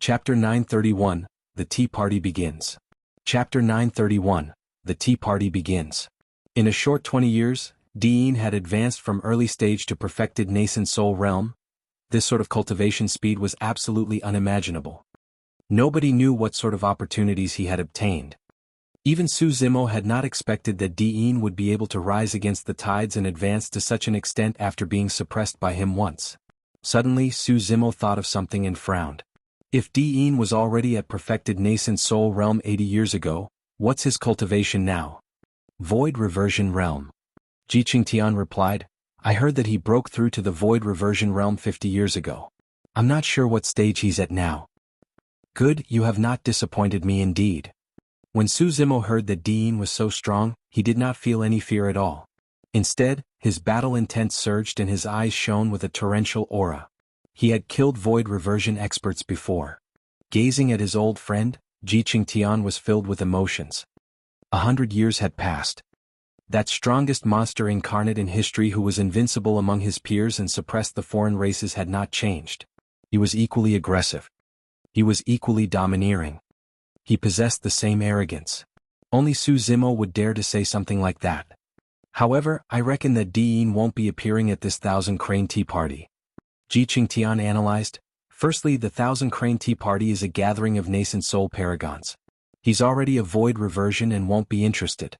Chapter 931, The Tea Party Begins. Chapter 931, The Tea Party Begins. In a short 20 years, Dean had advanced from early stage to perfected nascent soul realm. This sort of cultivation speed was absolutely unimaginable. Nobody knew what sort of opportunities he had obtained. Even Zimo had not expected that Dean would be able to rise against the tides and advance to such an extent after being suppressed by him once. Suddenly Zimo thought of something and frowned. If Dean was already at perfected nascent soul realm 80 years ago, what's his cultivation now? Void reversion realm. Jianghu replied, I heard that he broke through to the void reversion realm 50 years ago. I'm not sure what stage he's at now. Good, you have not disappointed me indeed. When Zimo heard that Dean was so strong, he did not feel any fear at all. Instead, his battle intent surged and his eyes shone with a torrential aura. He had killed void reversion experts before. Gazing at his old friend, Jianghu was filled with emotions. 100 years had passed. That strongest monster incarnate in history who was invincible among his peers and suppressed the foreign races had not changed. He was equally aggressive. He was equally domineering. He possessed the same arrogance. Only Zimo would dare to say something like that. However, I reckon that Dean won't be appearing at this Thousand Crane Tea Party. Jianghu analyzed. Firstly, the Thousand Crane Tea Party is a gathering of nascent soul paragons. He's already a void reversion and won't be interested.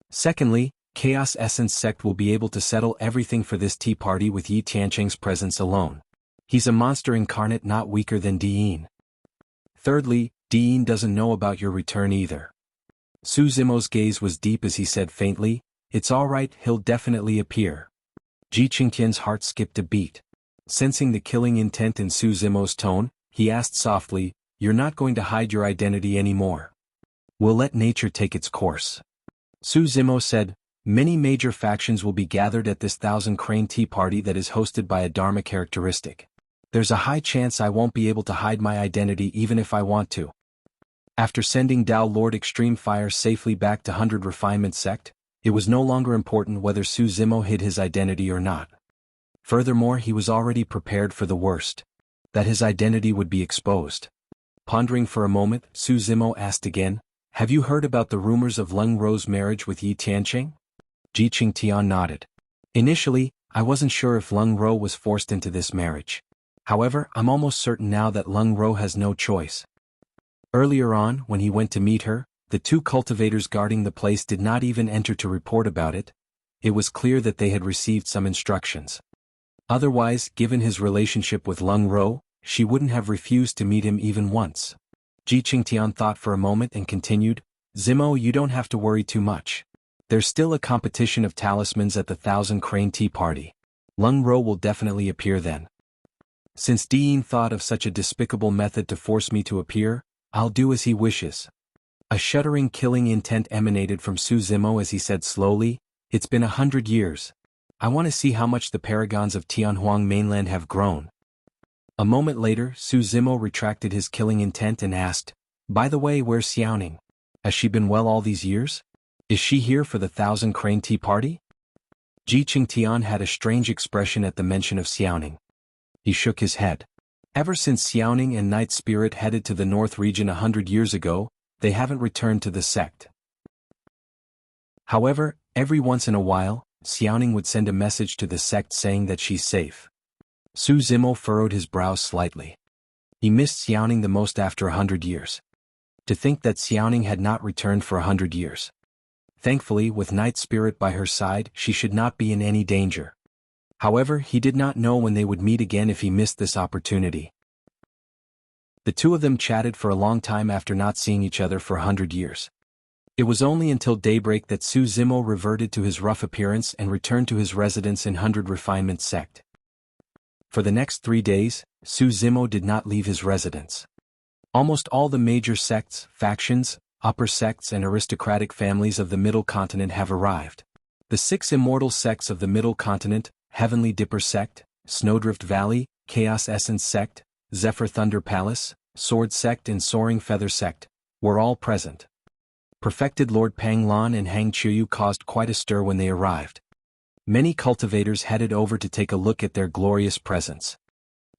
Secondly, Chaos Essence Sect will be able to settle everything for this tea party with Tiancheng's presence alone. He's a monster incarnate not weaker than Dean. Thirdly, Dean doesn't know about your return either. Zimo's gaze was deep as he said faintly, it's alright, he'll definitely appear. Jianghu's heart skipped a beat. Sensing the killing intent in Zimo's tone, he asked softly, you're not going to hide your identity anymore. We'll let nature take its course. Zimo said, many major factions will be gathered at this Thousand Crane Tea Party that is hosted by a Dharma characteristic. There's a high chance I won't be able to hide my identity even if I want to. After sending Dao Lord Extreme Fire safely back to 100 Refinement Sect, it was no longer important whether Zimo hid his identity or not. Furthermore, he was already prepared for the worst. That his identity would be exposed. Pondering for a moment, Zimo asked again, have you heard about the rumors of Lung Ro's marriage with Tiancheng? Jianghu nodded. Initially, I wasn't sure if Lung Ro was forced into this marriage. However, I'm almost certain now that Lung Ro has no choice. Earlier on, when he went to meet her, the two cultivators guarding the place did not even enter to report about it. It was clear that they had received some instructions. Otherwise, given his relationship with Lung Ro, she wouldn't have refused to meet him even once. Jianghu thought for a moment and continued, Zimo, you don't have to worry too much. There's still a competition of talismans at the Thousand Crane Tea Party. Lung Ro will definitely appear then. Since Dean thought of such a despicable method to force me to appear, I'll do as he wishes. A shuddering killing intent emanated from Zimo as he said slowly, it's been 100 years. I want to see how much the paragons of Tianhuang mainland have grown. A moment later, Zimo retracted his killing intent and asked, by the way, where's Xiaoning? Has she been well all these years? Is she here for the Thousand Crane Tea Party? Jianghu had a strange expression at the mention of Xiaoning. He shook his head. Ever since Xiaoning and Night Spirit headed to the North region 100 years ago, they haven't returned to the sect. However, every once in a while, Xiaoning would send a message to the sect saying that she's safe. Zimo furrowed his brows slightly. He missed Xiaoning the most after 100 years. To think that Xiaoning had not returned for 100 years. Thankfully, with Night Spirit by her side, she should not be in any danger. However, he did not know when they would meet again if he missed this opportunity. The two of them chatted for a long time after not seeing each other for 100 years. It was only until daybreak that Zimo reverted to his rough appearance and returned to his residence in 100 Refinement Sect. For the next 3 days, Zimo did not leave his residence. Almost all the major sects, factions, upper sects and aristocratic families of the Middle Continent have arrived. The 6 immortal sects of the Middle Continent, Heavenly Dipper Sect, Snowdrift Valley, Chaos Essence Sect, Zephyr Thunder Palace, Sword Sect and Soaring Feather Sect, were all present. Perfected Lord Panglan and Hang Chuyu caused quite a stir when they arrived. Many cultivators headed over to take a look at their glorious presence.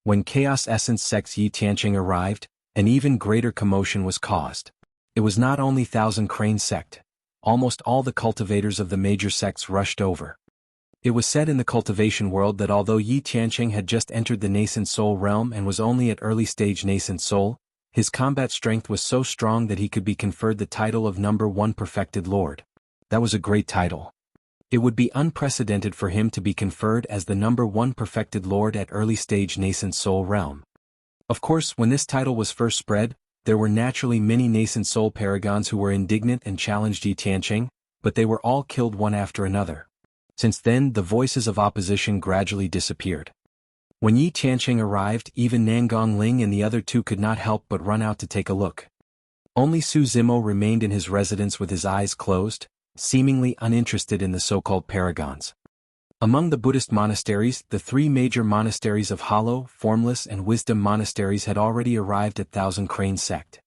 When Chaos Essence Sect's Tiancheng arrived, An even greater commotion was caused. It was not only Thousand Crane sect. Almost all the cultivators of the major sects rushed over. It was said in the cultivation world that although Yi Tiancheng had just entered the nascent soul realm and was only at early stage nascent soul, his combat strength was so strong that he could be conferred the title of number 1 perfected lord. That was a great title. It would be unprecedented for him to be conferred as the number 1 perfected lord at early stage nascent soul realm. Of course, when this title was first spread, there were naturally many nascent soul paragons who were indignant and challenged Yi Tiancheng, but they were all killed one after another. Since then, the voices of opposition gradually disappeared. When Yi Tiancheng arrived, even Nangong Ling and the other two could not help but run out to take a look. Only Su Zimo remained in his residence with his eyes closed, seemingly uninterested in the so-called paragons. Among the Buddhist monasteries, the 3 major monasteries of Hollow, Formless and Wisdom monasteries had already arrived at Thousand Crane sect.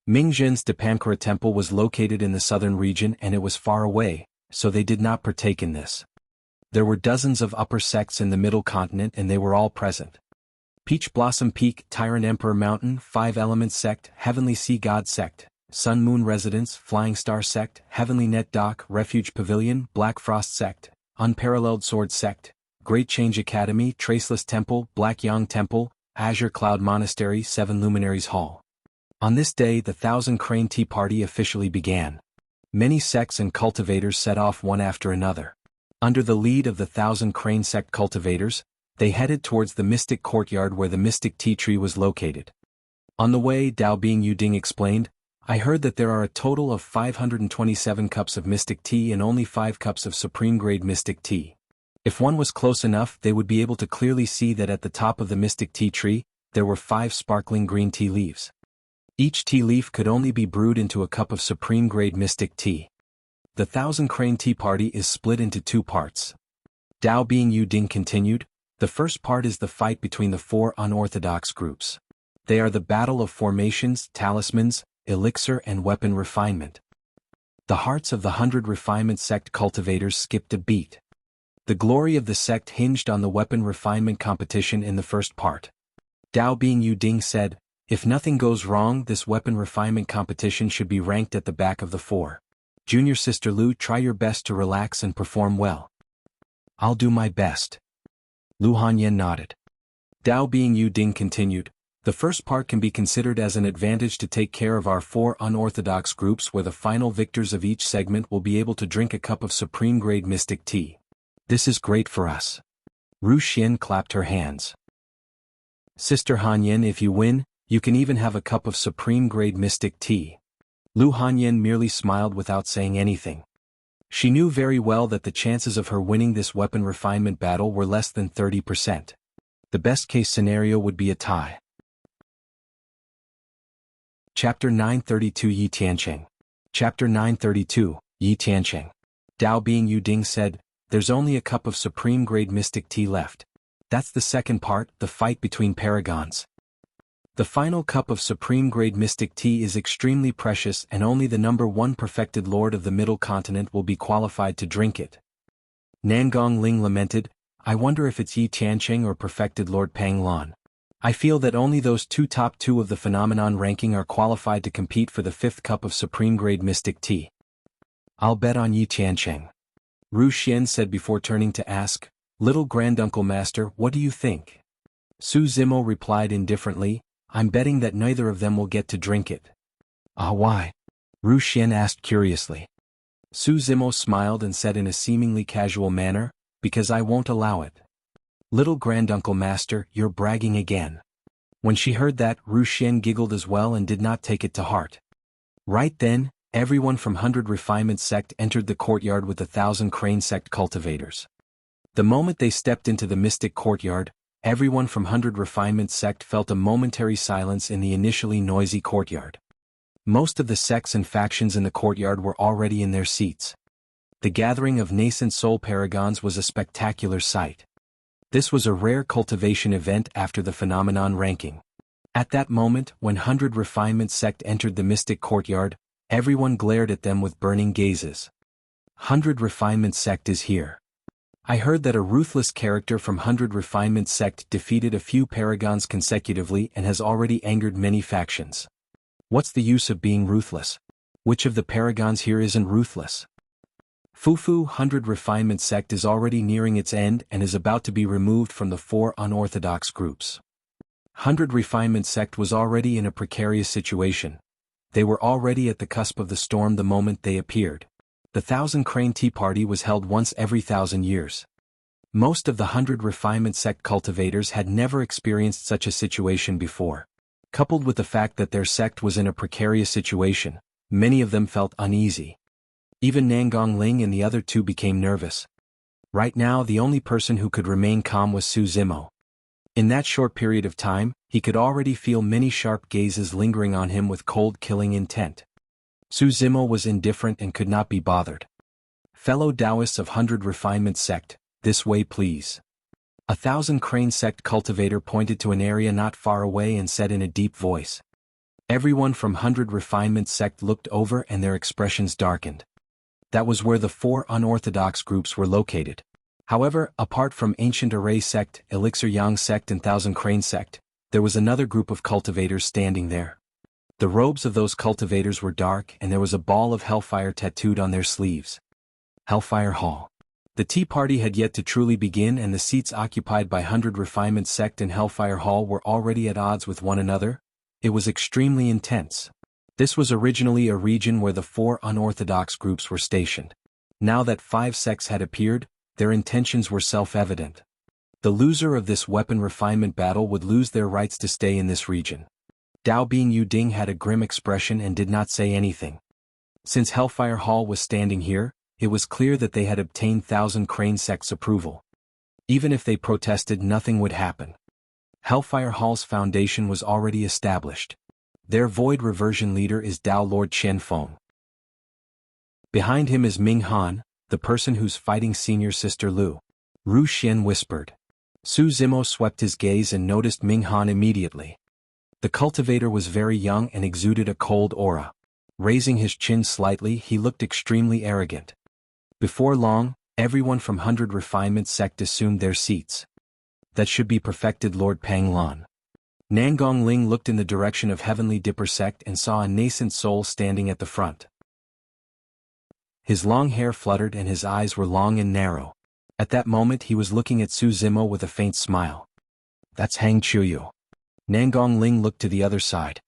Mingzhen's Dipankara temple was located in the southern region and it was far away, so they did not partake in this. There were dozens of upper sects in the middle continent and they were all present. Peach Blossom Peak, Tyrant Emperor Mountain, 5 Elements sect, Heavenly Sea God sect, Sun Moon Residence, Flying Star sect, Heavenly Net Dock, Refuge Pavilion, Black Frost sect, Unparalleled Sword sect, Great Change Academy, Traceless Temple, Black Yang Temple, Azure Cloud Monastery, 7 Luminaries Hall. On this day the Thousand Crane Tea Party officially began. Many sects and cultivators set off one after another. Under the lead of the Thousand Crane sect cultivators, they headed towards the Mystic Courtyard where the Mystic Tea Tree was located. On the way, Dao Bing Yuding explained, I heard that there are a total of 527 cups of Mystic Tea and only 5 cups of Supreme-grade Mystic Tea. If one was close enough, they would be able to clearly see that at the top of the Mystic Tea Tree, there were 5 sparkling green tea leaves. Each tea leaf could only be brewed into a cup of Supreme-grade Mystic Tea. The Thousand Crane Tea Party is split into 2 parts. Dao Bing Yuding continued, the first part is the fight between the 4 unorthodox groups. They are the battle of formations, talismans, elixir and weapon refinement. The hearts of the 100 refinement sect cultivators skipped a beat. The glory of the sect hinged on the weapon refinement competition in the first part. Dao Bing Yuding said, if nothing goes wrong, this weapon refinement competition should be ranked at the back of the 4. Junior Sister Lu, try your best to relax and perform well. I'll do my best. Lu Hanyan nodded. Dao Bing Yuding continued, the first part can be considered as an advantage to take care of our 4 unorthodox groups where the final victors of each segment will be able to drink a cup of supreme-grade mystic tea. This is great for us. Ru Xian clapped her hands. Sister Hanyan, if you win, you can even have a cup of supreme-grade mystic tea. Lu Hanyan merely smiled without saying anything. She knew very well that the chances of her winning this weapon refinement battle were less than 30%. The best-case scenario would be a tie. Chapter 932 Yi Tiancheng. Chapter 932, Yi Tiancheng. Dao Bing Yuding said, there's only a cup of supreme-grade mystic tea left. That's the second part, the fight between paragons. The final cup of supreme-grade mystic tea is extremely precious and only the number 1 perfected lord of the middle continent will be qualified to drink it. Nangong Ling lamented, I wonder if it's Yi Tiancheng or perfected Lord Pang Lan. I feel that only those top 2 of the phenomenon ranking are qualified to compete for the 5th cup of supreme-grade mystic tea. I'll bet on Yi Tiancheng. Ru Xian said before turning to ask, Little Granduncle Master, what do you think? Su Zimo replied indifferently, I'm betting that neither of them will get to drink it. Ah, why? Ru Xian asked curiously. Su Zimo smiled and said in a seemingly casual manner, because I won't allow it. Little Granduncle Master, you're bragging again. When she heard that, Ru Xian giggled as well and did not take it to heart. Right then, everyone from 100 Refinement sect entered the courtyard with the 1,000 Crane sect cultivators. The moment they stepped into the mystic courtyard, everyone from 100 Refinement sect felt a momentary silence in the initially noisy courtyard. Most of the sects and factions in the courtyard were already in their seats. The gathering of nascent soul paragons was a spectacular sight. This was a rare cultivation event after the phenomenon ranking. At that moment, when 100 Refinement sect entered the mystic courtyard, everyone glared at them with burning gazes. 100 Refinement sect is here. I heard that a ruthless character from 100 Refinement sect defeated a few paragons consecutively and has already angered many factions. What's the use of being ruthless? Which of the paragons here isn't ruthless? Fufu 100 Refinement sect is already nearing its end and is about to be removed from the 4 unorthodox groups. 100 Refinement sect was already in a precarious situation. They were already at the cusp of the storm the moment they appeared. The 1,000 Crane Tea Party was held once every 1,000 years. Most of the 100 Refinement sect cultivators had never experienced such a situation before. Coupled with the fact that their sect was in a precarious situation, many of them felt uneasy. Even Nangong Ling and the other two became nervous. Right now the only person who could remain calm was Zimo. In that short period of time, he could already feel many sharp gazes lingering on him with cold killing intent. Zimo was indifferent and could not be bothered. Fellow Taoists of 100 Refinement sect, this way please. 1,000 Crane sect cultivator pointed to an area not far away and said in a deep voice. Everyone from 100 Refinement sect looked over and their expressions darkened. That was where the 4 unorthodox groups were located. However, apart from Ancient Array sect, Elixir Yang sect and 1,000 Crane sect, there was another group of cultivators standing there. The robes of those cultivators were dark and there was a ball of hellfire tattooed on their sleeves. Hellfire Hall. The Tea Party had yet to truly begin and the seats occupied by 100 Refinement sect and Hellfire Hall were already at odds with one another. It was extremely intense. This was originally a region where the 4 unorthodox groups were stationed. Now that 5 sects had appeared, their intentions were self-evident. The loser of this weapon refinement battle would lose their rights to stay in this region. Dao Bing Yuding had a grim expression and did not say anything. Since Hellfire Hall was standing here, it was clear that they had obtained 1,000 Crane sect's approval. Even if they protested, nothing would happen. Hellfire Hall's foundation was already established. Their void reversion leader is Dao Lord Chen Feng. Behind him is Ming Han, the person who's fighting senior sister Lu. Ru Xian whispered. Zimo swept his gaze and noticed Ming Han immediately. The cultivator was very young and exuded a cold aura. Raising his chin slightly, he looked extremely arrogant. Before long, everyone from 100 Refinement sect assumed their seats. That should be perfected Lord Pang Lan. Nangong Ling looked in the direction of Heavenly Dipper sect and saw a nascent soul standing at the front. His long hair fluttered and his eyes were long and narrow. At that moment he was looking at Zimo with a faint smile. That's Hang Chuyu. Nangong Ling looked to the other side.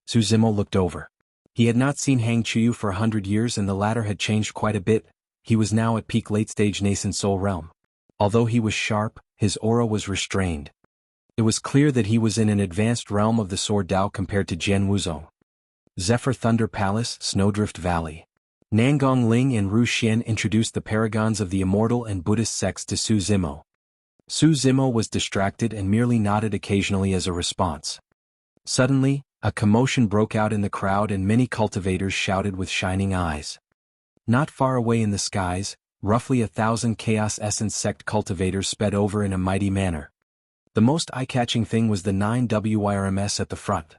Zimo looked over. He had not seen Hang Chuyu for 100 years and the latter had changed quite a bit. He was now at peak late-stage nascent soul realm. Although he was sharp, his aura was restrained. It was clear that he was in an advanced realm of the Sword Dao compared to Jian Wuzong. Zephyr Thunder Palace, Snowdrift Valley. Nangong Ling and Ru Xian introduced the paragons of the Immortal and Buddhist sects to Zimo. Zimo was distracted and merely nodded occasionally as a response. Suddenly, a commotion broke out in the crowd and many cultivators shouted with shining eyes. Not far away in the skies, roughly 1,000 Chaos Essence sect cultivators sped over in a mighty manner. The most eye-catching thing was the 9 WYRMS at the front.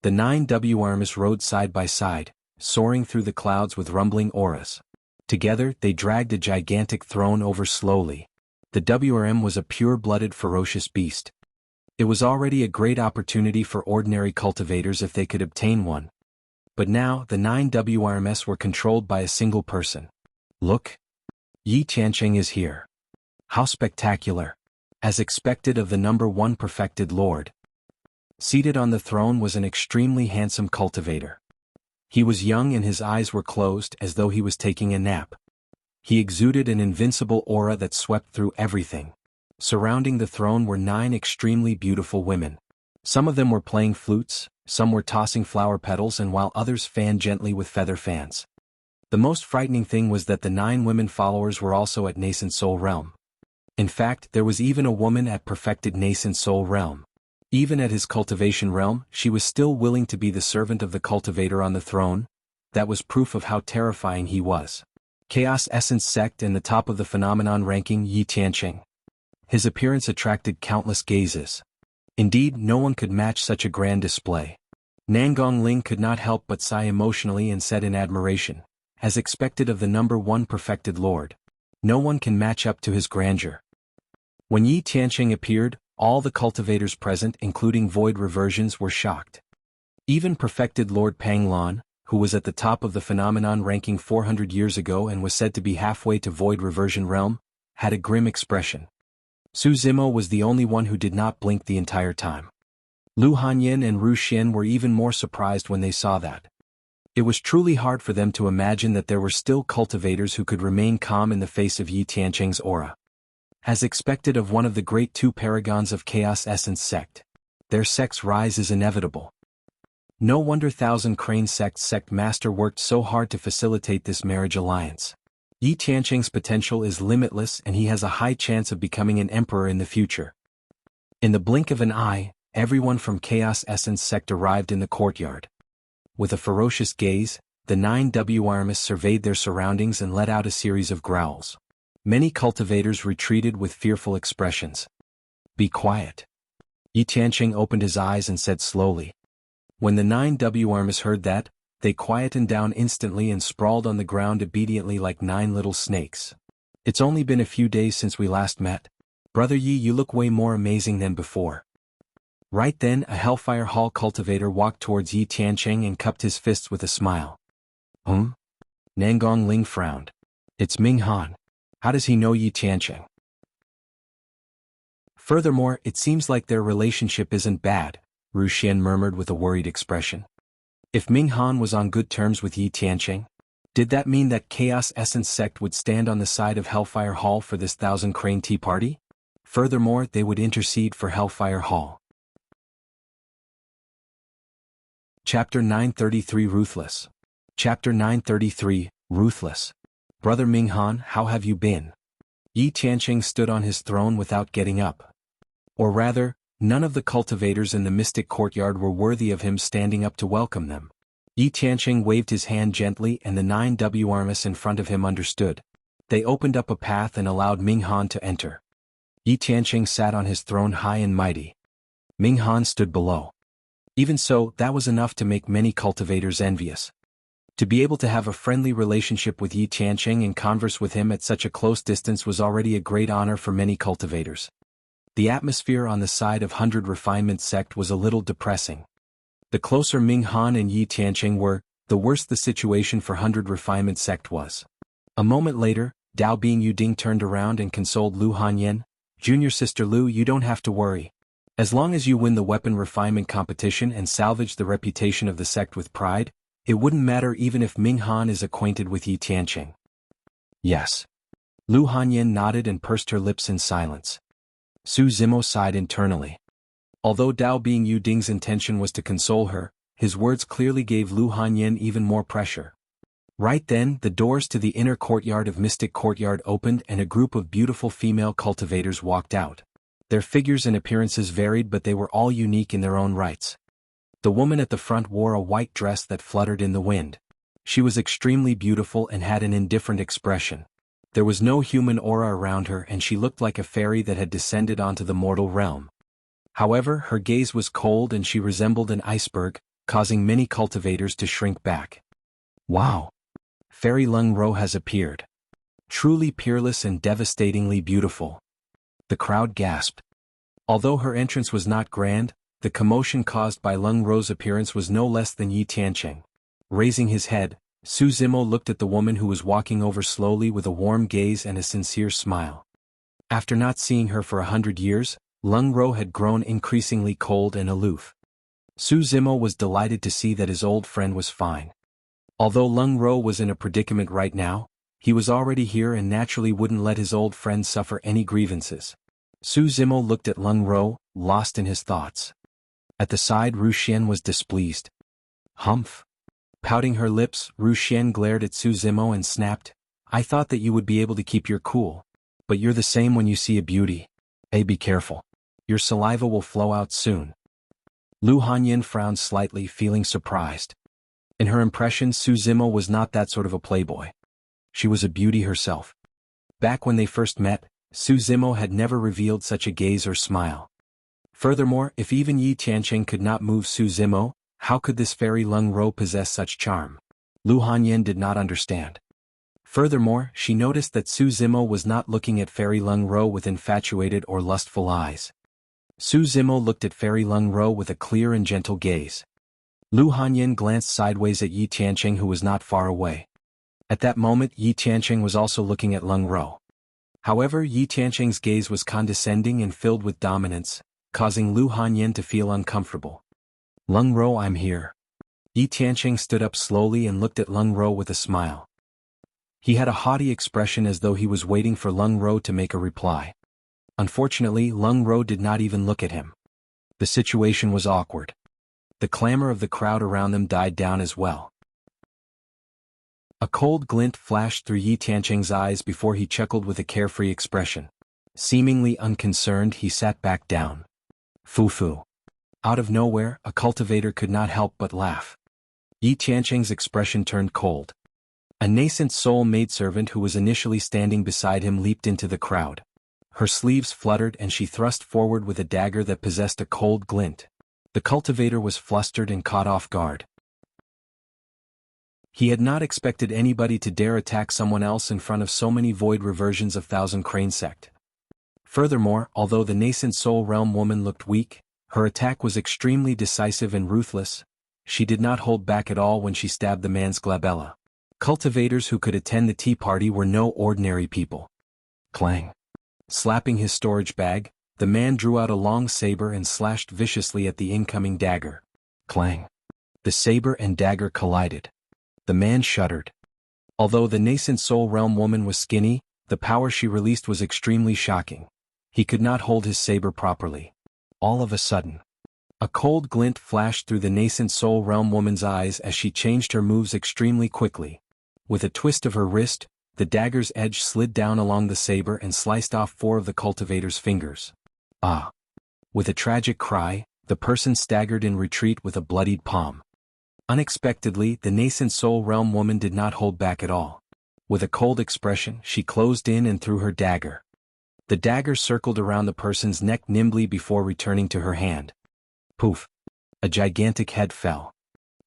The 9 WYRMS rode side by side, soaring through the clouds with rumbling auras. Together, they dragged a gigantic throne over slowly. The WRM was a pure-blooded ferocious beast. It was already a great opportunity for ordinary cultivators if they could obtain one. But now, the 9 WRMS were controlled by a single person. Look! Yi Tiancheng is here. How spectacular! As expected of the number 1 perfected lord. Seated on the throne was an extremely handsome cultivator. He was young and his eyes were closed as though he was taking a nap. He exuded an invincible aura that swept through everything. Surrounding the throne were 9 extremely beautiful women. Some of them were playing flutes, some were tossing flower petals and while others fanned gently with feather fans. The most frightening thing was that the 9 women followers were also at nascent soul realm. In fact, there was even a woman at perfected nascent soul realm. Even at his cultivation realm, she was still willing to be the servant of the cultivator on the throne. That was proof of how terrifying he was. Chaos Essence sect and the top of the phenomenon ranking Yi Tiancheng. His appearance attracted countless gazes. Indeed, no one could match such a grand display. Nangong Ling could not help but sigh emotionally and said in admiration, as expected of the number 1 perfected lord. No one can match up to his grandeur. When Yi Tiancheng appeared, all the cultivators present, including void reversions, were shocked. Even perfected Lord Panglan, who was at the top of the phenomenon ranking 400 years ago and was said to be halfway to void reversion realm, had a grim expression. Su Zimo was the only one who did not blink the entire time. Lu Hanyin and Ru Xian were even more surprised when they saw that. It was truly hard for them to imagine that there were still cultivators who could remain calm in the face of Yi Tiancheng's aura. As expected of one of the great two paragons of Chaos Essence sect, their sect's rise is inevitable. No wonder Thousand Crane Sect's sect master worked so hard to facilitate this marriage alliance. Yi Tiancheng's potential is limitless and he has a high chance of becoming an emperor in the future. In the blink of an eye, everyone from Chaos Essence sect arrived in the courtyard. With a ferocious gaze, the 9W armists surveyed their surroundings and let out a series of growls. Many cultivators retreated with fearful expressions. "Be quiet." Yi Tiancheng opened his eyes and said slowly. When the 9W armists heard that, they quietened down instantly and sprawled on the ground obediently like 9 little snakes. "It's only been a few days since we last met. Brother Yi, you look way more amazing than before." Right then a Hellfire Hall cultivator walked towards Yi Tiancheng and cupped his fists with a smile. Nangong Ling frowned. "It's Ming Han. How does he know Yi Tiancheng?" "Furthermore, it seems like their relationship isn't bad," Ru Xian murmured with a worried expression. If Ming Han was on good terms with Yi Tiancheng, did that mean that Chaos Essence sect would stand on the side of Hellfire Hall for this Thousand Crane Tea Party? Furthermore, they would intercede for Hellfire Hall. Chapter 933 Ruthless. Chapter 933, Ruthless. "Brother Ming Han, how have you been?" Yi Tiancheng stood on his throne without getting up. Or rather, none of the cultivators in the mystic courtyard were worthy of him standing up to welcome them. Yi Tiancheng waved his hand gently and the 9W armists in front of him understood. They opened up a path and allowed Ming Han to enter. Yi Tiancheng sat on his throne high and mighty. Ming Han stood below. Even so, that was enough to make many cultivators envious. To be able to have a friendly relationship with Yi Tiancheng and converse with him at such a close distance was already a great honor for many cultivators. The atmosphere on the side of 100 Refinement sect was a little depressing. The closer Ming Han and Yi Tiancheng were, the worse the situation for 100 Refinement sect was. A moment later, Dao Bing Yuding turned around and consoled Lu Hanyin. "Junior sister Lu, you don't have to worry. As long as you win the weapon refinement competition and salvage the reputation of the sect with pride, it wouldn't matter even if Ming Han is acquainted with Yi Tiancheng." "Yes." Lu Hanyin nodded and pursed her lips in silence. Su Zimo sighed internally. Although Dao Bing Yuding's intention was to console her, his words clearly gave Lu Hanyin even more pressure. Right then, the doors to the inner courtyard of Mystic Courtyard opened and a group of beautiful female cultivators walked out. Their figures and appearances varied, but they were all unique in their own rights. The woman at the front wore a white dress that fluttered in the wind. She was extremely beautiful and had an indifferent expression. There was no human aura around her and she looked like a fairy that had descended onto the mortal realm. However, her gaze was cold and she resembled an iceberg, causing many cultivators to shrink back. "Wow! Fairy Lung Ro has appeared. Truly peerless and devastatingly beautiful." The crowd gasped. Although her entrance was not grand, the commotion caused by Lung Ro's appearance was no less than Yi Tiancheng. Raising his head, Su Zimo looked at the woman who was walking over slowly with a warm gaze and a sincere smile. After not seeing her for 100 years, Lung Ro had grown increasingly cold and aloof. Su Zimo was delighted to see that his old friend was fine. Although Lung Ro was in a predicament right now, he was already here and naturally wouldn't let his old friend suffer any grievances. Su Zimo looked at Lung Ro, lost in his thoughts. At the side, Ru Xian was displeased. "Humph." Pouting her lips, Ru Xian glared at Su Zimo and snapped, "I thought that you would be able to keep your cool. But you're the same when you see a beauty. Hey, be careful. Your saliva will flow out soon." Lu Hanyin frowned slightly, feeling surprised. In her impression, Su Zimo was not that sort of a playboy. She was a beauty herself. Back when they first met, Su Zimo had never revealed such a gaze or smile. Furthermore, if even Yi Tiancheng could not move Su Zimo, how could this fairy Lung Ro possess such charm? Lu Hanyin did not understand. Furthermore, she noticed that Su Zimo was not looking at Fairy Lung Ro with infatuated or lustful eyes. Su Zimo looked at Fairy Lung Ro with a clear and gentle gaze. Lu Hanyin glanced sideways at Yi Tiancheng, who was not far away. At that moment, Yi Tiancheng was also looking at Lung Ro. However, Yi Tiancheng's gaze was condescending and filled with dominance, causing Lu Hanyin to feel uncomfortable. Lung Ro, I'm here. Yi Tiancheng stood up slowly and looked at Lung Ro with a smile. He had a haughty expression as though he was waiting for Lung Ro to make a reply. Unfortunately, Lung Ro did not even look at him. The situation was awkward. The clamor of the crowd around them died down as well. A cold glint flashed through Yi Tiancheng's eyes before he chuckled with a carefree expression. Seemingly unconcerned, he sat back down. Fu. Out of nowhere, a cultivator could not help but laugh. Yi Tiancheng's expression turned cold. A nascent soul maidservant who was initially standing beside him leaped into the crowd. Her sleeves fluttered and she thrust forward with a dagger that possessed a cold glint. The cultivator was flustered and caught off guard. He had not expected anybody to dare attack someone else in front of so many void reversions of Thousand Crane sect. Furthermore, although the nascent soul realm woman looked weak, her attack was extremely decisive and ruthless. She did not hold back at all when she stabbed the man's glabella. Cultivators who could attend the tea party were no ordinary people. Clang. Slapping his storage bag, the man drew out a long saber and slashed viciously at the incoming dagger. Clang. The saber and dagger collided. The man shuddered. Although the nascent soul realm woman was skinny, the power she released was extremely shocking. He could not hold his saber properly. All of a sudden, a cold glint flashed through the nascent soul realm woman's eyes as she changed her moves extremely quickly. With a twist of her wrist, the dagger's edge slid down along the saber and sliced off 4 of the cultivator's fingers. Ah! With a tragic cry, the person staggered in retreat with a bloodied palm. Unexpectedly, the nascent soul realm woman did not hold back at all. With a cold expression, she closed in and threw her dagger. The dagger circled around the person's neck nimbly before returning to her hand. Poof! A gigantic head fell.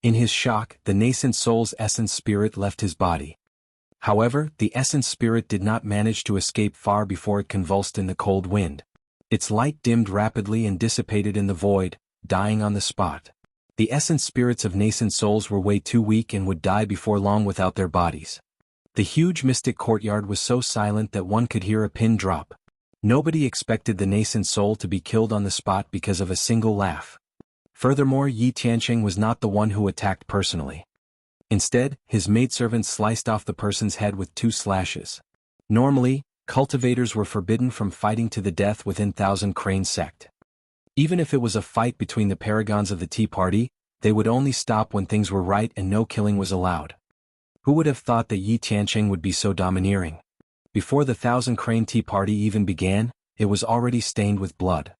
In his shock, the nascent soul's essence spirit left his body. However, the essence spirit did not manage to escape far before it convulsed in the cold wind. Its light dimmed rapidly and dissipated in the void, dying on the spot. The essence spirits of nascent souls were way too weak and would die before long without their bodies. The huge mystic courtyard was so silent that one could hear a pin drop. Nobody expected the nascent soul to be killed on the spot because of a single laugh. Furthermore, Yi Tiancheng was not the one who attacked personally. Instead, his maidservant sliced off the person's head with 2 slashes. Normally, cultivators were forbidden from fighting to the death within Thousand Crane sect. Even if it was a fight between the paragons of the Tea Party, they would only stop when things were right and no killing was allowed. Who would have thought that Yi Tiancheng would be so domineering? Before the Thousand Crane Tea Party even began, it was already stained with blood.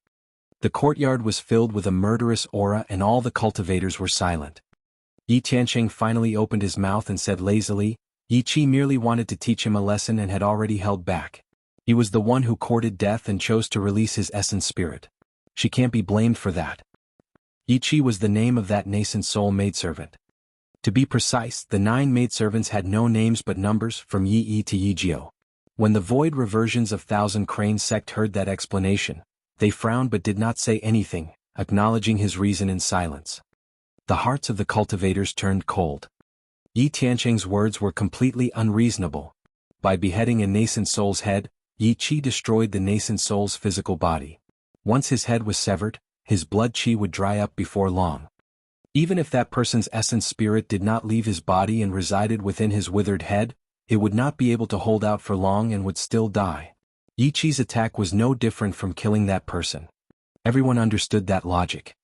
The courtyard was filled with a murderous aura and all the cultivators were silent. Yi Tiancheng finally opened his mouth and said lazily, Yi Qi merely wanted to teach him a lesson and had already held back. He was the one who courted death and chose to release his essence spirit. She can't be blamed for that. Yi Qi was the name of that nascent soul maidservant. To be precise, the 9 maidservants had no names but numbers from Yi Yi to Yi Jiao. When the void reversions of Thousand Crane sect heard that explanation, they frowned but did not say anything, acknowledging his reason in silence. The hearts of the cultivators turned cold. Yi Tiancheng's words were completely unreasonable. By beheading a nascent soul's head, Yi Qi destroyed the nascent soul's physical body. Once his head was severed, his blood qi would dry up before long. Even if that person's essence spirit did not leave his body and resided within his withered head, it would not be able to hold out for long and would still die. Yi Qi's attack was no different from killing that person. Everyone understood that logic.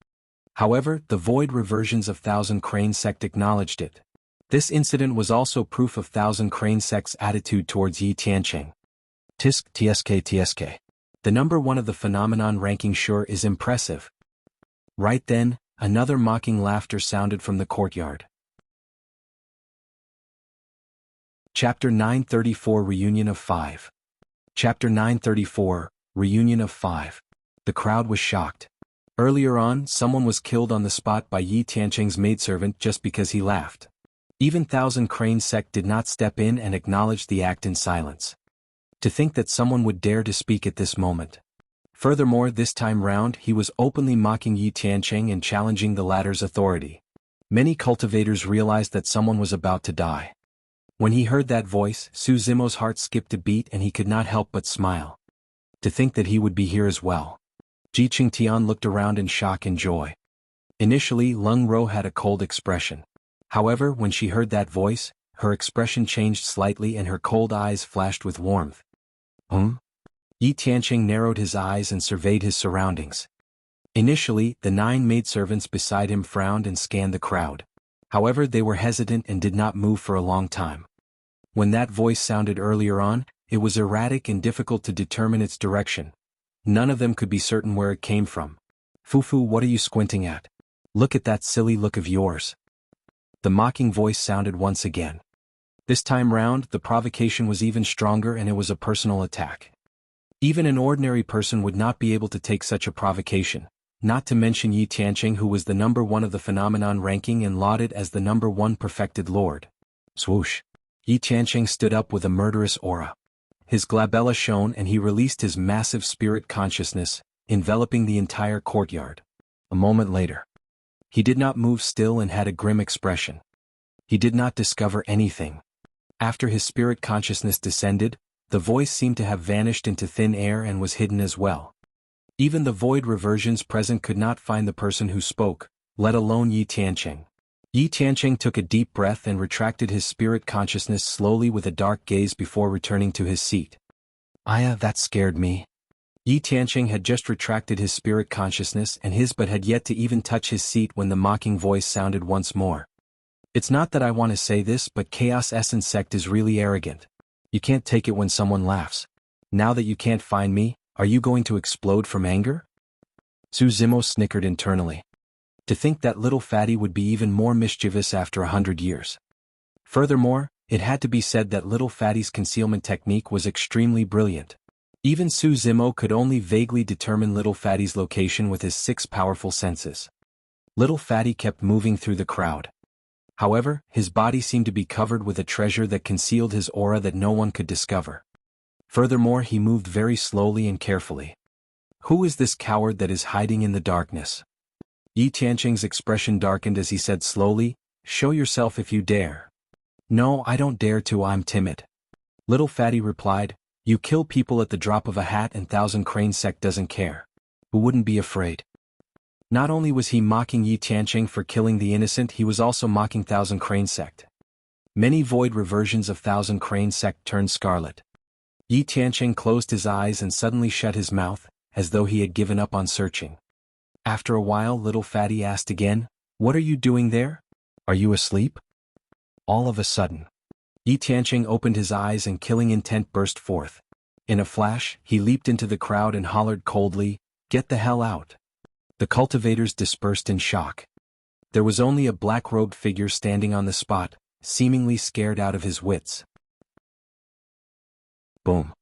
However, the void reversions of Thousand Crane sect acknowledged it. This incident was also proof of Thousand Crane sect's attitude towards Yi Tiancheng. Tsk. The number 1 of the phenomenon ranking sure is impressive. Right then, another mocking laughter sounded from the courtyard. Chapter 934 Reunion of 5. Chapter 934, Reunion of 5. The crowd was shocked. Earlier on, someone was killed on the spot by Yi Tiancheng's maidservant just because he laughed. Even Thousand Crane Sect did not step in and acknowledge the act in silence. To think that someone would dare to speak at this moment. Furthermore, this time round he was openly mocking Yi Tiancheng and challenging the latter's authority. Many cultivators realized that someone was about to die. When he heard that voice, Zimo's heart skipped a beat and he could not help but smile. To think that he would be here as well. Jiqing Tian looked around in shock and joy. Initially, Lung Ro had a cold expression. However, when she heard that voice, her expression changed slightly and her cold eyes flashed with warmth. Yi Tiancheng narrowed his eyes and surveyed his surroundings. Initially, the 9 maidservants beside him frowned and scanned the crowd. However, they were hesitant and did not move for a long time. When that voice sounded earlier on, it was erratic and difficult to determine its direction. None of them could be certain where it came from. Fufu, what are you squinting at? Look at that silly look of yours. The mocking voice sounded once again. This time round, the provocation was even stronger and it was a personal attack. Even an ordinary person would not be able to take such a provocation, not to mention Yi Tiancheng, who was the number 1 of the phenomenon ranking and lauded as the number 1 perfected lord. Swoosh! Yi Tiancheng stood up with a murderous aura. His glabella shone and he released his massive spirit consciousness, enveloping the entire courtyard. A moment later. He did not move still and had a grim expression. He did not discover anything. After his spirit consciousness descended, the voice seemed to have vanished into thin air and was hidden as well. Even the void reversions present could not find the person who spoke, let alone Yi Tiancheng. Yi Tiancheng took a deep breath and retracted his spirit consciousness slowly with a dark gaze before returning to his seat. That scared me. Yi Tiancheng had just retracted his spirit consciousness and his but had yet to even touch his seat when the mocking voice sounded once more. It's not that I want to say this, but Chaos Essence Sect is really arrogant. You can't take it when someone laughs. Now that you can't find me, are you going to explode from anger? Zimo snickered internally. To think that little fatty would be even more mischievous after 100 years. Furthermore, it had to be said that little fatty's concealment technique was extremely brilliant. Even Zimo could only vaguely determine little fatty's location with his 6 powerful senses. Little fatty kept moving through the crowd. However, his body seemed to be covered with a treasure that concealed his aura that no one could discover. Furthermore, he moved very slowly and carefully. Who is this coward that is hiding in the darkness? Yi Tiancheng's expression darkened as he said slowly, "Show yourself if you dare." "No, I don't dare to, I'm timid." Little fatty replied, "You kill people at the drop of a hat and Thousand Crane Sect doesn't care. Who wouldn't be afraid?" Not only was he mocking Yi Tiancheng for killing the innocent, he was also mocking Thousand Crane Sect. Many void reversions of Thousand Crane Sect turned scarlet. Yi Tiancheng closed his eyes and suddenly shut his mouth, as though he had given up on searching. After a while, little fatty asked again, "What are you doing there? Are you asleep?" All of a sudden, Yi Tiancheng opened his eyes and killing intent burst forth. In a flash, he leaped into the crowd and hollered coldly, "Get the hell out!" The cultivators dispersed in shock. There was only a black-robed figure standing on the spot, seemingly scared out of his wits. Boom.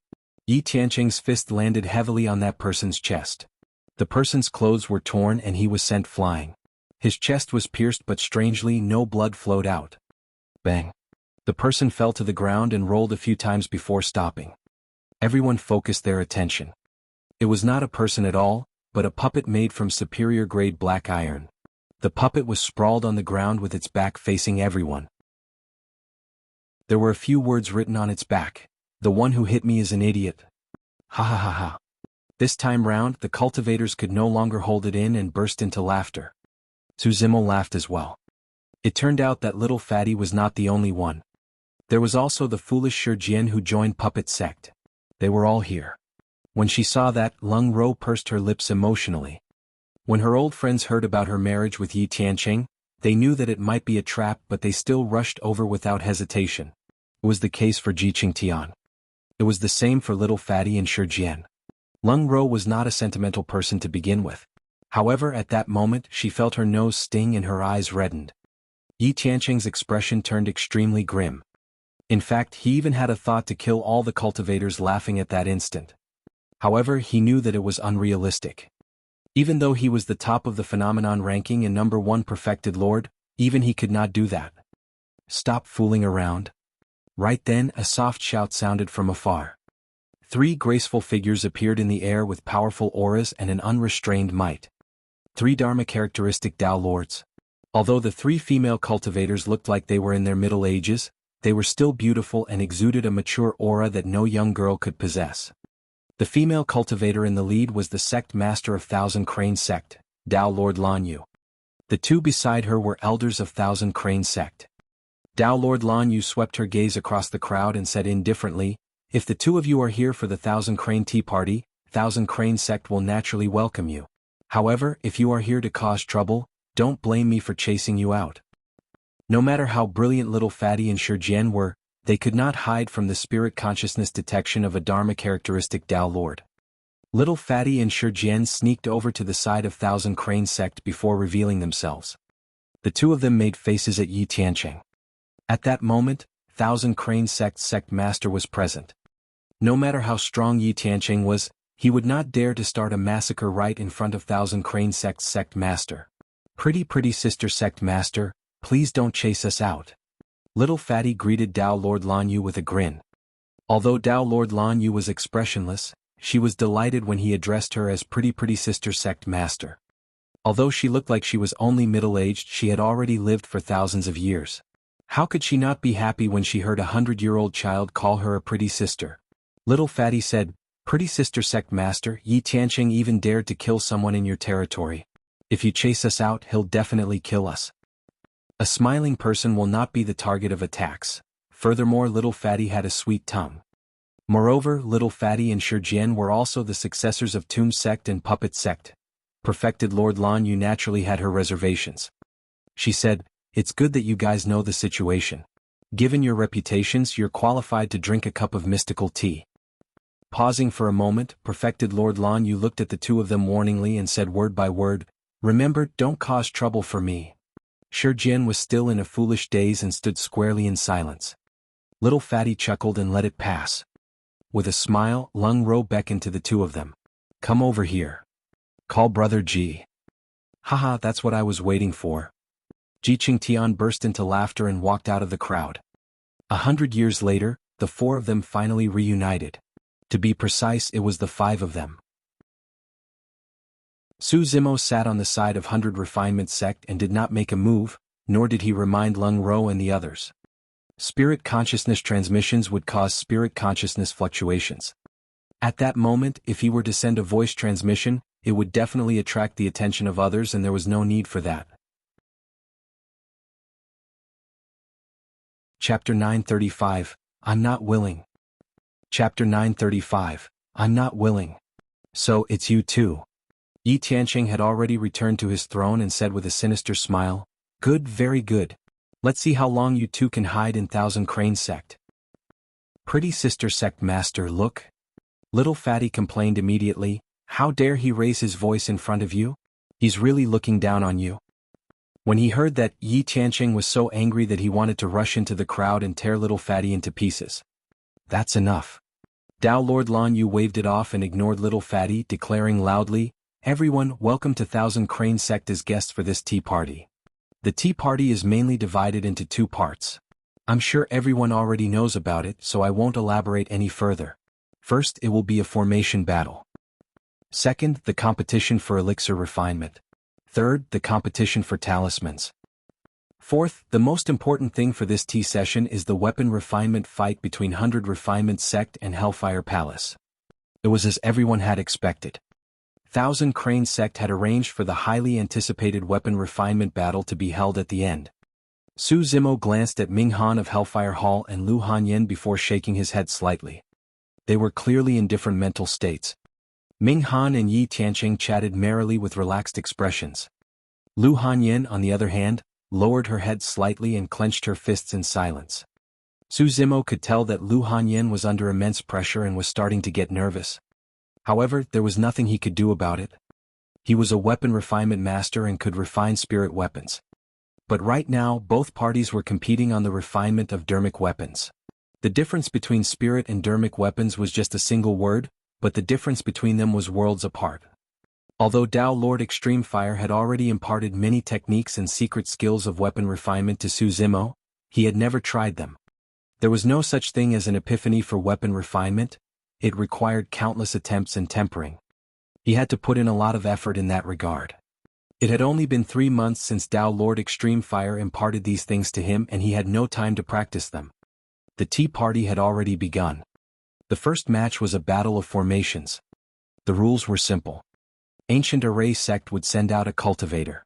Yi Tiancheng's fist landed heavily on that person's chest. The person's clothes were torn and he was sent flying. His chest was pierced but strangely no blood flowed out. Bang. The person fell to the ground and rolled a few times before stopping. Everyone focused their attention. It was not a person at all, but a puppet made from superior-grade black iron. The puppet was sprawled on the ground with its back facing everyone. There were a few words written on its back. "The one who hit me is an idiot." Ha ha ha ha. This time round, the cultivators could no longer hold it in and burst into laughter. Zimo laughed as well. It turned out that little fatty was not the only one. There was also the foolish Shijian who joined Puppet Sect. They were all here. When she saw that, Lung Ro pursed her lips emotionally. When her old friends heard about her marriage with Yi Tiancheng, they knew that it might be a trap, but they still rushed over without hesitation. It was the case for Jiqing Tian. It was the same for little fatty and Shijian. Lung Ro was not a sentimental person to begin with. However, at that moment, she felt her nose sting and her eyes reddened. Yi Tiancheng's expression turned extremely grim. In fact, he even had a thought to kill all the cultivators laughing at that instant. However, he knew that it was unrealistic. Even though he was the top of the phenomenon ranking and number 1 perfected lord, even he could not do that. Stop fooling around. Right then, a soft shout sounded from afar. 3 graceful figures appeared in the air with powerful auras and an unrestrained might. 3 Dharma characteristic Tao Lords. Although the 3 female cultivators looked like they were in their middle ages, they were still beautiful and exuded a mature aura that no young girl could possess. The female cultivator in the lead was the sect master of Thousand Crane Sect, Tao Lord Lan Yu. The 2 beside her were elders of Thousand Crane Sect. Tao Lord Lan Yu swept her gaze across the crowd and said indifferently, "If the 2 of you are here for the Thousand Crane Tea Party, Thousand Crane Sect will naturally welcome you. However, if you are here to cause trouble, don't blame me for chasing you out." No matter how brilliant Little Fatty and Shijian were, they could not hide from the spirit consciousness detection of a Dharma characteristic Tao Lord. Little Fatty and Shijian sneaked over to the side of Thousand Crane Sect before revealing themselves. The 2 of them made faces at Tiancheng. At that moment, Thousand Crane Sect's sect master was present. No matter how strong Tiancheng was, he would not dare to start a massacre right in front of Thousand Crane Sect's sect master. Pretty sister sect master, please don't chase us out." Little Fatty greeted Tao Lord Lan Yu with a grin. Although Tao Lord Lan Yu was expressionless, she was delighted when he addressed her as pretty sister sect master. Although she looked like she was only middle-aged, she had already lived for thousands of years. How could she not be happy when she heard a 100-year-old child call her a pretty sister? Little Fatty said, "Pretty sister sect master, Tiancheng even dared to kill someone in your territory. If you chase us out, he'll definitely kill us. A smiling person will not be the target of attacks. Furthermore, Little Fatty had a sweet tongue." Moreover, Little Fatty and Shijian were also the successors of Tomb Sect and Puppet Sect. Perfected Lord Lan Yu naturally had her reservations. She said, "It's good that you guys know the situation. Given your reputations, you're qualified to drink a cup of mystical tea." Pausing for a moment, Perfected Lord Lan Yu looked at the 2 of them warningly and said word by word, "Remember, don't cause trouble for me." Shijian was still in a foolish daze and stood squarely in silence. Little Fatty chuckled and let it pass. With a smile, Lung Ro beckoned to the 2 of them. "Come over here. Call Brother Ji." "Haha, that's what I was waiting for." Ji Qingtian burst into laughter and walked out of the crowd. 100 years later, the 4 of them finally reunited. To be precise, it was the 5 of them. Zimo sat on the side of 100 Refinement Sect and did not make a move, nor did he remind Lung Ro and the others. Spirit consciousness transmissions would cause spirit consciousness fluctuations. At that moment, if he were to send a voice transmission, it would definitely attract the attention of others, and there was no need for that. Chapter 935, I'm Not Willing. Chapter 935, I'm Not Willing. "So, it's you too." Tiancheng had already returned to his throne and said with a sinister smile, "Good, very good. Let's see how long you 2 can hide in Thousand Crane Sect." "Pretty sister sect master, look." Little Fatty complained immediately, "How dare he raise his voice in front of you? He's really looking down on you." When he heard that, Tiancheng was so angry that he wanted to rush into the crowd and tear Little Fatty into pieces. "That's enough." Tao Lord Lan Yu waved it off and ignored Little Fatty, declaring loudly, "Everyone, welcome to Thousand Crane Sect as guests for this tea party. The tea party is mainly divided into 2 parts. I'm sure everyone already knows about it, so I won't elaborate any further. First, it will be a formation battle. Second, the competition for elixir refinement. Third, the competition for talismans. Fourth, the most important thing for this tea session is the weapon refinement fight between 100 Refinement Sect and Hellfire Palace." It was as everyone had expected. Thousand Crane Sect had arranged for the highly anticipated weapon refinement battle to be held at the end. Zimo glanced at Ming Han of Hellfire Hall and Lu Hanyan before shaking his head slightly. They were clearly in different mental states. Ming Han and Tiancheng chatted merrily with relaxed expressions. Lu Hanyan, on the other hand, lowered her head slightly and clenched her fists in silence. Zimo could tell that Lu Hanyan was under immense pressure and was starting to get nervous. However, there was nothing he could do about it. He was a weapon refinement master and could refine spirit weapons. But right now, both parties were competing on the refinement of dermic weapons. The difference between spirit and dermic weapons was just a single word, but the difference between them was worlds apart. Although Tao Lord Extreme Fire had already imparted many techniques and secret skills of weapon refinement to Zimo, He had never tried them. There was no such thing as an epiphany for weapon refinement. It required countless attempts and tempering. He had to put in a lot of effort in that regard. It had only been 3 months since Tao Lord Extreme Fire imparted these things to him, and he had no time to practice them. The tea party had already begun. The first match was a battle of formations. The rules were simple. Ancient Array sect would send out a cultivator.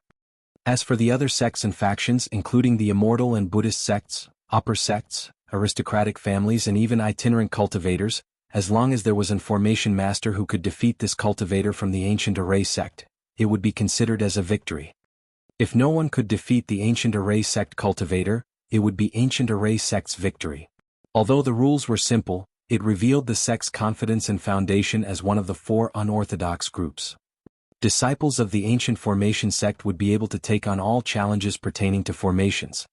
As for the other sects and factions, including the immortal and Buddhist sects, upper sects, aristocratic families, and even itinerant cultivators, as long as there was an formation master who could defeat this cultivator from the Ancient Array sect, it would be considered as a victory. If no one could defeat the Ancient Array sect cultivator, it would be Ancient Array sect's victory. Although the rules were simple, it revealed the sect's confidence and foundation as one of the 4 unorthodox groups. Disciples of the Ancient Formation sect would be able to take on all challenges pertaining to formations.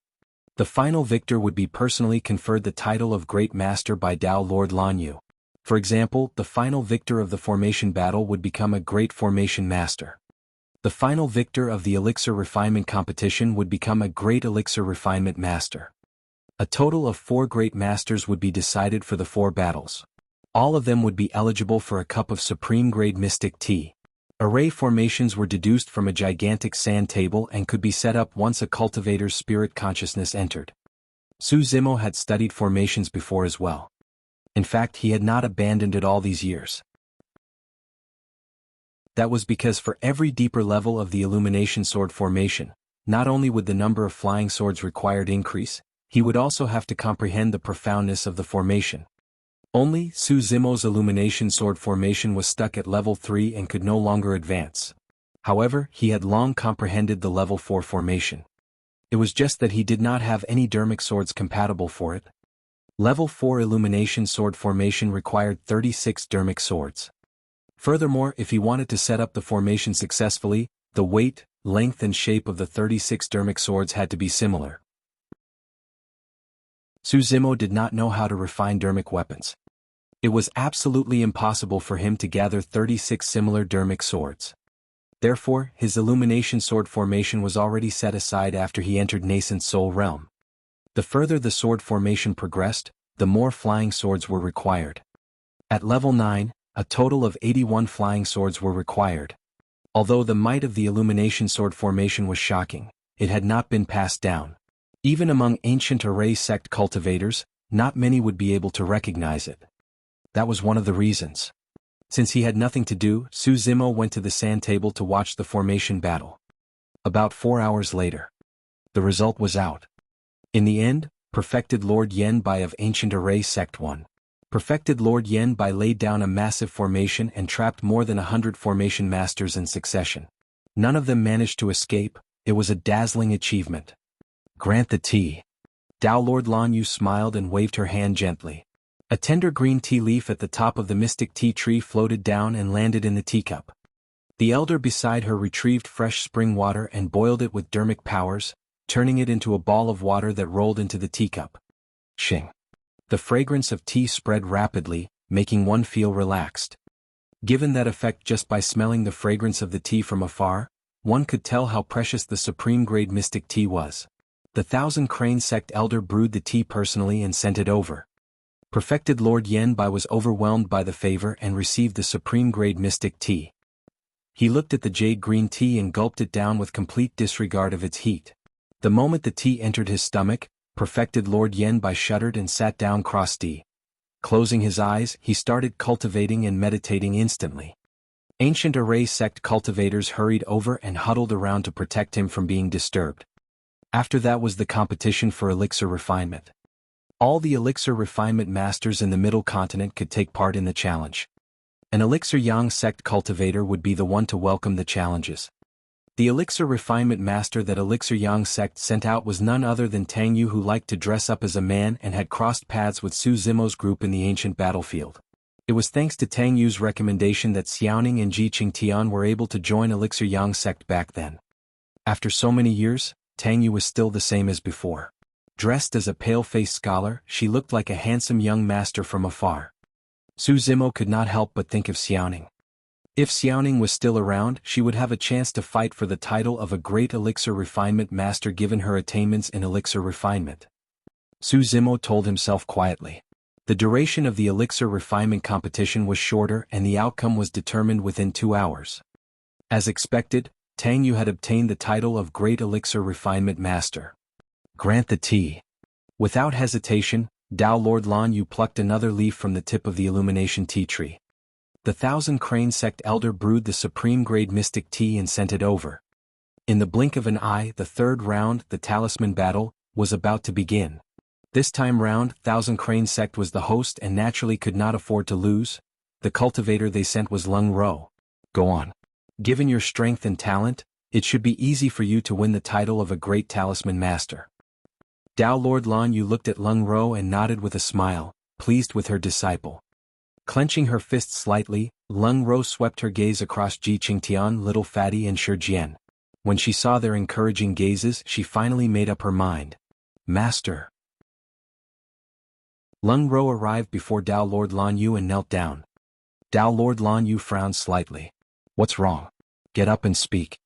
The final victor would be personally conferred the title of Great Master by Tao Lord Lanyu. For example, the final victor of the formation battle would become a Great Formation Master. The final victor of the Elixir Refinement competition would become a Great Elixir Refinement Master. A total of 4 Great Masters would be decided for the 4 battles. All of them would be eligible for a cup of Supreme Grade Mystic Tea. Array formations were deduced from a gigantic sand table and could be set up once a cultivator's spirit consciousness entered. Zimo had studied formations before as well. In fact, he had not abandoned it all these years. That was because for every deeper level of the Illumination Sword formation, not only would the number of flying swords required increase, he would also have to comprehend the profoundness of the formation. Only Zimo's Illumination Sword formation was stuck at level 3 and could no longer advance. However, he had long comprehended the level 4 formation. It was just that he did not have any dermic swords compatible for it. Level 4 Illumination Sword formation required 36 dermic swords. Furthermore, if he wanted to set up the formation successfully, the weight, length and shape of the 36 dermic swords had to be similar. Zimo did not know how to refine dermic weapons. It was absolutely impossible for him to gather 36 similar dermic swords. Therefore, his Illumination Sword formation was already set aside after he entered Nascent Soul Realm. The further the sword formation progressed, the more flying swords were required. At level 9, a total of 81 flying swords were required. Although the might of the Illumination Sword formation was shocking, it had not been passed down. Even among Ancient Array sect cultivators, not many would be able to recognize it. That was one of the reasons. Since he had nothing to do, Zimo went to the sand table to watch the formation battle. About 4 hours later, the result was out. In the end, Perfected Lord Yanbai of Ancient Array sect won. Perfected Lord Yanbai laid down a massive formation and trapped more than 100 formation masters in succession. None of them managed to escape. It was a dazzling achievement. Grant the tea. Tao Lord Lanyu smiled and waved her hand gently. A tender green tea leaf at the top of the mystic tea tree floated down and landed in the teacup. The elder beside her retrieved fresh spring water and boiled it with dermic powers, turning it into a ball of water that rolled into the teacup. Ching. The fragrance of tea spread rapidly, making one feel relaxed. Given that effect just by smelling the fragrance of the tea from afar, one could tell how precious the supreme grade mystic tea was. The Thousand Crane sect elder brewed the tea personally and sent it over. Perfected Lord Yanbai was overwhelmed by the favor and received the supreme grade mystic tea. He looked at the jade green tea and gulped it down with complete disregard of its heat. The moment the tea entered his stomach, Perfected Lord Yanbai shuddered and sat down cross-legged. Closing his eyes, he started cultivating and meditating instantly. Ancient Array sect cultivators hurried over and huddled around to protect him from being disturbed. After that was the competition for Elixir Refinement. All the Elixir Refinement masters in the Middle Continent could take part in the challenge. An Elixir Yang sect cultivator would be the one to welcome the challenges. The Elixir Refinement master that Elixir Yang sect sent out was none other than Tang Yu, who liked to dress up as a man and had crossed paths with Zimo's group in the ancient battlefield. It was thanks to Tang Yu's recommendation that Xiaoning and Ji Qingtian were able to join Elixir Yang sect back then. After so many years, Tang Yu was still the same as before. Dressed as a pale-faced scholar, she looked like a handsome young master from afar. Zimo could not help but think of Xiaoning. If Xiaoning was still around, she would have a chance to fight for the title of a great Elixir Refinement master given her attainments in Elixir Refinement. Zimo told himself quietly. The duration of the elixir refinement competition was shorter and the outcome was determined within 2 hours. As expected, Tang Yu had obtained the title of Great Elixir Refinement Master. Grant the tea. Without hesitation, Dao Lord Lan Yu plucked another leaf from the tip of the illumination tea tree. The Thousand Crane Sect elder brewed the supreme grade mystic tea and sent it over. In the blink of an eye, the third round, the talisman battle, was about to begin. This time round, Thousand Crane Sect was the host and naturally could not afford to lose. The cultivator they sent was Lung Ro. Go on. Given your strength and talent, it should be easy for you to win the title of a great talisman master. Dao Lord Lan Yu looked at Lung Ro and nodded with a smile, pleased with her disciple. Clenching her fists slightly, Lung Ro swept her gaze across Ji Qingtian, Little Fatty and Shi Jian. When she saw their encouraging gazes, she finally made up her mind. Master. Lung Ro arrived before Dao Lord Lan Yu and knelt down. Dao Lord Lan Yu frowned slightly. What's wrong? Get up and speak.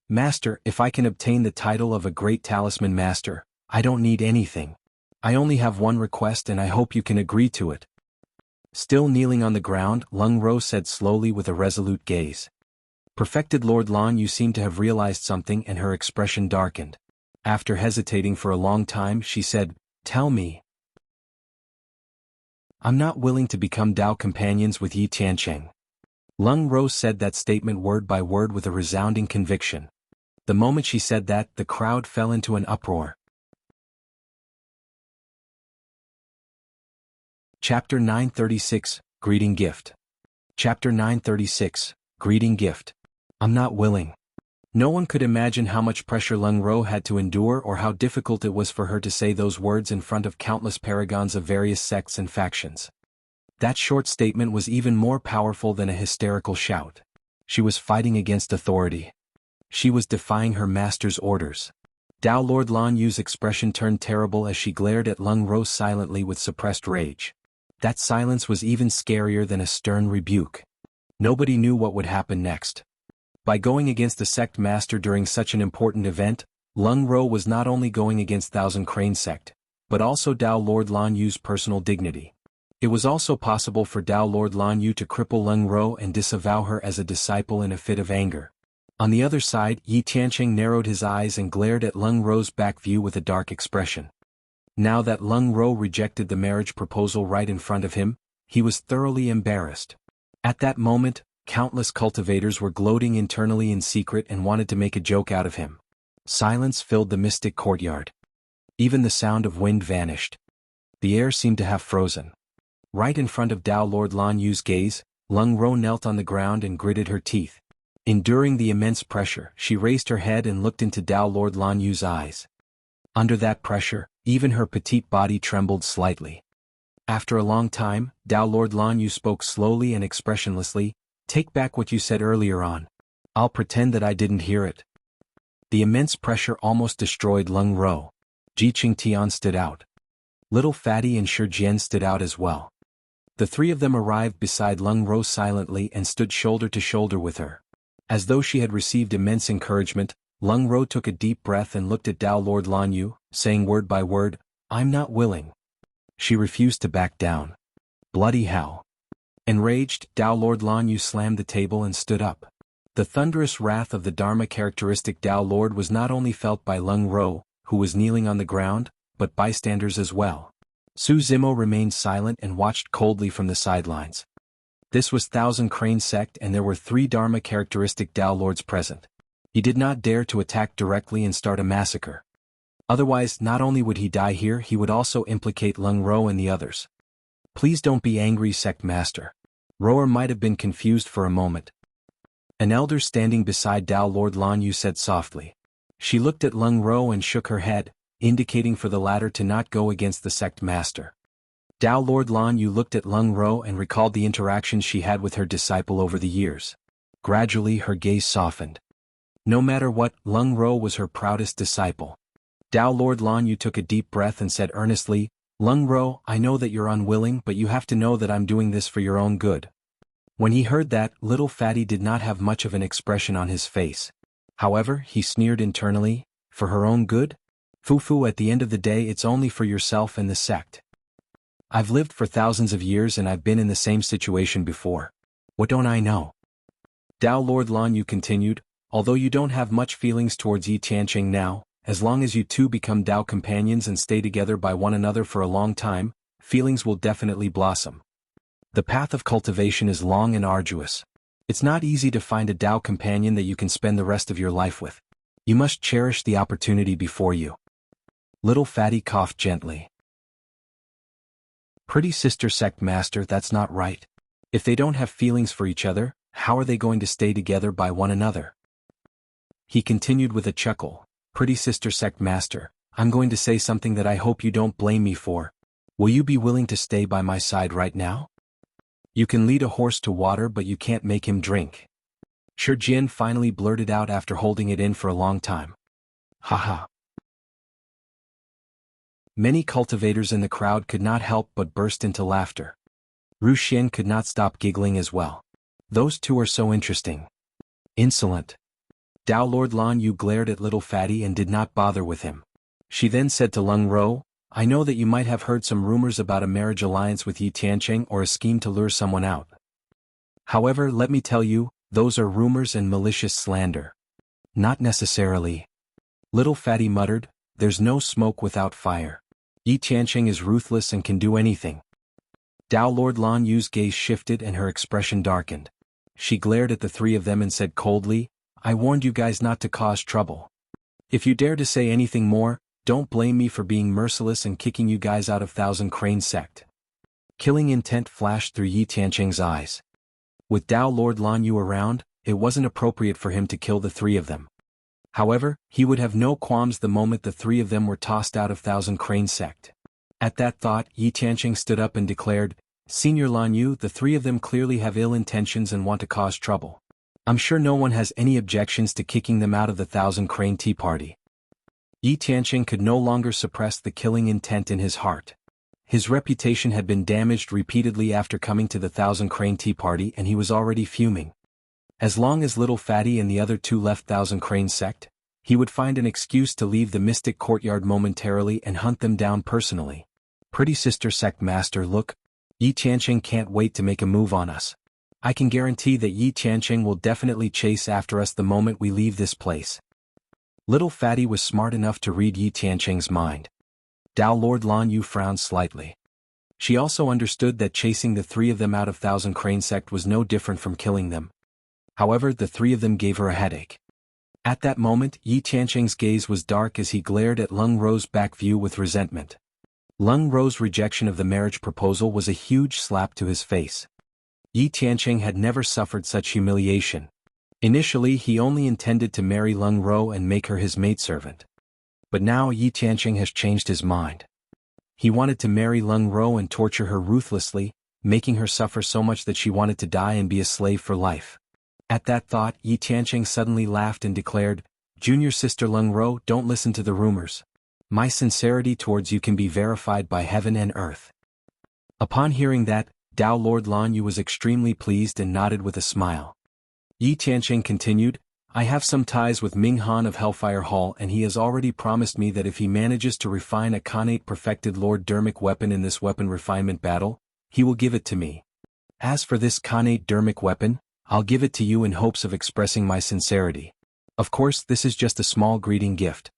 Master, if I can obtain the title of a great talisman master, I don't need anything. I only have one request and I hope you can agree to it. Still kneeling on the ground, Lung Ro said slowly with a resolute gaze. Perfected Lord Lan Yu seemed to have realized something and her expression darkened. After hesitating for a long time, she said, Tell me. I'm not willing to become Dao companions with Yi Tiancheng. Lung Ro said that statement word by word with a resounding conviction. The moment she said that, the crowd fell into an uproar. Chapter 936, Greeting Gift. Chapter 936, Greeting Gift. I'm not willing. No one could imagine how much pressure Lung Ro had to endure or how difficult it was for her to say those words in front of countless paragons of various sects and factions. That short statement was even more powerful than a hysterical shout. She was fighting against authority. She was defying her master's orders. Dao Lord Lan Yu's expression turned terrible as she glared at Lung Ro silently with suppressed rage. That silence was even scarier than a stern rebuke. Nobody knew what would happen next. By going against the sect master during such an important event, Lung Ro was not only going against Thousand Crane Sect, but also Dao Lord Lan Yu's personal dignity. It was also possible for Dao Lord Lan Yu to cripple Lung Ro and disavow her as a disciple in a fit of anger. On the other side, Yi Tiancheng narrowed his eyes and glared at Lung Ro's back view with a dark expression. Now that Lung Ro rejected the marriage proposal right in front of him, he was thoroughly embarrassed. At that moment, countless cultivators were gloating internally in secret and wanted to make a joke out of him. Silence filled the mystic courtyard. Even the sound of wind vanished. The air seemed to have frozen. Right in front of Dao Lord Lan Yu's gaze, Lung Ro knelt on the ground and gritted her teeth. Enduring the immense pressure, she raised her head and looked into Dao Lord Lan Yu's eyes. Under that pressure, even her petite body trembled slightly. After a long time, Dao Lord Lan Yu spoke slowly and expressionlessly, Take back what you said earlier on. I'll pretend that I didn't hear it. The immense pressure almost destroyed Lung Ro. Ji Qingtian stood out. Little Fatty and Shi Jian stood out as well. The three of them arrived beside Lung Ro silently and stood shoulder to shoulder with her. As though she had received immense encouragement, Lung Ro took a deep breath and looked at Dao Lord Lan Yu, saying word by word, I'm not willing. She refused to back down. Bloody hell. Enraged, Dao Lord Lan Yu slammed the table and stood up. The thunderous wrath of the Dharma characteristic Dao Lord was not only felt by Lung Ro, who was kneeling on the ground, but bystanders as well. Zimo remained silent and watched coldly from the sidelines. This was Thousand Crane Sect and there were 3 Dharma characteristic Dao Lords present. He did not dare to attack directly and start a massacre. Otherwise, not only would he die here, he would also implicate Lung Ro and the others. Please don't be angry, Sect Master. Roer might have been confused for a moment. An elder standing beside Dao Lord Lan Yu said softly. She looked at Lung Ro and shook her head, indicating for the latter to not go against the Sect Master. Dao Lord Lan Yu looked at Lung Ro and recalled the interactions she had with her disciple over the years. Gradually her gaze softened. No matter what, Lung Ro was her proudest disciple. Dao Lord Lan Yu took a deep breath and said earnestly, Lung Ro, I know that you're unwilling, but you have to know that I'm doing this for your own good. When he heard that, Little Fatty did not have much of an expression on his face. However, he sneered internally, for her own good? Fufu, at the end of the day it's only for yourself and the sect. I've lived for thousands of years and I've been in the same situation before. What don't I know? Dao Lord Lan Yu continued, although you don't have much feelings towards Yi Tiancheng now, as long as you two become Dao companions and stay together by one another for a long time, feelings will definitely blossom. The path of cultivation is long and arduous. It's not easy to find a Dao companion that you can spend the rest of your life with. You must cherish the opportunity before you. Little Fatty coughed gently. Pretty sister sect master, that's not right. If they don't have feelings for each other, how are they going to stay together by one another? He continued with a chuckle. Pretty sister sect master, I'm going to say something that I hope you don't blame me for. Will you be willing to stay by my side right now? You can lead a horse to water but you can't make him drink. Shi Jin finally blurted out after holding it in for a long time. Haha. Many cultivators in the crowd could not help but burst into laughter. Ru Xian could not stop giggling as well. Those two are so interesting. Insolent. Dao Lord Lan Yu glared at little Fatty and did not bother with him. She then said to Lung Ro, I know that you might have heard some rumors about a marriage alliance with Yi Tiancheng or a scheme to lure someone out. However, let me tell you, those are rumors and malicious slander. Not necessarily. Little Fatty muttered, there's no smoke without fire. Yi Tiancheng is ruthless and can do anything. Dao Lord Lan Yu's gaze shifted and her expression darkened. She glared at the three of them and said coldly, I warned you guys not to cause trouble. If you dare to say anything more, don't blame me for being merciless and kicking you guys out of Thousand Crane sect. Killing intent flashed through Yi Tiancheng's eyes. With Dao Lord Lan Yu around, it wasn't appropriate for him to kill the three of them. However, he would have no qualms the moment the three of them were tossed out of Thousand Crane sect. At that thought, Yi Tiancheng stood up and declared, Senior Lan Yu, the three of them clearly have ill intentions and want to cause trouble. I'm sure no one has any objections to kicking them out of the Thousand Crane Tea Party. Yi Tiancheng could no longer suppress the killing intent in his heart. His reputation had been damaged repeatedly after coming to the Thousand Crane Tea Party and he was already fuming. As long as Little Fatty and the other two left Thousand Crane sect, he would find an excuse to leave the Mystic Courtyard momentarily and hunt them down personally. Pretty sister sect master, look. Yi Tiancheng can't wait to make a move on us. I can guarantee that Yi Tiancheng will definitely chase after us the moment we leave this place. Little Fatty was smart enough to read Yi Tiancheng's mind. Dao Lord Lan Yu frowned slightly. She also understood that chasing the three of them out of Thousand Crane sect was no different from killing them. However, the three of them gave her a headache. At that moment, Yi Tiancheng's gaze was dark as he glared at Lung Ro's back view with resentment. Lung Ro's rejection of the marriage proposal was a huge slap to his face. Yi Tiancheng had never suffered such humiliation. Initially he only intended to marry Lung Ro and make her his maidservant. But now Yi Tiancheng has changed his mind. He wanted to marry Lung Ro and torture her ruthlessly, making her suffer so much that she wanted to die and be a slave for life. At that thought, Yi Tiancheng suddenly laughed and declared, Junior sister Lung Ro, don't listen to the rumors. My sincerity towards you can be verified by heaven and earth. Upon hearing that, Dao Lord Lan Yu was extremely pleased and nodded with a smile. Yi Tiancheng continued, I have some ties with Ming Han of Hellfire Hall and he has already promised me that if he manages to refine a Khanate perfected Lord Dermic weapon in this weapon refinement battle, he will give it to me. As for this Khanate Dermic weapon, I'll give it to you in hopes of expressing my sincerity. Of course, this is just a small greeting gift.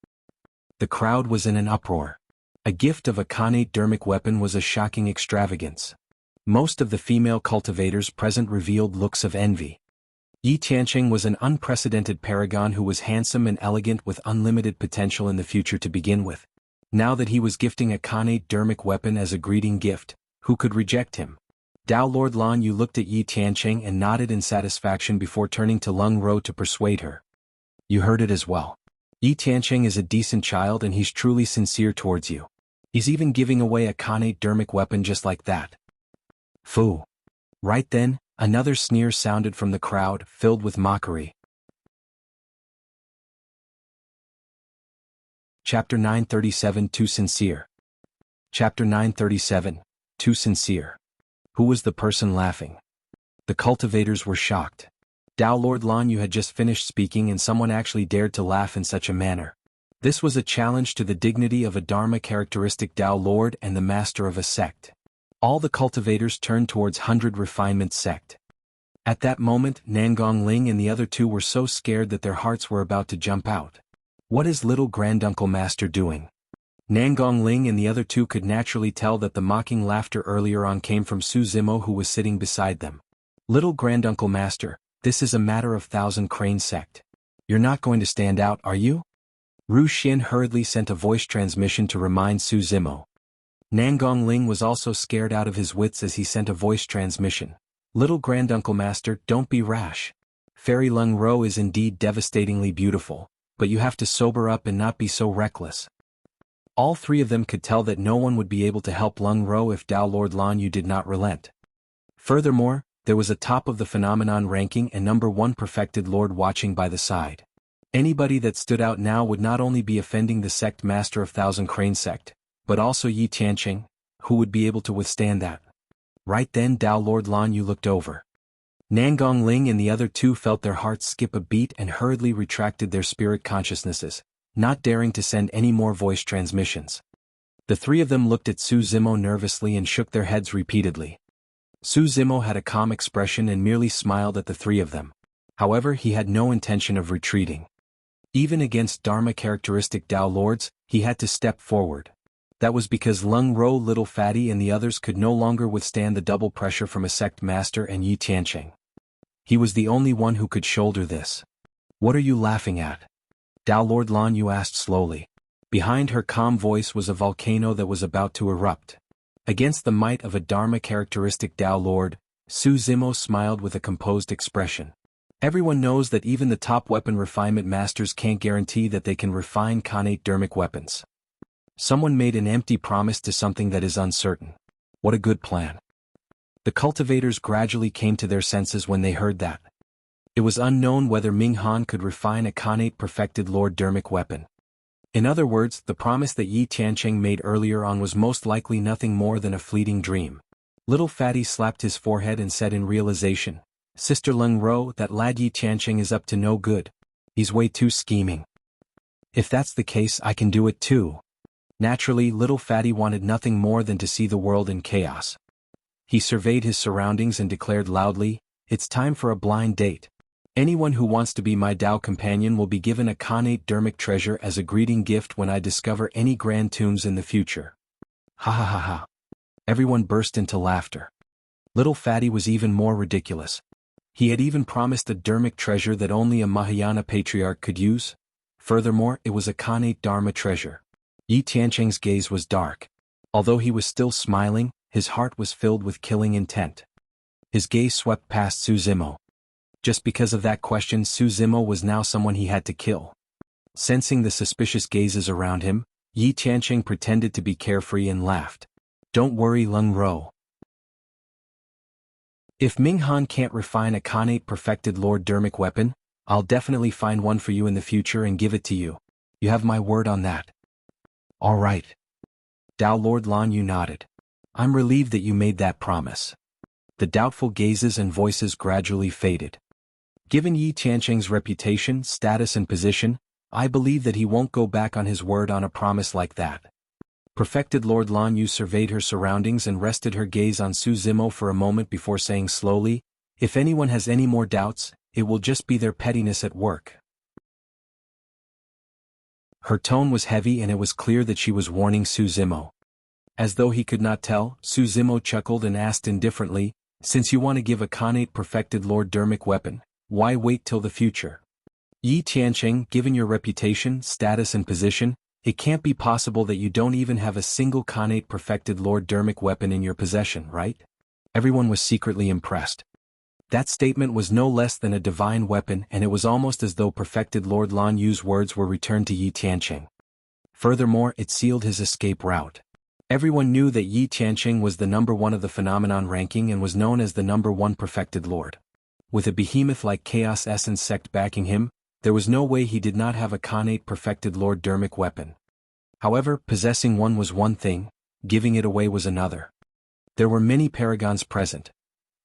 The crowd was in an uproar. A gift of a Khanate Dermic weapon was a shocking extravagance. Most of the female cultivators present revealed looks of envy. Yi Tiancheng was an unprecedented paragon who was handsome and elegant with unlimited potential in the future to begin with. Now that he was gifting a Khanate Dermic weapon as a greeting gift, who could reject him? Dao Lord Lan Yu looked at Yi Tiancheng and nodded in satisfaction before turning to Lung Ro to persuade her. You heard it as well. Yi Tiancheng is a decent child and he's truly sincere towards you. He's even giving away a Khanate Dermic weapon just like that. Foo. Right then, another sneer sounded from the crowd, filled with mockery. Chapter 937 Too Sincere. Chapter 937, Too Sincere. Who was the person laughing? The cultivators were shocked. Dao Lord Lan Yu had just finished speaking and someone actually dared to laugh in such a manner. This was a challenge to the dignity of a Dharma characteristic Tao Lord and the master of a sect. All the cultivators turned towards 100 Refinement sect. At that moment, Nangong Ling and the other two were so scared that their hearts were about to jump out. What is little granduncle master doing? Nangong Ling and the other two could naturally tell that the mocking laughter earlier on came from Su Zimo, who was sitting beside them. Little granduncle master, this is a matter of Thousand Crane sect. You're not going to stand out, are you? Ru Xin hurriedly sent a voice transmission to remind Su Zimo. Nangong Ling was also scared out of his wits as he sent a voice transmission. Little granduncle master, don't be rash. Fairy Lung Ro is indeed devastatingly beautiful, but you have to sober up and not be so reckless. All three of them could tell that no one would be able to help Lung Ro if Tao Lord Lan Yu did not relent. Furthermore, there was a top of the phenomenon ranking and number 1 perfected lord watching by the side. Anybody that stood out now would not only be offending the sect master of Thousand Crane sect, but also Yi Tiancheng, who would be able to withstand that. Right then Tao Lord Lan Yu looked over. Nangong Ling and the other two felt their hearts skip a beat and hurriedly retracted their spirit consciousnesses, not daring to send any more voice transmissions. The three of them looked at Su Zimo nervously and shook their heads repeatedly. Su Zimo had a calm expression and merely smiled at the three of them. However, he had no intention of retreating. Even against Dharma characteristic Tao Lords, he had to step forward. That was because Lung Ro, Little Fatty and the others could no longer withstand the double pressure from a sect master and Yi Tiancheng. He was the only one who could shoulder this. What are you laughing at? Tao Lord Lan Yu asked slowly. Behind her calm voice was a volcano that was about to erupt. Against the might of a Dharma characteristic Tao Lord, Su Zimo smiled with a composed expression. Everyone knows that even the top weapon refinement masters can't guarantee that they can refine Khanate Dharmic weapons. Someone made an empty promise to something that is uncertain. What a good plan. The cultivators gradually came to their senses when they heard that. It was unknown whether Ming Han could refine a Khanate perfected Lord Dharmic weapon. In other words, the promise that Yi Tiancheng made earlier on was most likely nothing more than a fleeting dream. Little Fatty slapped his forehead and said in realization, Sister Lung Ro, that lad Yi Tiancheng is up to no good. He's way too scheming. If that's the case, I can do it too. Naturally, Little Fatty wanted nothing more than to see the world in chaos. He surveyed his surroundings and declared loudly, it's time for a blind date. Anyone who wants to be my Tao companion will be given a Khanate Dharmic treasure as a greeting gift when I discover any grand tombs in the future. Ha ha ha ha. Everyone burst into laughter. Little Fatty was even more ridiculous. He had even promised a Dharmic treasure that only a Mahayana patriarch could use. Furthermore, it was a Khanate Dharma treasure. Yi Tiancheng's gaze was dark. Although he was still smiling, his heart was filled with killing intent. His gaze swept past Su Zimo. Just because of that question, Su Zimo was now someone he had to kill. Sensing the suspicious gazes around him, Yi Tiancheng pretended to be carefree and laughed. Don't worry, Lung Ro. If Ming Han can't refine a Khanate perfected Lord Dharmic weapon, I'll definitely find one for you in the future and give it to you. You have my word on that. All right. Tao Lord Lan Yu nodded. I'm relieved that you made that promise. The doubtful gazes and voices gradually faded. Given Yi Tiancheng's reputation, status and position, I believe that he won't go back on his word on a promise like that. Perfected Lord Lan Yu surveyed her surroundings and rested her gaze on Su Zimo for a moment before saying slowly, if anyone has any more doubts, it will just be their pettiness at work. Her tone was heavy and it was clear that she was warning Su Zimo. As though he could not tell, Su Zimo chuckled and asked indifferently, since you want to give a Khanate perfected Lord Dharmic weapon, why wait till the future? Yi Tiancheng, given your reputation, status and position, it can't be possible that you don't even have a single Khanate perfected Lord Dharmic weapon in your possession, right? Everyone was secretly impressed. That statement was no less than a divine weapon, and it was almost as though perfected Lord Lan Yu's words were returned to Yi Tiancheng. Furthermore, it sealed his escape route. Everyone knew that Yi Tiancheng was the number 1 of the phenomenon ranking and was known as the number 1 perfected lord. With a behemoth like Chaos Essence sect backing him, there was no way he did not have a Khanate perfected Lord Dharmic weapon. However, possessing one was one thing, giving it away was another. There were many paragons present.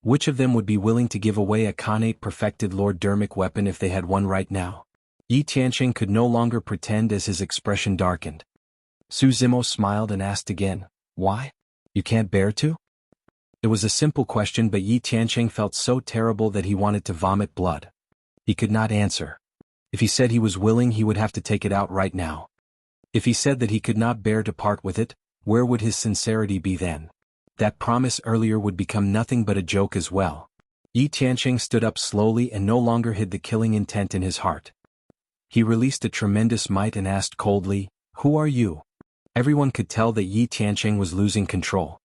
Which of them would be willing to give away a Khanate perfected Lord Dharmic weapon if they had one right now? Yi Tiancheng could no longer pretend as his expression darkened. Zimo smiled and asked again, "Why? You can't bear to?" It was a simple question, but Yi Tiancheng felt so terrible that he wanted to vomit blood. He could not answer. If he said he was willing, he would have to take it out right now. If he said that he could not bear to part with it, where would his sincerity be then? That promise earlier would become nothing but a joke as well. Yi Tiancheng stood up slowly and no longer hid the killing intent in his heart. He released a tremendous might and asked coldly, "Who are you?" Everyone could tell that Yi Tiancheng was losing control.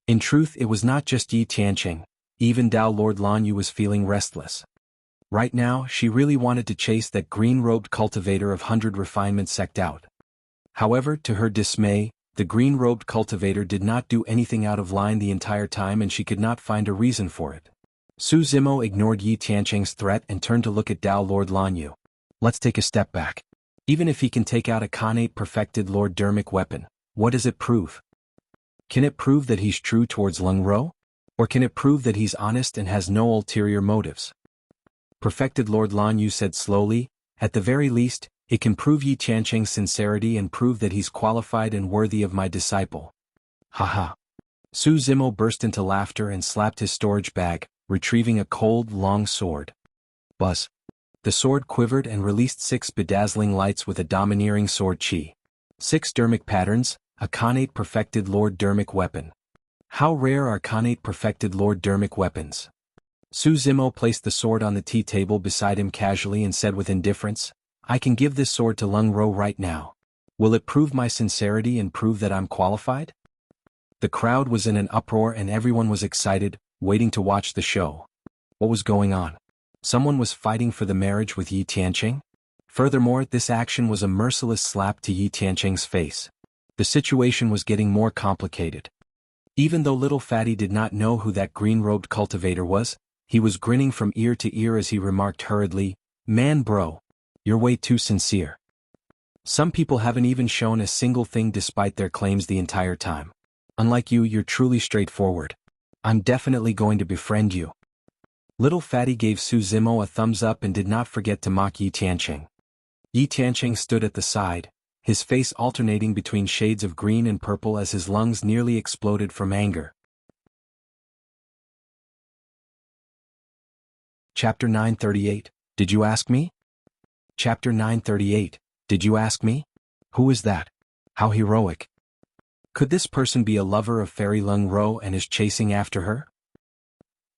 In truth, it was not just Yi Tiancheng, even Dao Lord Lan Yu was feeling restless. Right now, she really wanted to chase that green-robed cultivator of 100 Refinement sect out. However, to her dismay, the green-robed cultivator did not do anything out of line the entire time and she could not find a reason for it. Zimo ignored Yi Tiancheng's threat and turned to look at Dao Lord Lan Yu. "Let's take a step back. Even if he can take out a Khanate perfected Lord Dermic weapon, what does it prove? Can it prove that he's true towards Lung Ro? Or can it prove that he's honest and has no ulterior motives?" Perfected Lord Lan Yu said slowly, "At the very least, it can prove Yi Tiancheng's sincerity and prove that he's qualified and worthy of my disciple." "Haha." Zimo burst into laughter and slapped his storage bag, retrieving a cold, long sword. Buzz. The sword quivered and released 6 bedazzling lights with a domineering sword chi. 6 dermic patterns, a Khanate perfected Lord Dermic weapon. How rare are Khanate perfected Lord Dermic weapons? Zimo placed the sword on the tea table beside him casually and said with indifference, "I can give this sword to Lung Ro right now. Will it prove my sincerity and prove that I'm qualified?" The crowd was in an uproar and everyone was excited, waiting to watch the show. What was going on? Someone was fighting for the marriage with Yi Tiancheng? Furthermore, this action was a merciless slap to Yi Tiancheng's face. The situation was getting more complicated. Even though little Fatty did not know who that green-robed cultivator was, he was grinning from ear to ear as he remarked hurriedly, "Man bro, you're way too sincere. Some people haven't even shown a single thing despite their claims the entire time. Unlike you, you're truly straightforward. I'm definitely going to befriend you." Little Fatty gave Zimo a thumbs up and did not forget to mock Yi Tiancheng. Yi Tiancheng stood at the side, his face alternating between shades of green and purple as his lungs nearly exploded from anger. Chapter 938, Did you ask me? Chapter 938, Did you ask me? Who is that? How heroic. Could this person be a lover of Fairy Lung Ro and is chasing after her?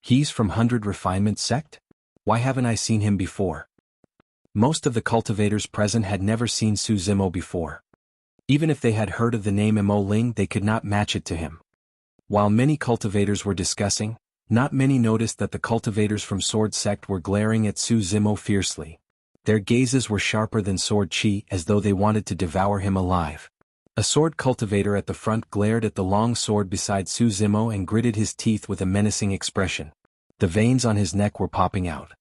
He's from 100 Refinement sect? Why haven't I seen him before? Most of the cultivators present had never seen Zimo before. Even if they had heard of the name Mo Ling, they could not match it to him. While many cultivators were discussing, not many noticed that the cultivators from Sword sect were glaring at Zimo fiercely. Their gazes were sharper than sword chi, as though they wanted to devour him alive. A sword cultivator at the front glared at the long sword beside Zimo and gritted his teeth with a menacing expression. The veins on his neck were popping out.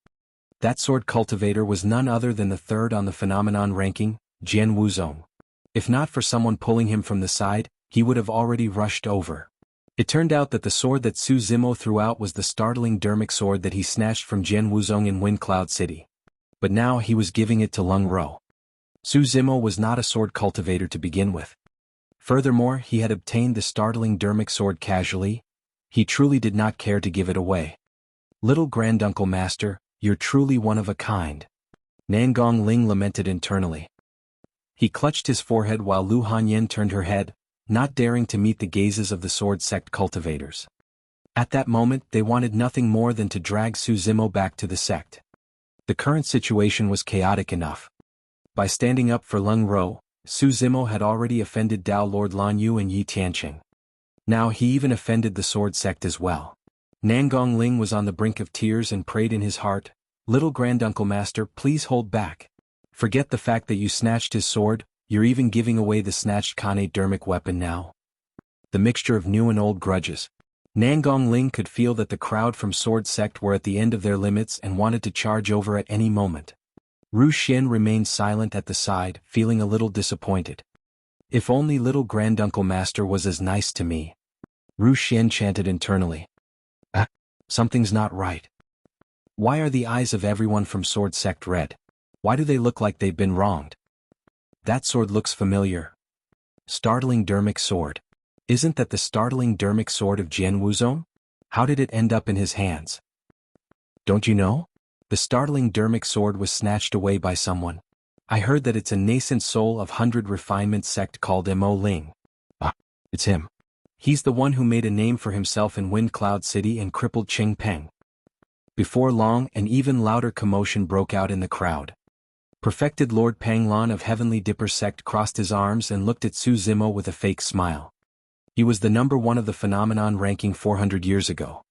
That sword cultivator was none other than the third on the phenomenon ranking, Jianghu. If not for someone pulling him from the side, he would have already rushed over. It turned out that the sword that Zimo threw out was the startling dermic sword that he snatched from Jianghu in Windcloud City. But now he was giving it to Lung Ro. Zimo was not a sword cultivator to begin with. Furthermore, he had obtained the startling dermic sword casually. He truly did not care to give it away. "Little Granduncle Master, you're truly one of a kind," Nangong Ling lamented internally. He clutched his forehead while Lu Hanyan turned her head, not daring to meet the gazes of the Sword sect cultivators. At that moment, they wanted nothing more than to drag Zimo back to the sect. The current situation was chaotic enough. By standing up for Lung Ro, Zimo had already offended Dao Lord Lan Yu and Yi Tiancheng. Now he even offended the Sword sect as well. Nangong Ling was on the brink of tears and prayed in his heart, "Little Granduncle Master, please hold back. Forget the fact that you snatched his sword, you're even giving away the snatched Khanate dermic weapon now." The mixture of new and old grudges. Nangong Ling could feel that the crowd from Sword sect were at the end of their limits and wanted to charge over at any moment. Ru Xian remained silent at the side, feeling a little disappointed. "If only Little Granduncle Master was as nice to me," Ru Xian chanted internally. Something's not right. Why are the eyes of everyone from Sword sect red? Why do they look like they've been wronged? That sword looks familiar. Startling Dermic Sword. Isn't that the startling Dermic Sword of Jianwu? How did it end up in his hands? Don't you know? The startling Dermic Sword was snatched away by someone. I heard that it's a nascent soul of 100 Refinement sect called Mo Ling. Ah, it's him. He's the one who made a name for himself in Wind Cloud City and crippled Qingpeng. Before long, an even louder commotion broke out in the crowd. Perfected Lord Panglan of Heavenly Dipper sect crossed his arms and looked at Su Zimo with a fake smile. He was the number one of the phenomenon ranking 400 years ago.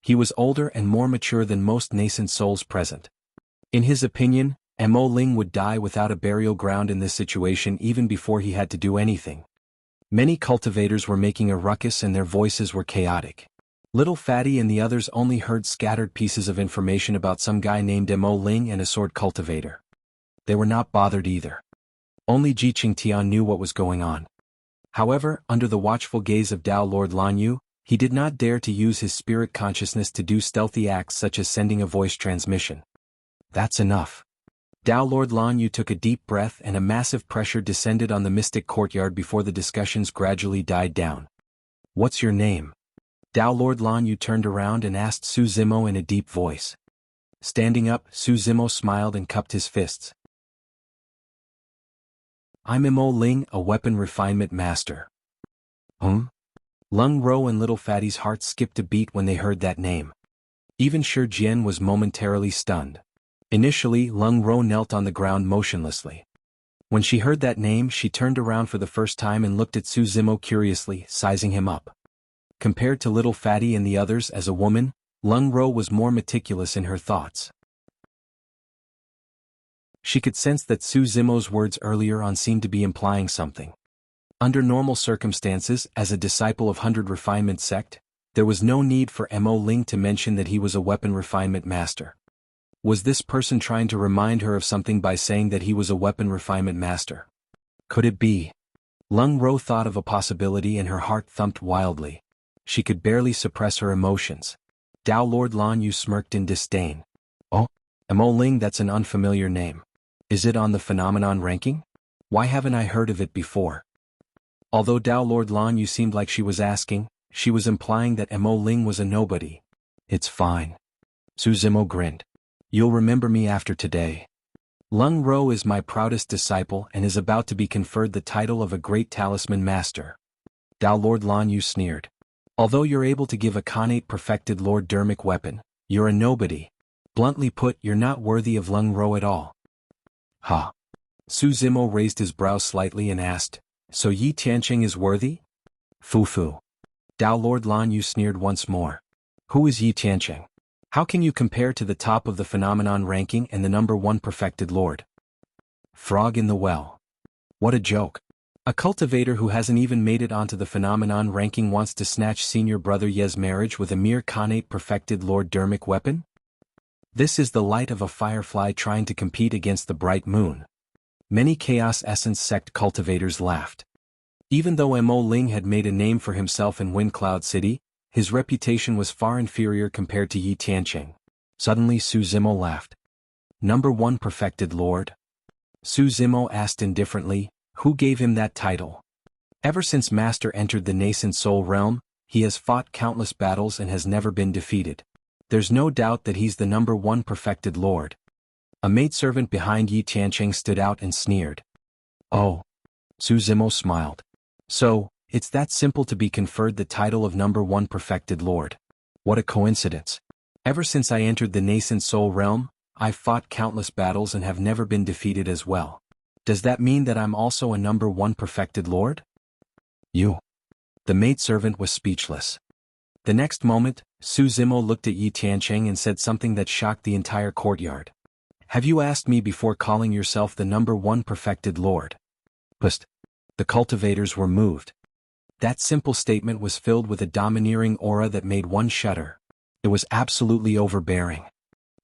He was older and more mature than most nascent souls present. In his opinion, Mo Ling would die without a burial ground in this situation even before he had to do anything. Many cultivators were making a ruckus and their voices were chaotic. Little Fatty and the others only heard scattered pieces of information about some guy named Mo Ling and a sword cultivator. They were not bothered either. Only Ji Qingtian knew what was going on. However, under the watchful gaze of Dao Lord Lanyu, he did not dare to use his spirit consciousness to do stealthy acts such as sending a voice transmission. That's enough. Dao Lord Lanyu took a deep breath and a massive pressure descended on the mystic courtyard before the discussions gradually died down. What's your name? Dao Lord Lanyu turned around and asked Su Zimo in a deep voice. Standing up, Su Zimo smiled and cupped his fists. I'm Mo Ling, a weapon refinement master. Lung Ro and Little Fatty's hearts skipped a beat when they heard that name. Even Shi Jian was momentarily stunned. Initially, Lung Ro knelt on the ground motionlessly. When she heard that name, she turned around for the first time and looked at Su Zimo curiously, sizing him up. Compared to Little Fatty and the others as a woman, Lung Ro was more meticulous in her thoughts. She could sense that Su Zimo's words earlier on seemed to be implying something. Under normal circumstances, as a disciple of 100 Refinement sect, there was no need for Mo Ling to mention that he was a weapon refinement master. Was this person trying to remind her of something by saying that he was a weapon refinement master? Could it be? Lung Ro thought of a possibility and her heart thumped wildly. She could barely suppress her emotions. Dao Lord Lanyu smirked in disdain. Oh, Mo Ling, that's an unfamiliar name. Is it on the phenomenon ranking? Why haven't I heard of it before? Although Dao Lord Lanyu seemed like she was asking, she was implying that Mo Ling was a nobody. It's fine. Su Zimo grinned. You'll remember me after today. Lung Ro is my proudest disciple and is about to be conferred the title of a great talisman master. Dao Lord Lanyu sneered. Although you're able to give a Khanate perfected Lord Dermic weapon, you're a nobody. Bluntly put, you're not worthy of Lung Ro at all. Ha. Su Zimo raised his brow slightly and asked, so Yi Tiancheng is worthy? Fu. Dao Lord Lanyu sneered once more. Who is Yi Tiancheng? How can you compare to the top of the phenomenon ranking and the number one perfected lord? Frog in the well. What a joke. A cultivator who hasn't even made it onto the phenomenon ranking wants to snatch senior brother Ye's marriage with a mere Khanate perfected Lord Dermic weapon? This is the light of a firefly trying to compete against the bright moon. Many Chaos Essence sect cultivators laughed. Even though Mo Ling had made a name for himself in Wind Cloud City, his reputation was far inferior compared to Yi Tiancheng. Suddenly Su Zimo laughed. Number one perfected lord? Su Zimo asked indifferently, who gave him that title? Ever since Master entered the nascent soul realm, he has fought countless battles and has never been defeated. There's no doubt that he's the number one perfected lord. A maidservant behind Yi Tiancheng stood out and sneered. Oh. Su Zimo smiled. So, it's that simple to be conferred the title of number one perfected lord. What a coincidence. Ever since I entered the nascent soul realm, I've fought countless battles and have never been defeated as well. Does that mean that I'm also a number one perfected lord? You. The maidservant was speechless. The next moment, Su Zimo looked at Yi Tiancheng and said something that shocked the entire courtyard. Have you asked me before calling yourself the number one perfected lord? Psst. The cultivators were moved. That simple statement was filled with a domineering aura that made one shudder. It was absolutely overbearing.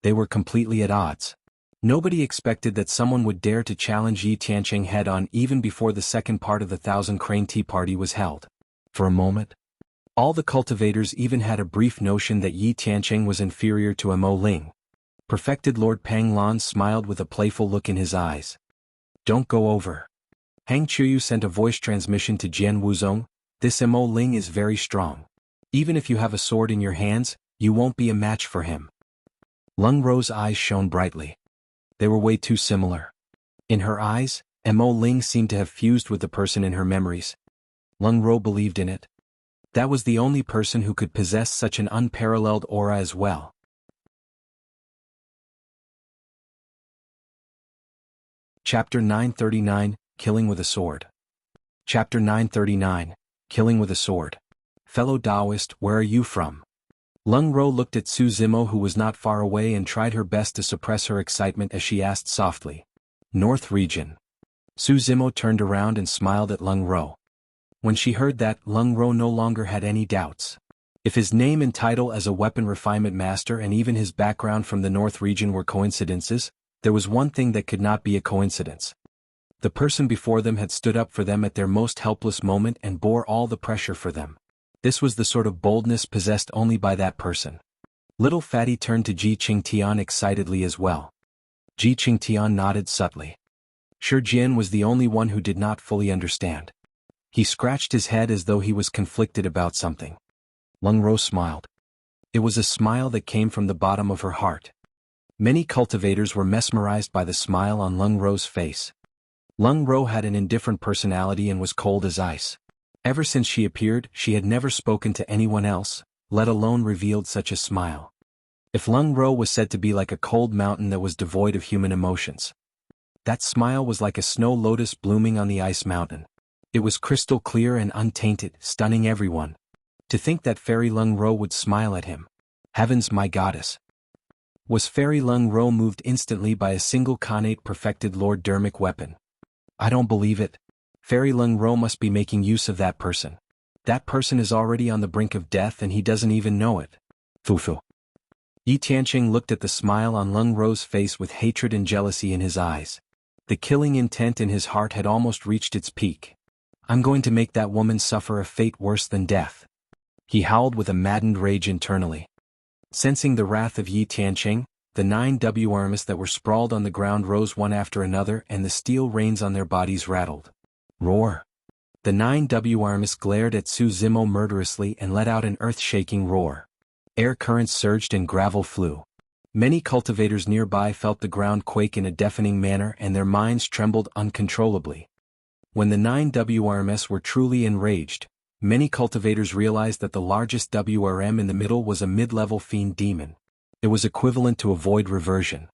They were completely at odds. Nobody expected that someone would dare to challenge Yi Tiancheng head-on even before the second part of the Thousand Crane Tea Party was held. For a moment, all the cultivators even had a brief notion that Yi Tiancheng was inferior to Mo Ling. Perfected Lord Pang Lan smiled with a playful look in his eyes. Don't go over. Hang Chuyu sent a voice transmission to Jian Wuzong. This Mo Ling is very strong. Even if you have a sword in your hands, you won't be a match for him. Lung Ro's eyes shone brightly. They were way too similar. In her eyes, Mo Ling seemed to have fused with the person in her memories. Lung Ro believed in it. That was the only person who could possess such an unparalleled aura as well. Chapter 939, Killing with a Sword. Chapter 939, Killing with a Sword. Fellow Taoist, where are you from? Lung Ro looked at Su Zimo, who was not far away, and tried her best to suppress her excitement as she asked softly. North region. Su Zimo turned around and smiled at Lung Ro. When she heard that, Lung Ro no longer had any doubts. If his name and title as a weapon refinement master and even his background from the North region were coincidences, there was one thing that could not be a coincidence. The person before them had stood up for them at their most helpless moment and bore all the pressure for them. This was the sort of boldness possessed only by that person. Little Fatty turned to Ji Qingtian excitedly as well. Ji Qingtian nodded subtly. Shi Jian was the only one who did not fully understand. He scratched his head as though he was conflicted about something. Lung Ro smiled. It was a smile that came from the bottom of her heart. Many cultivators were mesmerized by the smile on Lung Ro's face. Lung Ro had an indifferent personality and was cold as ice. Ever since she appeared, she had never spoken to anyone else, let alone revealed such a smile. If Lung Ro was said to be like a cold mountain that was devoid of human emotions, that smile was like a snow lotus blooming on the ice mountain. It was crystal clear and untainted, stunning everyone. To think that Fairy Lung Ro would smile at him. Heavens, my goddess. Was Fairy Lung Ro moved instantly by a single connate perfected Lord Dermic weapon? I don't believe it. Fairy Lung Ro must be making use of that person. That person is already on the brink of death and he doesn't even know it. Fufu. Yi Tiancheng looked at the smile on Lung Ro's face with hatred and jealousy in his eyes. The killing intent in his heart had almost reached its peak. I'm going to make that woman suffer a fate worse than death. He howled with a maddened rage internally. Sensing the wrath of Yi Tiancheng, the 9 WRMs that were sprawled on the ground rose one after another and the steel reins on their bodies rattled. Roar. The 9 WRMs glared at Su Zimo murderously and let out an earth-shaking roar. Air currents surged and gravel flew. Many cultivators nearby felt the ground quake in a deafening manner and their minds trembled uncontrollably. When the 9 WRMs were truly enraged, many cultivators realized that the largest WRM in the middle was a mid-level fiend demon. It was equivalent to a void reversion.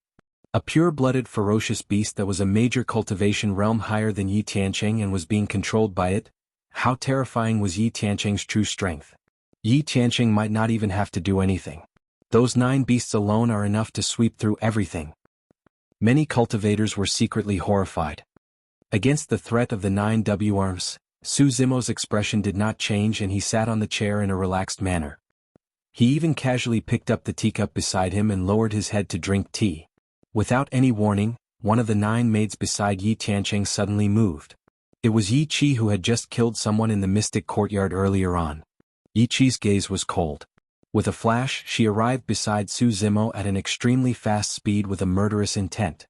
A pure-blooded ferocious beast that was a major cultivation realm higher than Yi Tiancheng and was being controlled by it. How terrifying was Yi Tiancheng's true strength? Yi Tiancheng might not even have to do anything. Those 9 beasts alone are enough to sweep through everything. Many cultivators were secretly horrified. Against the threat of the 9 WRMs, Su Zimo's expression did not change and he sat on the chair in a relaxed manner. He even casually picked up the teacup beside him and lowered his head to drink tea. Without any warning, one of the 9 maids beside Yi Tiancheng suddenly moved. It was Yi Qi who had just killed someone in the mystic courtyard earlier on. Yi Qi's gaze was cold. With a flash, she arrived beside Su Zimo at an extremely fast speed with a murderous intent.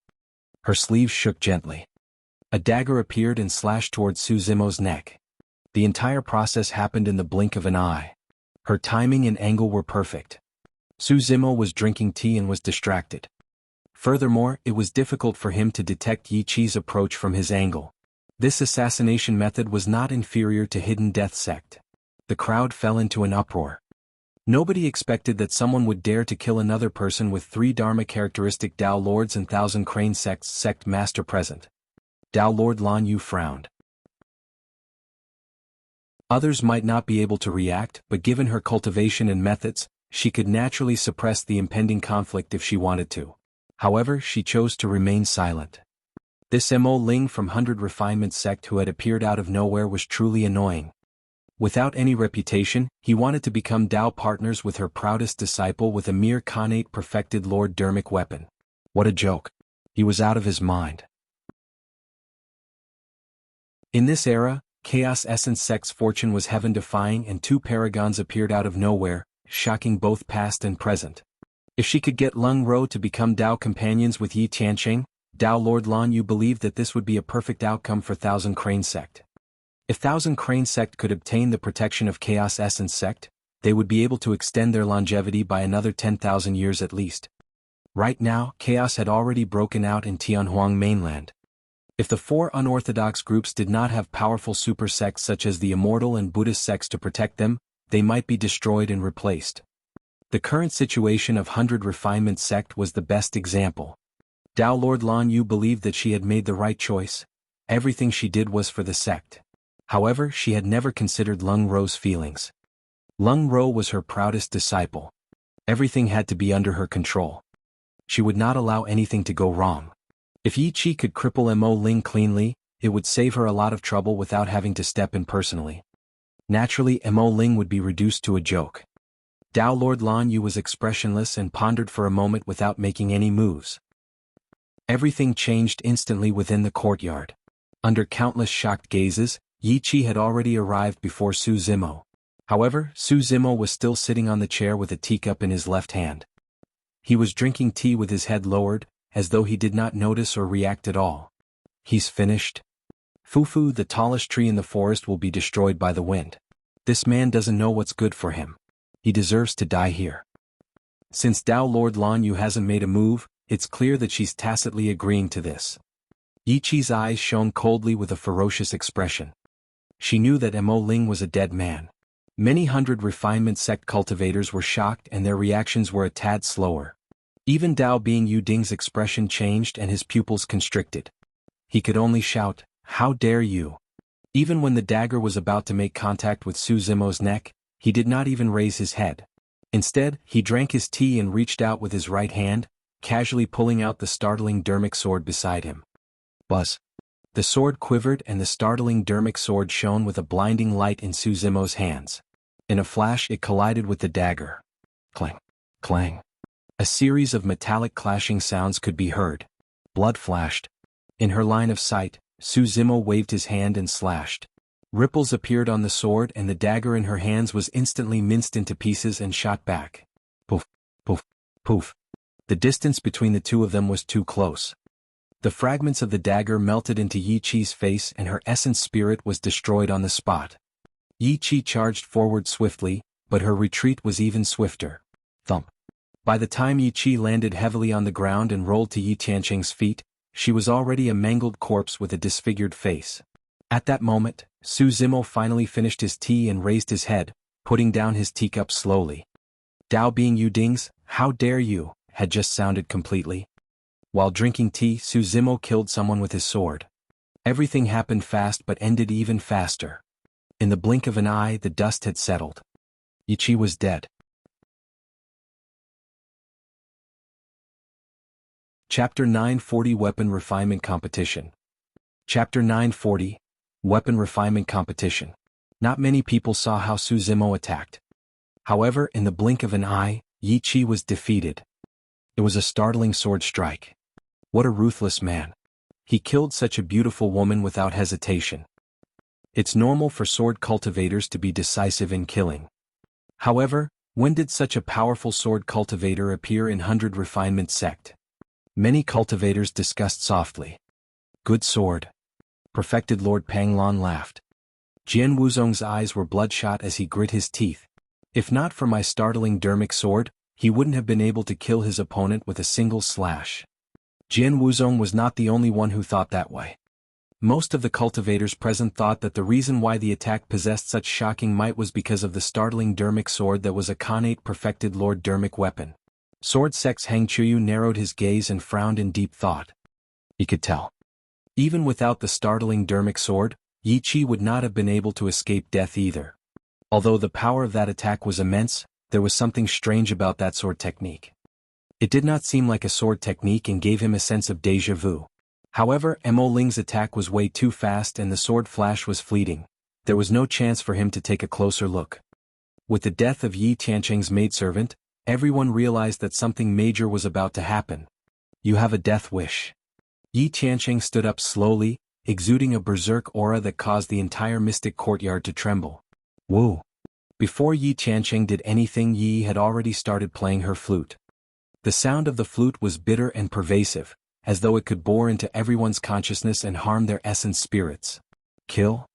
Her sleeves shook gently. A dagger appeared and slashed towards Su Zimo's neck. The entire process happened in the blink of an eye. Her timing and angle were perfect. Su Zimo was drinking tea and was distracted. Furthermore, it was difficult for him to detect Yi Qi's approach from his angle. This assassination method was not inferior to Hidden Death Sect. The crowd fell into an uproar. Nobody expected that someone would dare to kill another person with 3 Dharma characteristic Tao Lords and Thousand Crane Sect's sect master present. Tao Lord Lan Yu frowned. Others might not be able to react, but given her cultivation and methods, she could naturally suppress the impending conflict if she wanted to. However, she chose to remain silent. This Mo Ling from 100 Refinement sect who had appeared out of nowhere was truly annoying. Without any reputation, he wanted to become Tao partners with her proudest disciple with a mere connate perfected Lord Dermic weapon. What a joke. He was out of his mind. In this era, Chaos Essence Sect's fortune was heaven-defying and 2 paragons appeared out of nowhere, shocking both past and present. If she could get Lung Ro to become Dao companions with Yi Tiancheng, Dao Lord Lan Yu believed that this would be a perfect outcome for Thousand Crane Sect. If Thousand Crane Sect could obtain the protection of Chaos Essence Sect, they would be able to extend their longevity by another 10,000 years at least. Right now, chaos had already broken out in Tianhuang mainland. If the four unorthodox groups did not have powerful super sects such as the Immortal and Buddhist sects to protect them, they might be destroyed and replaced. The current situation of 100 Refinement sect was the best example. Dao Lord Lan Yu believed that she had made the right choice. Everything she did was for the sect. However, she had never considered Lung Ro's feelings. Lung Ro was her proudest disciple. Everything had to be under her control. She would not allow anything to go wrong. If Yi Qi could cripple Mo Ling cleanly, it would save her a lot of trouble without having to step in personally. Naturally, Mo Ling would be reduced to a joke. Dao Lord Lan Yu was expressionless and pondered for a moment without making any moves. Everything changed instantly within the courtyard. Under countless shocked gazes, Yi Qi had already arrived before Su Zimo. However, Su Zimo was still sitting on the chair with a teacup in his left hand. He was drinking tea with his head lowered, as though he did not notice or react at all. He's finished. Fufu, the tallest tree in the forest, will be destroyed by the wind. This man doesn't know what's good for him. He deserves to die here. Since Dao Lord Lan Yu hasn't made a move, it's clear that she's tacitly agreeing to this. Yi Qi's eyes shone coldly with a ferocious expression. She knew that Mo Ling was a dead man. Many hundred Refinement sect cultivators were shocked and their reactions were a tad slower. Even Dao Bing Yu Ding's expression changed and his pupils constricted. He could only shout, "How dare you!" Even when the dagger was about to make contact with Su Zimo's neck, he did not even raise his head. Instead, he drank his tea and reached out with his right hand, casually pulling out the startling dermic sword beside him. Buzz. The sword quivered and the startling dermic sword shone with a blinding light in Su Zimo's hands. In a flash it collided with the dagger. Clang. Clang. A series of metallic clashing sounds could be heard. Blood flashed. In her line of sight, Su Zimo waved his hand and slashed. Ripples appeared on the sword and the dagger in her hands was instantly minced into pieces and shot back. Poof, poof, poof. The distance between the two of them was too close. The fragments of the dagger melted into Yi Qi's face and her essence spirit was destroyed on the spot. Yi Qi charged forward swiftly, but her retreat was even swifter. Thump. By the time Yi Qi landed heavily on the ground and rolled to Yi Tiancheng's feet, she was already a mangled corpse with a disfigured face. At that moment, Su Zimo finally finished his tea and raised his head, putting down his teacup slowly. Dao Bing Yu Ding's, "How dare you," had just sounded completely. While drinking tea, Su Zimo killed someone with his sword. Everything happened fast but ended even faster. In the blink of an eye, the dust had settled. Yi Qi was dead. Chapter 940 Weapon Refinement Competition. Chapter 940 Weapon Refinement Competition. Not many people saw how Su Zimo attacked. However, in the blink of an eye, Yi Qi was defeated. It was a startling sword strike. What a ruthless man. He killed such a beautiful woman without hesitation. It's normal for sword cultivators to be decisive in killing. However, when did such a powerful sword cultivator appear in 100 Refinement sect? Many cultivators discussed softly. Good sword. Perfected Lord Panglan laughed. Jian Wuzong's eyes were bloodshot as he grit his teeth. If not for my startling dermic sword, he wouldn't have been able to kill his opponent with a single slash. Jian Wuzong was not the only one who thought that way. Most of the cultivators present thought that the reason why the attack possessed such shocking might was because of the startling dermic sword that was a Khanate perfected Lord dermic weapon. Sword Sect's Hang Chuyu narrowed his gaze and frowned in deep thought. He could tell. Even without the startling dermic sword, Yi Qi would not have been able to escape death either. Although the power of that attack was immense, there was something strange about that sword technique. It did not seem like a sword technique and gave him a sense of déjà vu. However, Mo Ling's attack was way too fast and the sword flash was fleeting. There was no chance for him to take a closer look. With the death of Yi Tiancheng's maidservant, everyone realized that something major was about to happen. You have a death wish. Yi Tiancheng stood up slowly, exuding a berserk aura that caused the entire mystic courtyard to tremble. Woo! Before Yi Tiancheng did anything, Yi had already started playing her flute. The sound of the flute was bitter and pervasive, as though it could bore into everyone's consciousness and harm their essence spirits. Kill?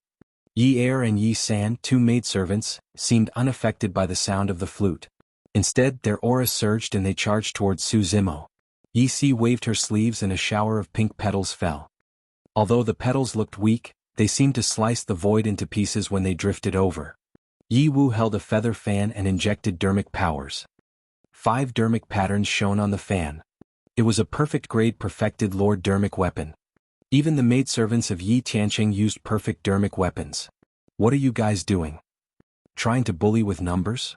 Yi Er and Yi San, two maidservants, seemed unaffected by the sound of the flute. Instead, their auras surged and they charged towards Su Zimo. Yi Si waved her sleeves and a shower of pink petals fell. Although the petals looked weak, they seemed to slice the void into pieces when they drifted over. Yi Wu held a feather fan and injected dermic powers. 5 dermic patterns shone on the fan. It was a perfect-grade perfected Lord dermic weapon. Even the maidservants of Yi Tiancheng used perfect dermic weapons. What are you guys doing? Trying to bully with numbers?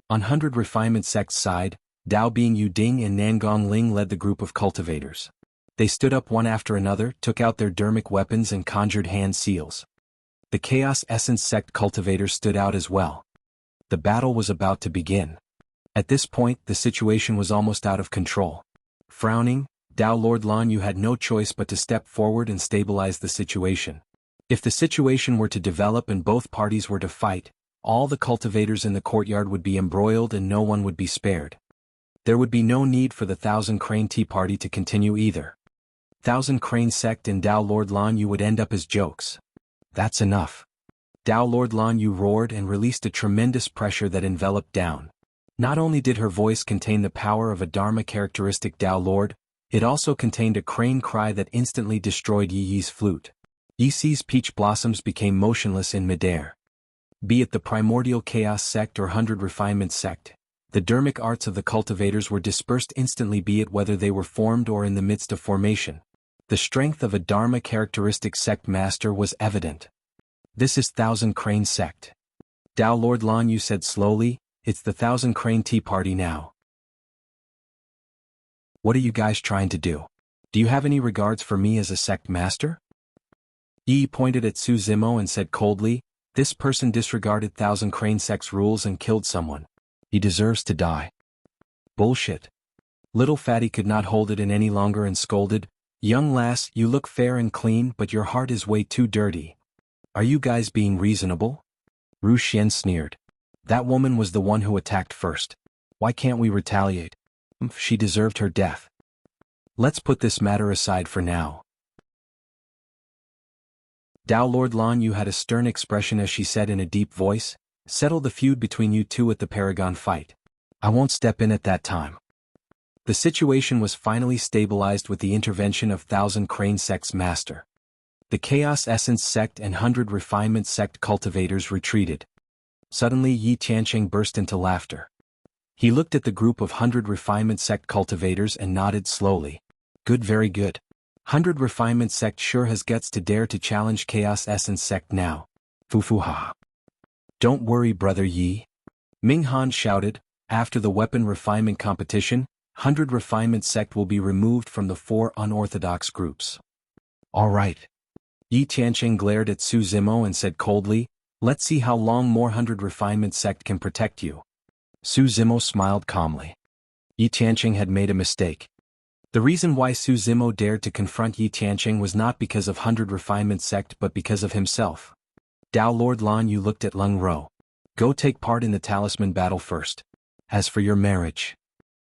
On 100 Refinement sect's side, Dao Bing Yuding and Nangong Ling led the group of cultivators. They stood up one after another, took out their dermic weapons and conjured hand seals. The Chaos Essence sect cultivators stood out as well. The battle was about to begin. At this point, the situation was almost out of control. Frowning, Dao Lord Lan Yu had no choice but to step forward and stabilize the situation. If the situation were to develop and both parties were to fight, all the cultivators in the courtyard would be embroiled and no one would be spared. There would be no need for the Thousand Crane Tea Party to continue either. Thousand Crane Sect and Dao Lord Lan Yu would end up as jokes. That's enough. Dao Lord Lan Yu roared and released a tremendous pressure that enveloped down. Not only did her voice contain the power of a Dharma characteristic Dao Lord, it also contained a crane cry that instantly destroyed Yi Yi's flute. Yi Si's peach blossoms became motionless in midair. Be it the Primordial Chaos Sect or 100 Refinement Sect, the dermic arts of the cultivators were dispersed instantly, be it whether they were formed or in the midst of formation. The strength of a Dharma characteristic sect master was evident. This is Thousand Crane Sect. Dao Lord Lan Yu said slowly, it's the Thousand Crane Tea Party now. What are you guys trying to do? Do you have any regards for me as a sect master? Yi pointed at Su Zimo and said coldly, this person disregarded Thousand Crane Sect's rules and killed someone. He deserves to die. Bullshit. Little Fatty could not hold it in any longer and scolded, young lass, you look fair and clean but your heart is way too dirty. Are you guys being reasonable? Ru Xian sneered. That woman was the one who attacked first. Why can't we retaliate? She deserved her death. Let's put this matter aside for now. Dao Lord Lan Yu had a stern expression as she said in a deep voice, settle the feud between you two at the Paragon fight. I won't step in at that time. The situation was finally stabilized with the intervention of Thousand Crane Sect's master. The Chaos Essence Sect and 100 Refinement Sect cultivators retreated. Suddenly Yi Tiancheng burst into laughter. He looked at the group of 100 Refinement Sect cultivators and nodded slowly. Good, very good. 100 Refinement Sect sure has guts to dare to challenge Chaos Essence Sect now. Fufuha. Don't worry, brother Yi. Ming Han shouted, after the weapon refinement competition, 100 Refinement Sect will be removed from the 4 unorthodox groups. All right. Yi Tiancheng glared at Su Zimo and said coldly, let's see how long more 100 Refinement Sect can protect you. Su Zimo smiled calmly. Yi Tiancheng had made a mistake. The reason why Su Zimo dared to confront Yi Tiancheng was not because of 100 Refinement Sect but because of himself. Dao Lord Lan Yu looked at Leng Ro. Go take part in the talisman battle first. As for your marriage.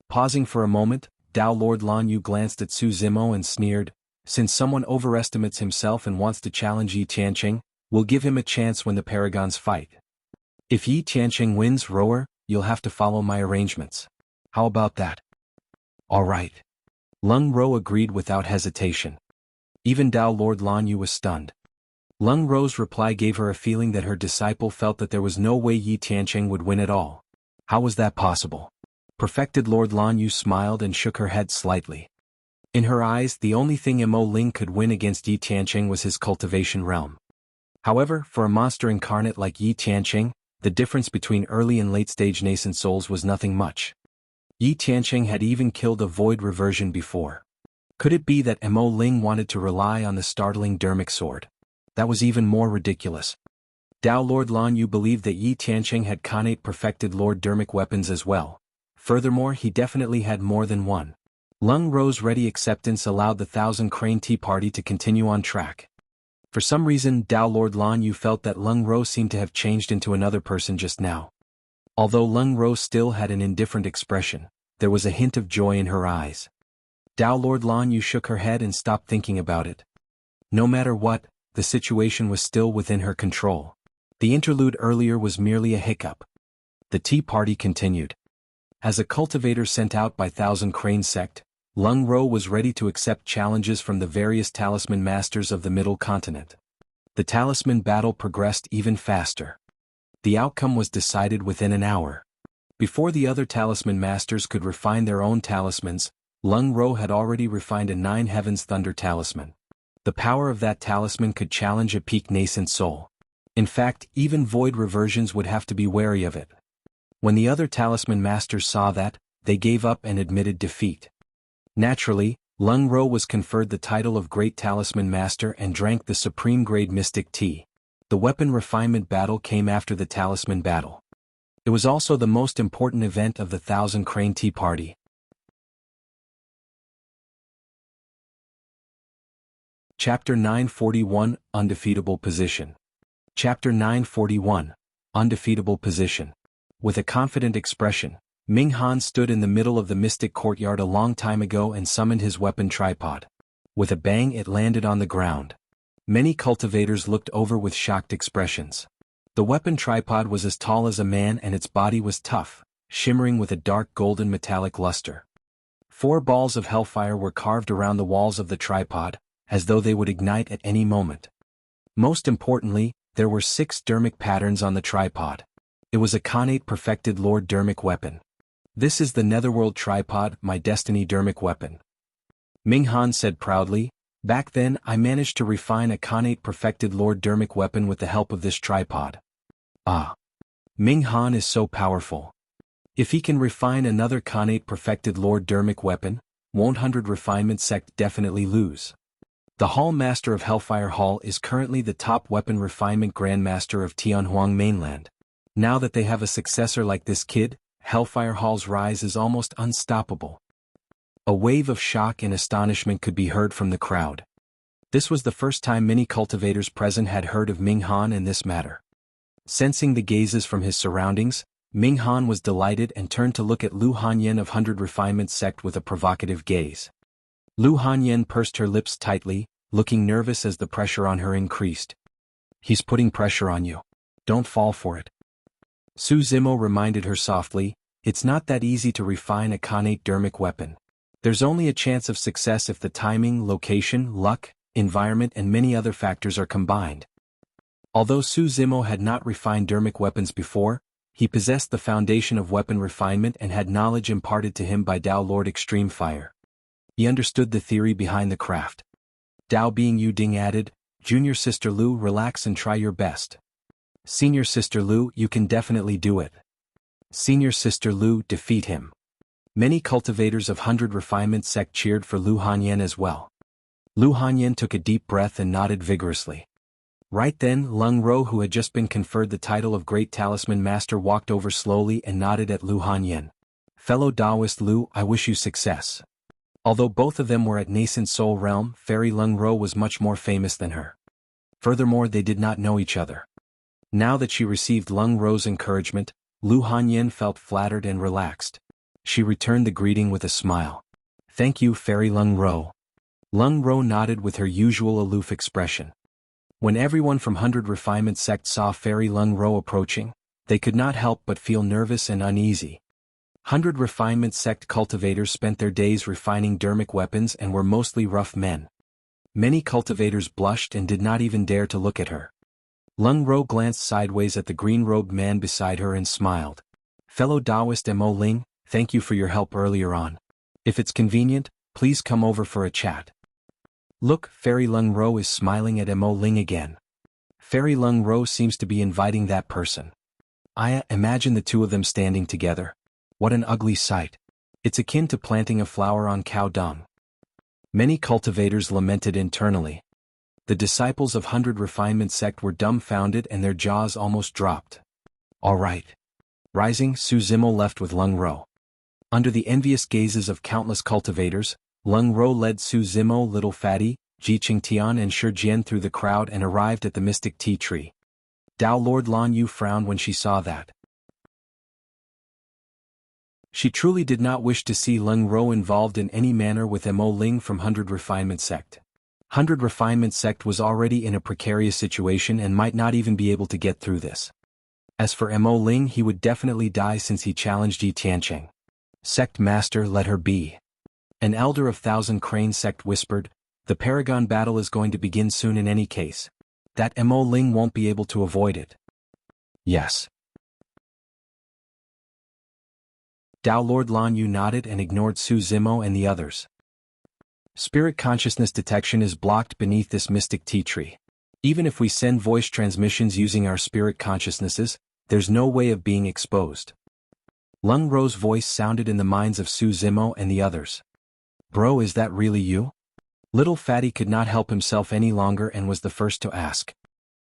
Pausing for a moment, Dao Lord Lan Yu glanced at Su Zimo and sneered, since someone overestimates himself and wants to challenge Yi Tiancheng, we'll give him a chance when the Paragons fight. If Yi Tiancheng wins, rower, you'll have to follow my arrangements. How about that? All right. Leng Ro agreed without hesitation. Even Dao Lord Lan Yu was stunned. Leng Ro's reply gave her a feeling that her disciple felt that there was no way Yi Tiancheng would win at all. How was that possible? Perfected Lord Lan Yu smiled and shook her head slightly. In her eyes, the only thing Mo Ling could win against Yi Tiancheng was his cultivation realm. However, for a monster incarnate like Yi Tiancheng, the difference between early and late-stage nascent souls was nothing much. Yi Tiancheng had even killed a void reversion before. Could it be that Mo Ling wanted to rely on the startling dermic sword? That was even more ridiculous. Dao Lord Lan Yu believed that Yi Tiancheng had connate perfected Lord dermic weapons as well. Furthermore, he definitely had more than one. Leng Ro's ready acceptance allowed the Thousand Crane Tea Party to continue on track. For some reason, Dao Lord Lan Yu felt that Leng Ro seemed to have changed into another person just now. Although Leng Ro still had an indifferent expression, there was a hint of joy in her eyes. Dao Lord Lan Yu shook her head and stopped thinking about it. No matter what, the situation was still within her control. The interlude earlier was merely a hiccup. The tea party continued. As a cultivator sent out by Thousand Crane Sect, Lung Ro was ready to accept challenges from the various talisman masters of the Middle Continent. The talisman battle progressed even faster. The outcome was decided within an hour. Before the other talisman masters could refine their own talismans, Lung Ro had already refined a 9 Heavens Thunder talisman. The power of that talisman could challenge a peak nascent soul. In fact, even void reversions would have to be wary of it. When the other talisman masters saw that, they gave up and admitted defeat. Naturally, Lung Ro was conferred the title of Great Talisman Master and drank the supreme grade mystic tea. The weapon refinement battle came after the talisman battle. It was also the most important event of the Thousand Crane Tea Party. Chapter 941, Undefeatable Position. Chapter 941, Undefeatable Position. With a confident expression, Ming Han stood in the middle of the mystic courtyard a long time ago and summoned his weapon tripod. With a bang it landed on the ground. Many cultivators looked over with shocked expressions. The weapon tripod was as tall as a man and its body was tough, shimmering with a dark golden metallic luster. 4 balls of hellfire were carved around the walls of the tripod, as though they would ignite at any moment. Most importantly, there were 6 dermic patterns on the tripod. It was a Khanate perfected Lord dermic weapon. This is the Netherworld tripod, my destiny dermic weapon. Ming Han said proudly, back then I managed to refine a Khanate perfected Lord dermic weapon with the help of this tripod. Ah. Ming Han is so powerful. If he can refine another Khanate perfected Lord dermic weapon, won't 100 Refinement Sect definitely lose? The Hall Master of Hellfire Hall is currently the top weapon refinement Grandmaster of Tianhuang mainland. Now that they have a successor like this kid, Hellfire Hall's rise is almost unstoppable. A wave of shock and astonishment could be heard from the crowd. This was the first time many cultivators present had heard of Ming Han in this matter. Sensing the gazes from his surroundings, Ming Han was delighted and turned to look at Lu Hanyen of 100 Refinement Sect with a provocative gaze. Lu Hanyen pursed her lips tightly, looking nervous as the pressure on her increased. He's putting pressure on you. Don't fall for it. Su Zimo reminded her softly, it's not that easy to refine a Khanate dermic weapon. There's only a chance of success if the timing, location, luck, environment and many other factors are combined. Although Su Zimo had not refined dermic weapons before, he possessed the foundation of weapon refinement and had knowledge imparted to him by Dao Lord Extreme Fire. He understood the theory behind the craft. Dao Being Yu Ding added, Junior Sister Lu, relax and try your best. Senior Sister Lu, you can definitely do it. Senior Sister Lu, defeat him. Many cultivators of 100 Refinement Sect cheered for Lu Hanyen as well. Lu Hanyen took a deep breath and nodded vigorously. Right then, Lung Ro, who had just been conferred the title of Great Talisman Master, walked over slowly and nodded at Lu Hanyen. Fellow Taoist Lu, I wish you success. Although both of them were at nascent soul realm, Fairy Lung Ro was much more famous than her. Furthermore, they did not know each other. Now that she received Lung Ro's encouragement, Lu Hanyen felt flattered and relaxed. She returned the greeting with a smile. Thank you, Fairy Lung Ro. Lung Ro nodded with her usual aloof expression. When everyone from 100 Refinement Sect saw Fairy Lung Ro approaching, they could not help but feel nervous and uneasy. 100 Refinement Sect cultivators spent their days refining dermic weapons and were mostly rough men. Many cultivators blushed and did not even dare to look at her. Lung Ro glanced sideways at the green-robed man beside her and smiled. Fellow Taoist Mo Ling, thank you for your help earlier on. If it's convenient, please come over for a chat. Look, Fairy Lung Ro is smiling at Mo Ling again. Fairy Lung Ro seems to be inviting that person. Imagine the two of them standing together. What an ugly sight. It's akin to planting a flower on cow dung. Many cultivators lamented internally. The disciples of 100 Refinement Sect were dumbfounded and their jaws almost dropped. All right. Rising, Su Zimo left with Lung Ro. Under the envious gazes of countless cultivators, Lung Ro led Su Zimo, Little Fatty, Ji Qingtian and Shi Jian through the crowd and arrived at the mystic tea tree. Dao Lord Lan Yu frowned when she saw that. She truly did not wish to see Leng Ro involved in any manner with Mo Ling from 100 Refinement Sect. 100 Refinement Sect was already in a precarious situation and might not even be able to get through this. As for Mo Ling, he would definitely die since he challenged Yi Tiancheng. Sect Master, let her be. An elder of Thousand Crane Sect whispered, the Paragon battle is going to begin soon in any case. That Mo Ling won't be able to avoid it. Yes. Dao Lord Lan Yu nodded and ignored Su Zimo and the others. Spirit consciousness detection is blocked beneath this mystic tea tree. Even if we send voice transmissions using our spirit consciousnesses, there's no way of being exposed. Leng Ro's voice sounded in the minds of Su Zimo and the others. Bro, is that really you? Little Fatty could not help himself any longer and was the first to ask.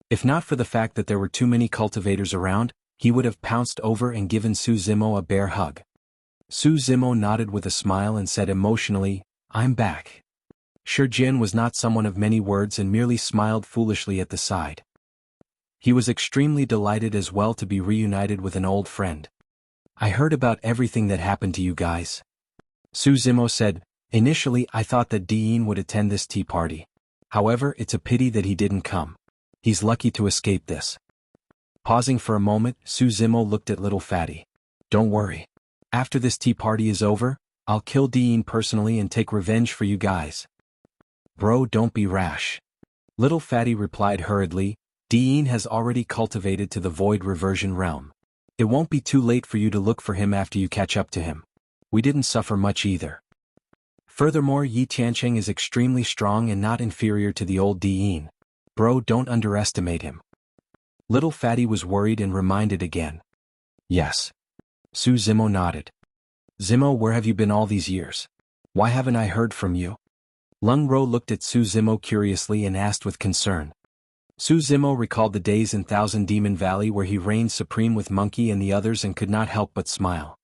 If not for the fact that there were too many cultivators around, he would have pounced over and given Su Zimo a bear hug. Su Zimo nodded with a smile and said emotionally, I'm back. Shi Jin was not someone of many words and merely smiled foolishly at the side. He was extremely delighted as well to be reunited with an old friend. I heard about everything that happened to you guys. Su Zimo said, initially I thought that Dean would attend this tea party. However, it's a pity that he didn't come. He's lucky to escape this. Pausing for a moment, Su Zimo looked at Little Fatty. Don't worry. After this tea party is over, I'll kill Dean personally and take revenge for you guys. Bro, don't be rash. Little Fatty replied hurriedly, Dean has already cultivated to the void reversion realm. It won't be too late for you to look for him after you catch up to him. We didn't suffer much either. Furthermore, Yi Tiancheng is extremely strong and not inferior to the old Dean. Bro, don't underestimate him. Little Fatty was worried and reminded again. Yes. Su Zimo nodded. Zimo, where have you been all these years? Why haven't I heard from you? Leng Ro looked at Su Zimo curiously and asked with concern. Su Zimo recalled the days in Thousand Demon Valley where he reigned supreme with Monkey and the others and could not help but smile.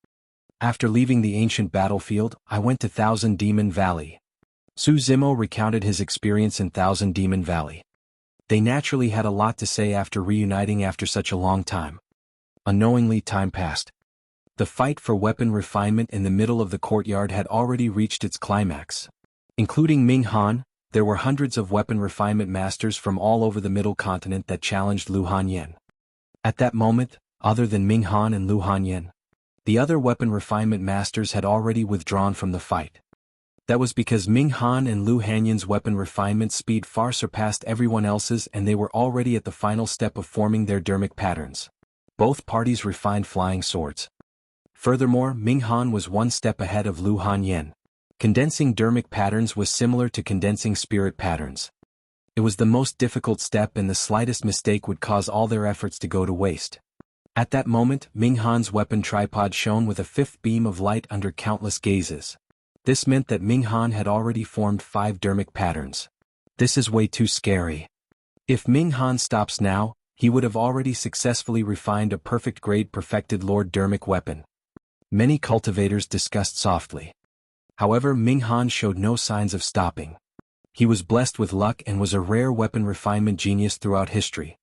After leaving the ancient battlefield, I went to Thousand Demon Valley. Su Zimo recounted his experience in Thousand Demon Valley. They naturally had a lot to say after reuniting after such a long time. Unknowingly, time passed. The fight for weapon refinement in the middle of the courtyard had already reached its climax. Including Ming Han, there were hundreds of weapon refinement masters from all over the middle continent that challenged Lu Hanyan. At that moment, other than Ming Han and Lu Hanyan, the other weapon refinement masters had already withdrawn from the fight. That was because Ming Han and Lu Hanyan's weapon refinement speed far surpassed everyone else's and they were already at the final step of forming their dermic patterns. Both parties refined flying swords. Furthermore, Ming Han was one step ahead of Lu Hanyan. Condensing dermic patterns was similar to condensing spirit patterns. It was the most difficult step and the slightest mistake would cause all their efforts to go to waste. At that moment, Ming Han's weapon tripod shone with a fifth beam of light under countless gazes. This meant that Ming Han had already formed 5 dermic patterns. This is way too scary. If Ming Han stops now, he would have already successfully refined a perfect grade perfected Lord dermic weapon. Many cultivators discussed softly. However, Ming Han showed no signs of stopping. He was blessed with luck and was a rare weapon refinement genius throughout history.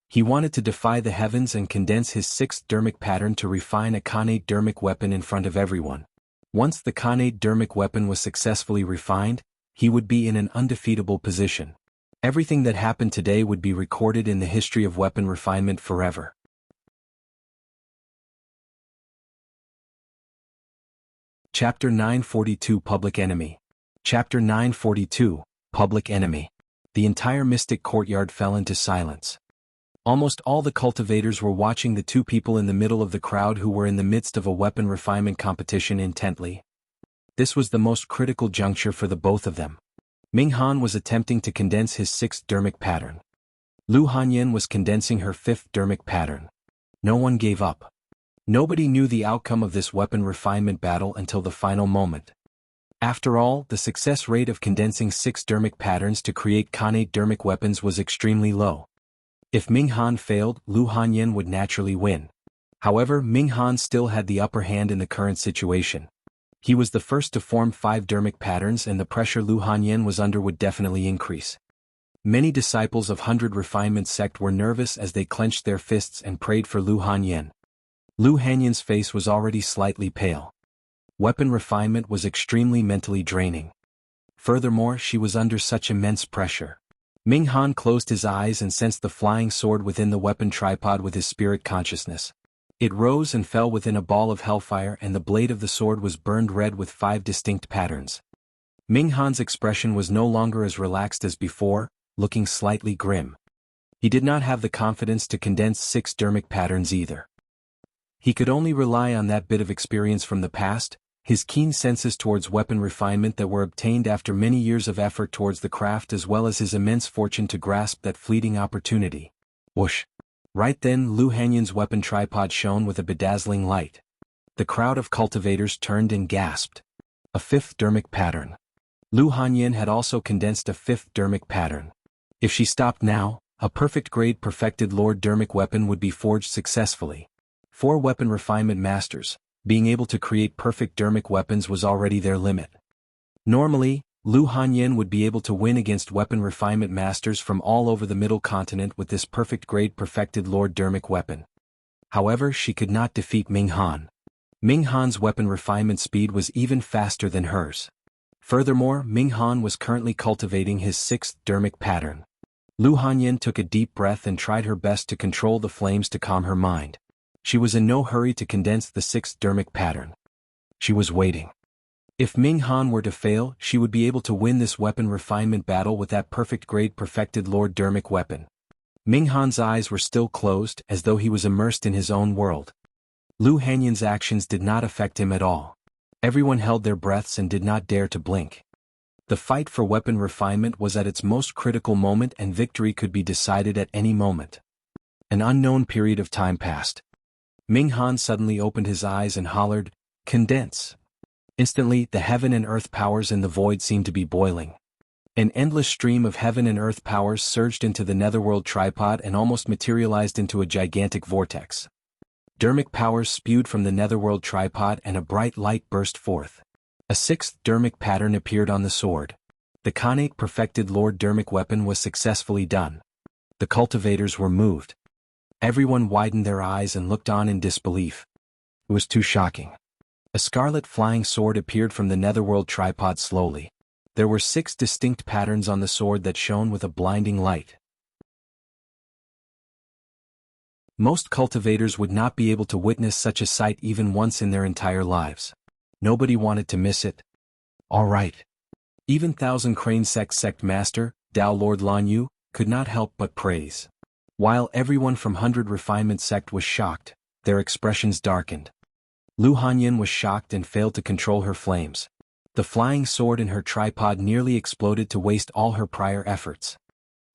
He wanted to defy the heavens and condense his 6th dermic pattern to refine a Khanate dermic weapon in front of everyone. Once the Khanate dermic weapon was successfully refined, he would be in an undefeatable position. Everything that happened today would be recorded in the history of weapon refinement forever. Chapter 942 Public Enemy. Chapter 942, Public Enemy. The entire mystic courtyard fell into silence. Almost all the cultivators were watching the 2 people in the middle of the crowd who were in the midst of a weapon refinement competition intently. This was the most critical juncture for the both of them. Ming Han was attempting to condense his 6th dermic pattern. Lu Hanyan was condensing her 5th dermic pattern. No one gave up. Nobody knew the outcome of this weapon refinement battle until the final moment. After all, the success rate of condensing 6 dermic patterns to create Khanate dermic weapons was extremely low. If Ming Han failed, Lu Hanyan would naturally win. However, Ming Han still had the upper hand in the current situation. He was the first to form 5 dermic patterns and the pressure Lu Hanyan was under would definitely increase. Many disciples of 100 Refinement sect were nervous as they clenched their fists and prayed for Lu Hanyan. Lu Hanyan's face was already slightly pale. Weapon refinement was extremely mentally draining. Furthermore, she was under such immense pressure. Ming Han closed his eyes and sensed the flying sword within the weapon tripod with his spirit consciousness. It rose and fell within a ball of hellfire, and the blade of the sword was burned red with 5 distinct patterns. Ming Han's expression was no longer as relaxed as before, looking slightly grim. He did not have the confidence to condense 6 dermic patterns either. He could only rely on that bit of experience from the past, his keen senses towards weapon refinement that were obtained after many years of effort towards the craft, as well as his immense fortune to grasp that fleeting opportunity. Whoosh! Right then Lu Hanyan's weapon tripod shone with a bedazzling light. The crowd of cultivators turned and gasped. A 5th dermic pattern. Lu Hanyan had also condensed a 5th dermic pattern. If she stopped now, a perfect grade perfected Lord dermic weapon would be forged successfully. 4 weapon refinement masters, being able to create perfect dermic weapons was already their limit. Normally, Lu Hanyan would be able to win against weapon refinement masters from all over the middle continent with this perfect grade perfected Lord dermic weapon. However, she could not defeat Ming Han. Ming Han's weapon refinement speed was even faster than hers. Furthermore, Ming Han was currently cultivating his 6th dermic pattern. Lu Hanyan took a deep breath and tried her best to control the flames to calm her mind. She was in no hurry to condense the 6th dermic pattern. She was waiting. If Ming Han were to fail, she would be able to win this weapon refinement battle with that perfect grade perfected Lord dermic weapon. Ming Han's eyes were still closed, as though he was immersed in his own world. Lu Hanyan's actions did not affect him at all. Everyone held their breaths and did not dare to blink. The fight for weapon refinement was at its most critical moment, and victory could be decided at any moment. An unknown period of time passed. Ming Han suddenly opened his eyes and hollered, "Condense!" Instantly, the heaven and earth powers in the void seemed to be boiling. An endless stream of heaven and earth powers surged into the netherworld tripod and almost materialized into a gigantic vortex. Dermic powers spewed from the netherworld tripod and a bright light burst forth. A 6th dermic pattern appeared on the sword. The Khanate perfected Lord dermic weapon was successfully done. The cultivators were moved. Everyone widened their eyes and looked on in disbelief. It was too shocking. A scarlet flying sword appeared from the netherworld tripod slowly. There were 6 distinct patterns on the sword that shone with a blinding light. Most cultivators would not be able to witness such a sight even once in their entire lives. Nobody wanted to miss it. All right. Even Thousand Crane Sect Master, Dao Lord Lan Yu, could not help but praise. While everyone from 100 Refinement Sect was shocked, their expressions darkened. Lu Hanyan was shocked and failed to control her flames. The flying sword in her tripod nearly exploded to waste all her prior efforts.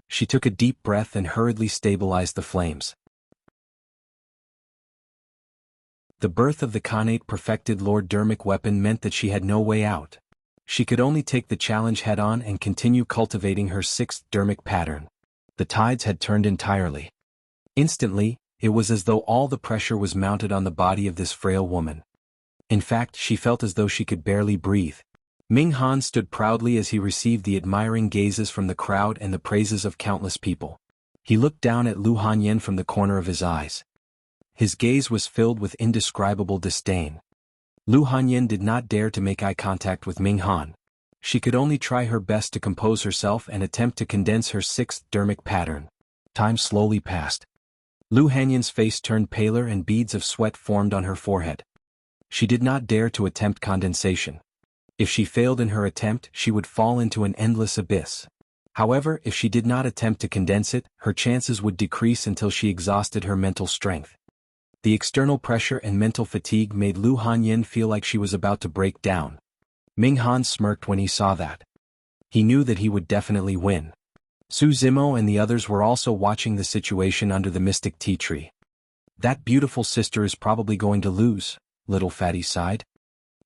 She took a deep breath and hurriedly stabilized the flames. The birth of the Khanate perfected Lord dermic weapon meant that she had no way out. She could only take the challenge head-on and continue cultivating her 6th dermic pattern. The tides had turned entirely. Instantly, it was as though all the pressure was mounted on the body of this frail woman. In fact, she felt as though she could barely breathe. Ming Han stood proudly as he received the admiring gazes from the crowd and the praises of countless people. He looked down at Lu Hanyan from the corner of his eyes. His gaze was filled with indescribable disdain. Lu Hanyan did not dare to make eye contact with Ming Han. She could only try her best to compose herself and attempt to condense her 6th dermic pattern. Time slowly passed. Lu Hanyan's face turned paler and beads of sweat formed on her forehead. She did not dare to attempt condensation. If she failed in her attempt, she would fall into an endless abyss. However, if she did not attempt to condense it, her chances would decrease until she exhausted her mental strength. The external pressure and mental fatigue made Lu Hanyan feel like she was about to break down. Ming Han smirked when he saw that. He knew that he would definitely win. Zimo and the others were also watching the situation under the mystic tea tree. That beautiful sister is probably going to lose, little fatty sighed.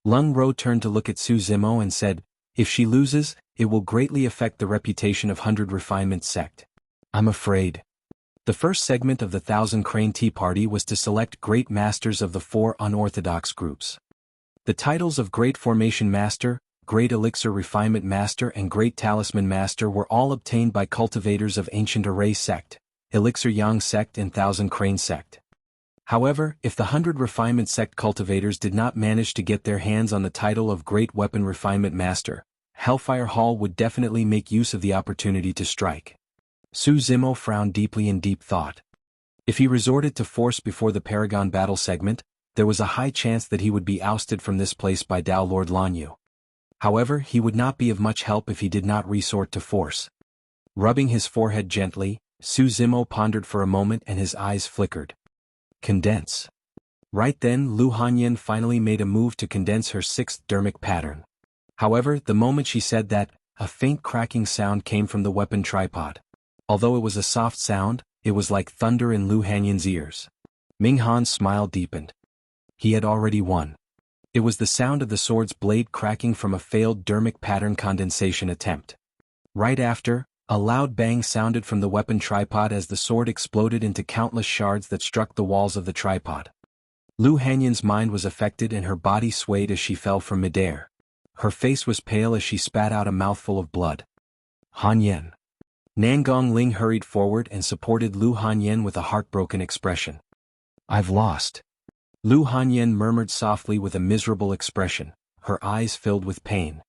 Lung Ro turned to look at Zimo and said, "If she loses, it will greatly affect the reputation of 100 Refinement Sect. I'm afraid." The first segment of the Thousand Crane Tea Party was to select great masters of the 4 unorthodox groups. The titles of Great Formation Master, Great Elixir Refinement Master and Great Talisman Master were all obtained by cultivators of Ancient Array Sect, Elixir Yang Sect and Thousand Crane Sect. However, if the 100 Refinement sect cultivators did not manage to get their hands on the title of Great Weapon Refinement Master, Hellfire Hall would definitely make use of the opportunity to strike. Zimo frowned deeply in deep thought. If he resorted to force before the Paragon battle segment, there was a high chance that he would be ousted from this place by Dao Lord Lanyu. However, he would not be of much help if he did not resort to force. Rubbing his forehead gently, Zimo pondered for a moment and his eyes flickered. Condense. Right then Lu Hanyan finally made a move to condense her sixth dermic pattern. However, the moment she said that, a faint cracking sound came from the weapon tripod. Although it was a soft sound, it was like thunder in Lu Hanyan's ears. Ming Han's smile deepened. He had already won. It was the sound of the sword's blade cracking from a failed dermic pattern condensation attempt. Right after, a loud bang sounded from the weapon tripod as the sword exploded into countless shards that struck the walls of the tripod. Lu Hanyan's mind was affected and her body swayed as she fell from midair. Her face was pale as she spat out a mouthful of blood. Hanyan. Nangong Ling hurried forward and supported Lu Hanyan with a heartbroken expression. I've lost. Lu Hanyan murmured softly with a miserable expression, her eyes filled with pain.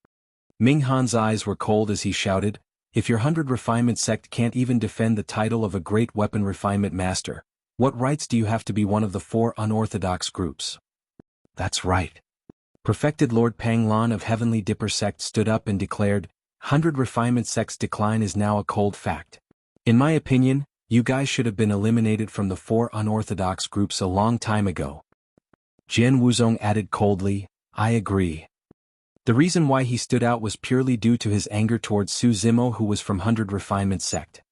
Ming Han's eyes were cold as he shouted, if your 100 Refinement sect can't even defend the title of a Great Weapon Refinement Master, what rights do you have to be one of the 4 unorthodox groups? That's right. Perfected Lord Panglan of Heavenly Dipper sect stood up and declared, 100 Refinement sect's decline is now a cold fact. In my opinion, you guys should have been eliminated from the 4 unorthodox groups a long time ago. Jian Wuzong added coldly, I agree. The reason why he stood out was purely due to his anger towards Zimo, who was from 100 Refinement sect.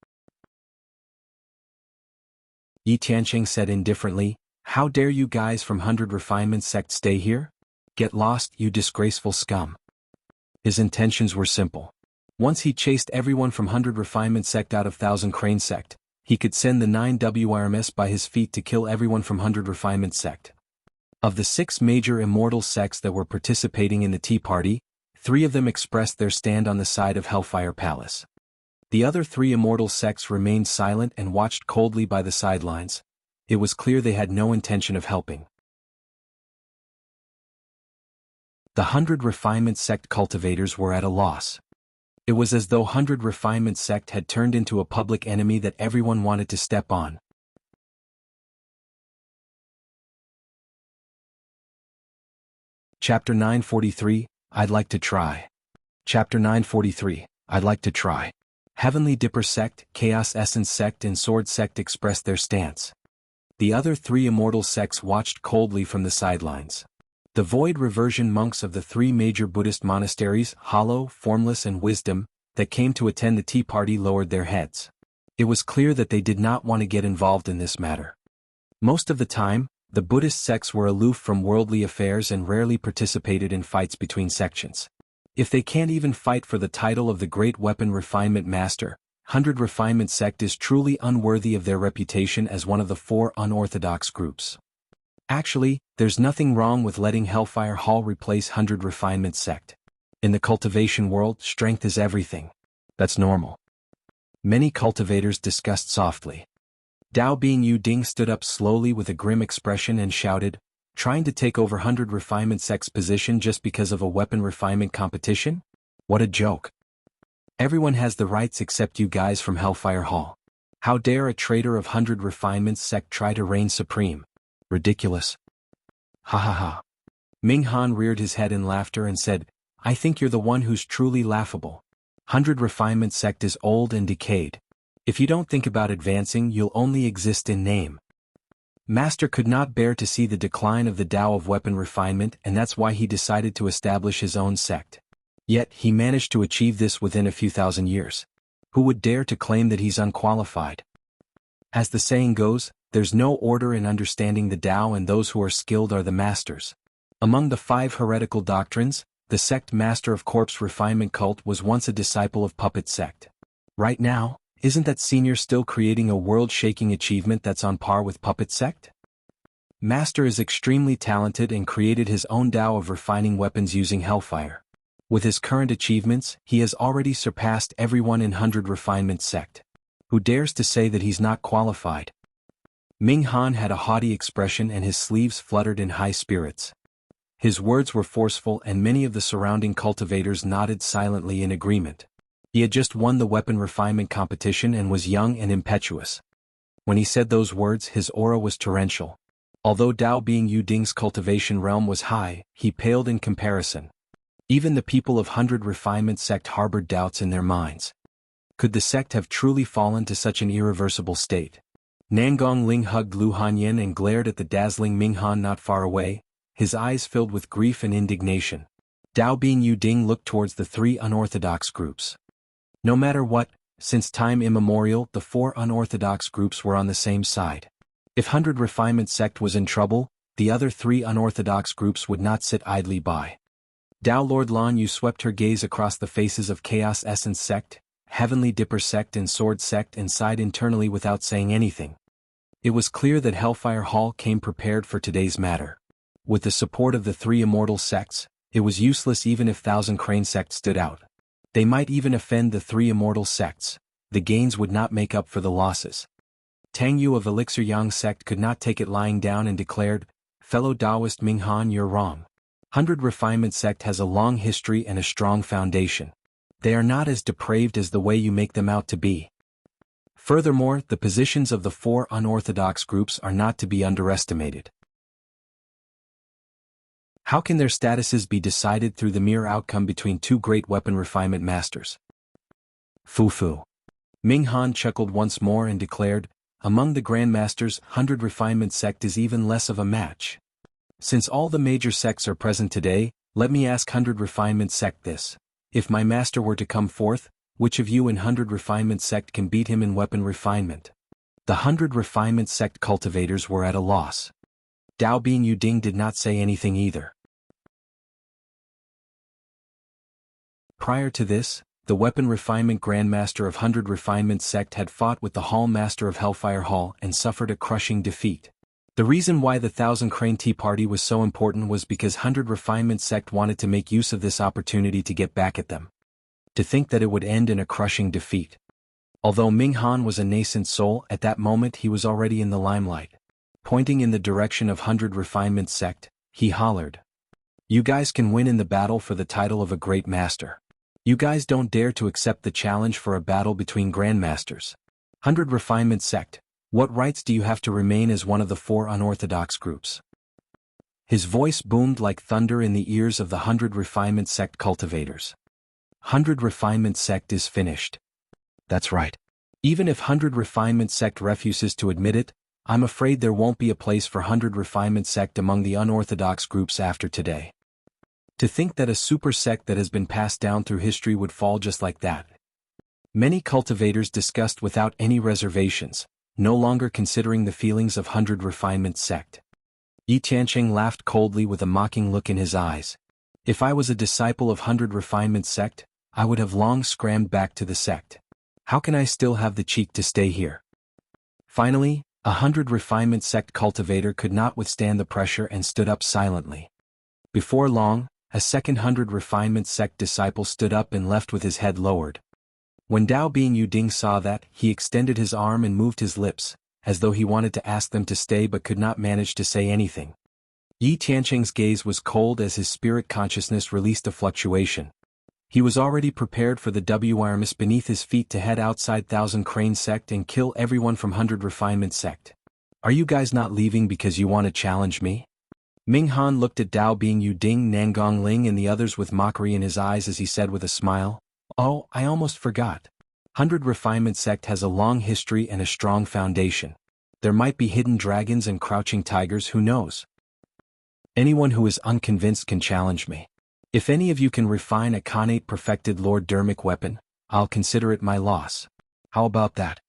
Yi Tiancheng said indifferently, how dare you guys from 100 Refinement sect stay here? Get lost, you disgraceful scum. His intentions were simple. Once he chased everyone from 100 Refinement sect out of 1000 Crane sect, he could send the 9 WRMS by his feet to kill everyone from 100 Refinement sect. Of the 6 major immortal sects that were participating in the Tea Party, 3 of them expressed their stand on the side of Hellfire Palace. The other 3 immortal sects remained silent and watched coldly by the sidelines. It was clear they had no intention of helping. The 100 Refinement sect cultivators were at a loss. It was as though 100 Refinement sect had turned into a public enemy that everyone wanted to step on. Chapter 943, I'd like to try. Chapter 943, I'd like to try. Heavenly Dipper sect, Chaos Essence sect and Sword sect expressed their stance. The other 3 immortal sects watched coldly from the sidelines. The Void Reversion monks of the 3 major Buddhist monasteries, Hollow, Formless and Wisdom, that came to attend the Tea Party lowered their heads. It was clear that they did not want to get involved in this matter. Most of the time, the Buddhist sects were aloof from worldly affairs and rarely participated in fights between sections. If they can't even fight for the title of the Great Weapon Refinement Master, 100 Refinement sect is truly unworthy of their reputation as one of the 4 unorthodox groups. Actually, there's nothing wrong with letting Hellfire Hall replace 100 Refinement sect. In the cultivation world, strength is everything. That's normal. Many cultivators discussed softly. Dao Bing Yu Ding stood up slowly with a grim expression and shouted, trying to take over 100 Refinement sect's position just because of a weapon refinement competition? What a joke. Everyone has the rights except you guys from Hellfire Hall. How dare a traitor of 100 Refinement sect try to reign supreme? Ridiculous. Ha ha ha. Ming Han reared his head in laughter and said, I think you're the one who's truly laughable. 100 Refinement sect is old and decayed. If you don't think about advancing, you'll only exist in name. Master could not bear to see the decline of the Tao of weapon refinement, and that's why he decided to establish his own sect. Yet, he managed to achieve this within a few thousand years. Who would dare to claim that he's unqualified? As the saying goes, there's no order in understanding the Tao, and those who are skilled are the masters. Among the 5 heretical doctrines, the sect master of corpse refinement cult was once a disciple of puppet sect. Right now, isn't that senior still creating a world-shaking achievement that's on par with puppet sect? Master is extremely talented and created his own Tao of refining weapons using hellfire. With his current achievements, he has already surpassed everyone in 100 Refinement sect. Who dares to say that he's not qualified? Ming Han had a haughty expression and his sleeves fluttered in high spirits. His words were forceful and many of the surrounding cultivators nodded silently in agreement. He had just won the weapon refinement competition and was young and impetuous. When he said those words, his aura was torrential. Although Dao Bing Yuding's cultivation realm was high, he paled in comparison. Even the people of 100 Refinement sect harbored doubts in their minds. Could the sect have truly fallen to such an irreversible state? Nangong Ling hugged Lu Hanyan and glared at the dazzling Ming Han not far away, his eyes filled with grief and indignation. Dao Bing Yuding looked towards the three unorthodox groups. No matter what, since time immemorial, the four unorthodox groups were on the same side. If 100 Refinement sect was in trouble, the other three unorthodox groups would not sit idly by. Dao Lord Lan Yu swept her gaze across the faces of Chaos Essence sect, Heavenly Dipper sect and Sword sect and sighed internally without saying anything. It was clear that Hellfire Hall came prepared for today's matter. With the support of the three immortal sects, it was useless even if Thousand Crane sect stood out. They might even offend the three immortal sects. The gains would not make up for the losses. Tang Yu of Elixir Yang sect could not take it lying down and declared, "Fellow Taoist Ming Han, you're wrong. 100 Refinement sect has a long history and a strong foundation. They are not as depraved as the way you make them out to be. Furthermore, the positions of the four unorthodox groups are not to be underestimated. How can their statuses be decided through the mere outcome between two great weapon refinement masters?" Fu. Ming Han chuckled once more and declared, "Among the Grandmasters, 100 Refinement sect is even less of a match. Since all the major sects are present today, let me ask 100 Refinement sect this. If my master were to come forth, which of you in 100 Refinement sect can beat him in weapon refinement?" The 100 Refinement sect cultivators were at a loss. Dao Bing Yuding did not say anything either. Prior to this, the Weapon Refinement Grandmaster of 100 Refinement sect had fought with the Hall Master of Hellfire Hall and suffered a crushing defeat. The reason why the Thousand Crane Tea Party was so important was because 100 Refinement sect wanted to make use of this opportunity to get back at them. To think that it would end in a crushing defeat. Although Ming Han was a nascent soul, at that moment he was already in the limelight. Pointing in the direction of 100 Refinement sect, he hollered, "You guys can win in the battle for the title of a great master. You guys don't dare to accept the challenge for a battle between grandmasters. 100 Refinement sect, what rights do you have to remain as one of the four unorthodox groups?" His voice boomed like thunder in the ears of the 100 Refinement sect cultivators. 100 Refinement sect is finished. That's right. Even if 100 Refinement sect refuses to admit it, I'm afraid there won't be a place for 100 Refinement sect among the unorthodox groups after today. To think that a super sect that has been passed down through history would fall just like that. Many cultivators discussed without any reservations, no longer considering the feelings of 100 Refinement sect. Tiancheng laughed coldly with a mocking look in his eyes. If I was a disciple of 100 Refinement sect, I would have long scrammed back to the sect. How can I still have the cheek to stay here? Finally, 100 Refinement sect cultivator could not withstand the pressure and stood up silently. Before long, a second 100 Refinement sect disciple stood up and left with his head lowered. When Dao Bing Yuding saw that, he extended his arm and moved his lips, as though he wanted to ask them to stay but could not manage to say anything. Yi Tiancheng's gaze was cold as his spirit consciousness released a fluctuation. He was already prepared for the wireless beneath his feet to head outside Thousand Crane sect and kill everyone from 100 Refinement sect. "Are you guys not leaving because you want to challenge me?" Ming Han looked at Dao Bing Yuding, Nangong Ling and the others with mockery in his eyes as he said with a smile, "Oh, I almost forgot. 100 Refinement sect has a long history and a strong foundation. There might be hidden dragons and crouching tigers, who knows? Anyone who is unconvinced can challenge me. If any of you can refine a Khanate perfected Lord Dermic weapon, I'll consider it my loss. How about that?"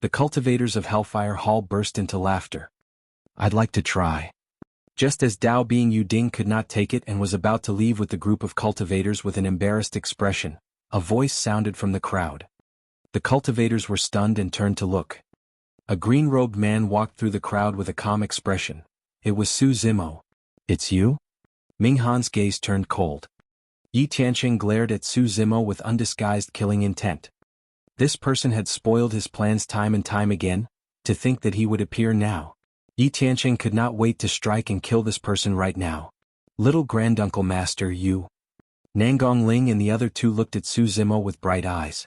The cultivators of Hellfire Hall burst into laughter. "I'd like to try." Just as Dao Bing Yuding could not take it and was about to leave with the group of cultivators with an embarrassed expression, a voice sounded from the crowd. The cultivators were stunned and turned to look. A green-robed man walked through the crowd with a calm expression. It was Zimo. "It's you?" Ming Han's gaze turned cold. Yi Tiancheng glared at Zimo with undisguised killing intent. This person had spoiled his plans time and time again, To think that he would appear now. Tiancheng could not wait to strike and kill this person right now. Little Granduncle Master, you. Nangong Ling and the other two looked at Su Zimo with bright eyes.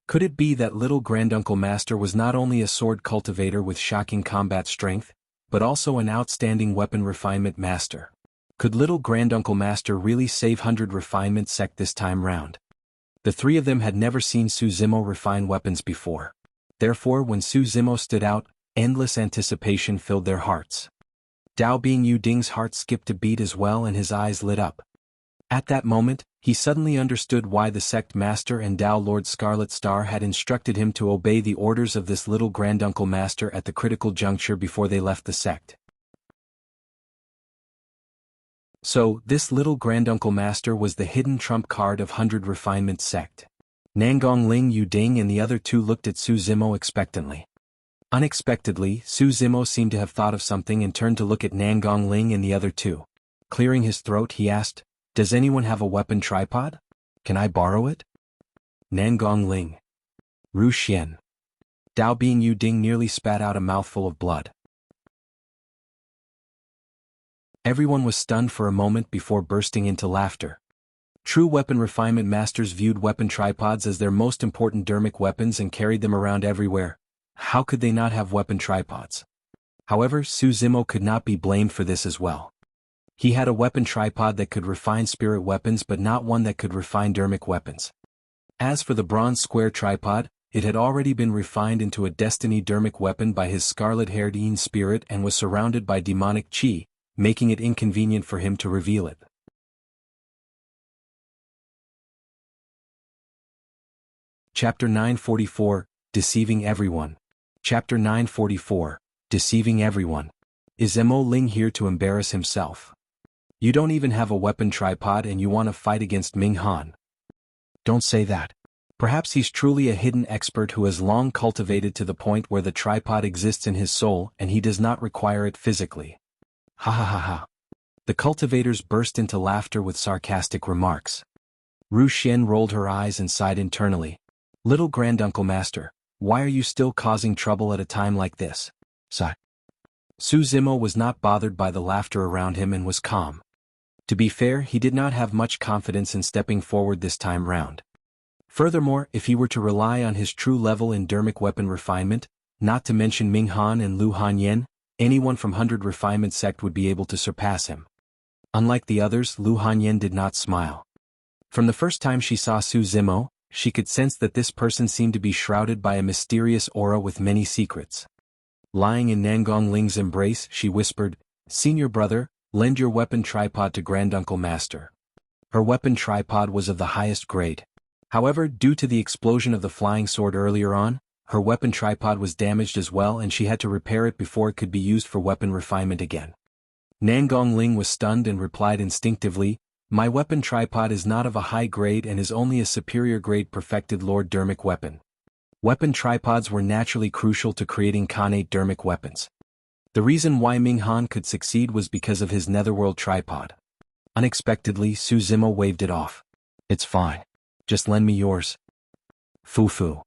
Could it be that Little Granduncle Master was not only a sword cultivator with shocking combat strength, but also an outstanding weapon refinement master? Could Little Granduncle Master really save 100 refinement sect this time round? The three of them had never seen Su Zimo refine weapons before. Therefore, when Su Zimo stood out, endless anticipation filled their hearts. Dao Bing Yu Ding's heart skipped a beat as well and his eyes lit up. At that moment, he suddenly understood why the sect master and Dao Lord Scarlet Star had instructed him to obey the orders of this Little Granduncle Master at the critical juncture before they left the sect. So, this Little Granduncle Master was the hidden trump card of 100 Refinement sect. Nangong Ling Yu Ding and the other two looked at Su Zimo expectantly. Unexpectedly, Su Zimo seemed to have thought of something and turned to look at Nangong Ling and the other two. Clearing his throat, he asked, "Does anyone have a weapon tripod? Can I borrow it?" Nangong Ling. Ru Xian. Dao Bing Yu Ding nearly spat out a mouthful of blood. Everyone was stunned for a moment before bursting into laughter. True weapon refinement masters viewed weapon tripods as their most important dermic weapons and carried them around everywhere. How could they not have weapon tripods? However, Su Zimo could not be blamed for this as well. He had a weapon tripod that could refine spirit weapons but not one that could refine dermic weapons. As for the bronze square tripod, it had already been refined into a destiny dermic weapon by his scarlet-haired Yin spirit and was surrounded by demonic chi, making it inconvenient for him to reveal it. Chapter 944, Deceiving Everyone. Chapter 944, Deceiving Everyone. Is Mo Ling here to embarrass himself? You don't even have a weapon tripod and you want to fight against Ming Han. Don't say that. Perhaps he's truly a hidden expert who has long cultivated to the point where the tripod exists in his soul and he does not require it physically. Ha ha ha ha. The cultivators burst into laughter with sarcastic remarks. Ru Xian rolled her eyes and sighed internally. Little Granduncle Master, why are you still causing trouble at a time like this? Sigh. Su Zimo was not bothered by the laughter around him and was calm. To be fair, he did not have much confidence in stepping forward this time round. Furthermore, if he were to rely on his true level in dermic weapon refinement, not to mention Ming Han and Lu Hanyen, anyone from 100 Refinement sect would be able to surpass him. Unlike the others, Lu Hanyen did not smile. From the first time she saw Su Zimo, she could sense that this person seemed to be shrouded by a mysterious aura with many secrets. Lying in Nangong Ling's embrace, she whispered, "Senior brother, lend your weapon tripod to Granduncle Master." Her weapon tripod was of the highest grade. However, due to the explosion of the flying sword earlier on, her weapon tripod was damaged as well and she had to repair it before it could be used for weapon refinement again. Nangong Ling was stunned and replied instinctively, "My weapon tripod is not of a high grade and is only a superior grade perfected Lord dermic weapon." Weapon tripods were naturally crucial to creating connate dermic weapons. The reason why Ming Han could succeed was because of his netherworld tripod. Unexpectedly, Su Zimo waved it off. "It's fine. Just lend me yours." Foo-foo.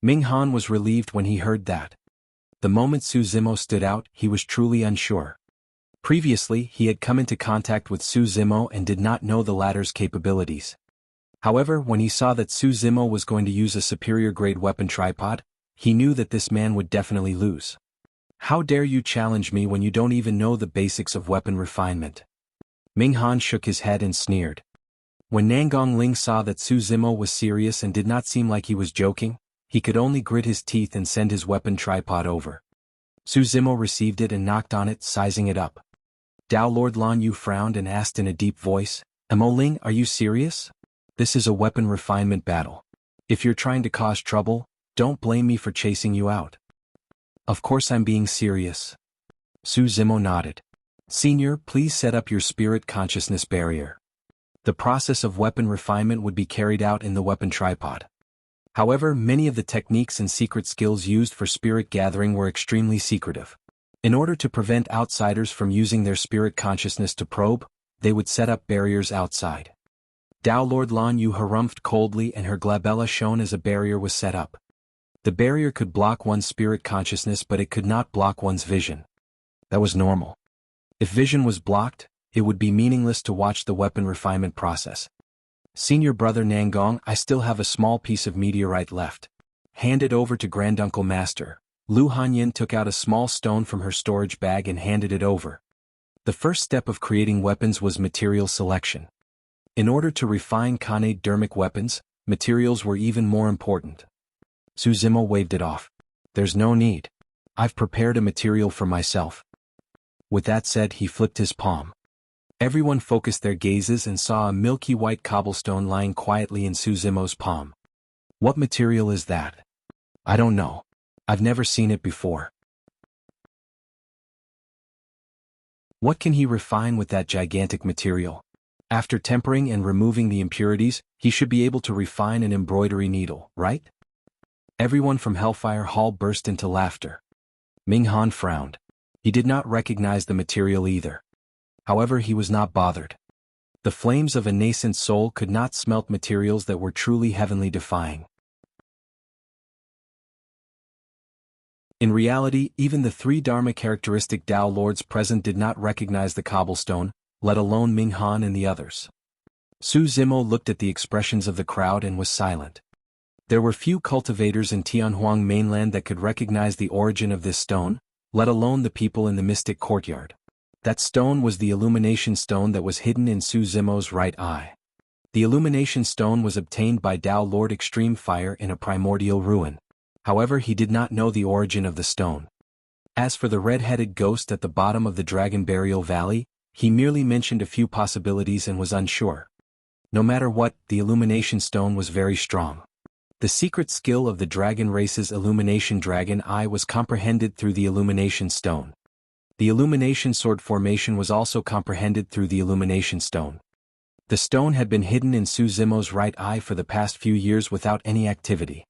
Ming Han was relieved when he heard that. The moment Su Zimo stood out, he was truly unsure. Previously, he had come into contact with Su Zimo and did not know the latter's capabilities. However, when he saw that Su Zimo was going to use a superior grade weapon tripod, he knew that this man would definitely lose. "How dare you challenge me when you don't even know the basics of weapon refinement?" Ming Han shook his head and sneered. When Nangong Ling saw that Su Zimo was serious and did not seem like he was joking, he could only grit his teeth and send his weapon tripod over. Su Zimo received it and knocked on it, sizing it up. Dao Lord Lan Yu frowned and asked in a deep voice, "Mo Ling, are you serious? This is a weapon refinement battle. If you're trying to cause trouble, don't blame me for chasing you out." "Of course I'm being serious." Su Zimo nodded. "Senior, please set up your spirit consciousness barrier." The process of weapon refinement would be carried out in the weapon tripod. However, many of the techniques and secret skills used for spirit gathering were extremely secretive. In order to prevent outsiders from using their spirit consciousness to probe, they would set up barriers outside. Dao Lord Lan Yu harumphed coldly and her glabella shone as a barrier was set up. The barrier could block one's spirit consciousness, but it could not block one's vision. That was normal. If vision was blocked, it would be meaningless to watch the weapon refinement process. Senior brother Nangong, I still have a small piece of meteorite left. Hand it over to Granduncle Master. Lu Hanyin took out a small stone from her storage bag and handed it over. The first step of creating weapons was material selection. In order to refine Khanate dermic weapons, materials were even more important. Zimo waved it off. There's no need. I've prepared a material for myself. With that said, he flipped his palm. Everyone focused their gazes and saw a milky white cobblestone lying quietly in Zimo's palm. What material is that? I don't know. I've never seen it before. What can he refine with that gigantic material? After tempering and removing the impurities, he should be able to refine an embroidery needle, right? Everyone from Hellfire Hall burst into laughter. Ming Han frowned. He did not recognize the material either. However, he was not bothered. The flames of a nascent soul could not smelt materials that were truly heavenly defying. In reality, even the three Dharma characteristic Tao Lords present did not recognize the cobblestone, let alone Ming Han and the others. Zimo looked at the expressions of the crowd and was silent. There were few cultivators in Tianhuang mainland that could recognize the origin of this stone, let alone the people in the mystic courtyard. That stone was the illumination stone that was hidden in Zimo's right eye. The illumination stone was obtained by Tao Lord Extreme Fire in a primordial ruin. However, he did not know the origin of the stone. As for the red-headed ghost at the bottom of the Dragon Burial Valley, he merely mentioned a few possibilities and was unsure. No matter what, the illumination stone was very strong. The secret skill of the dragon race's illumination dragon eye was comprehended through the illumination stone. The illumination sword formation was also comprehended through the illumination stone. The stone had been hidden in Zimo's right eye for the past few years without any activity.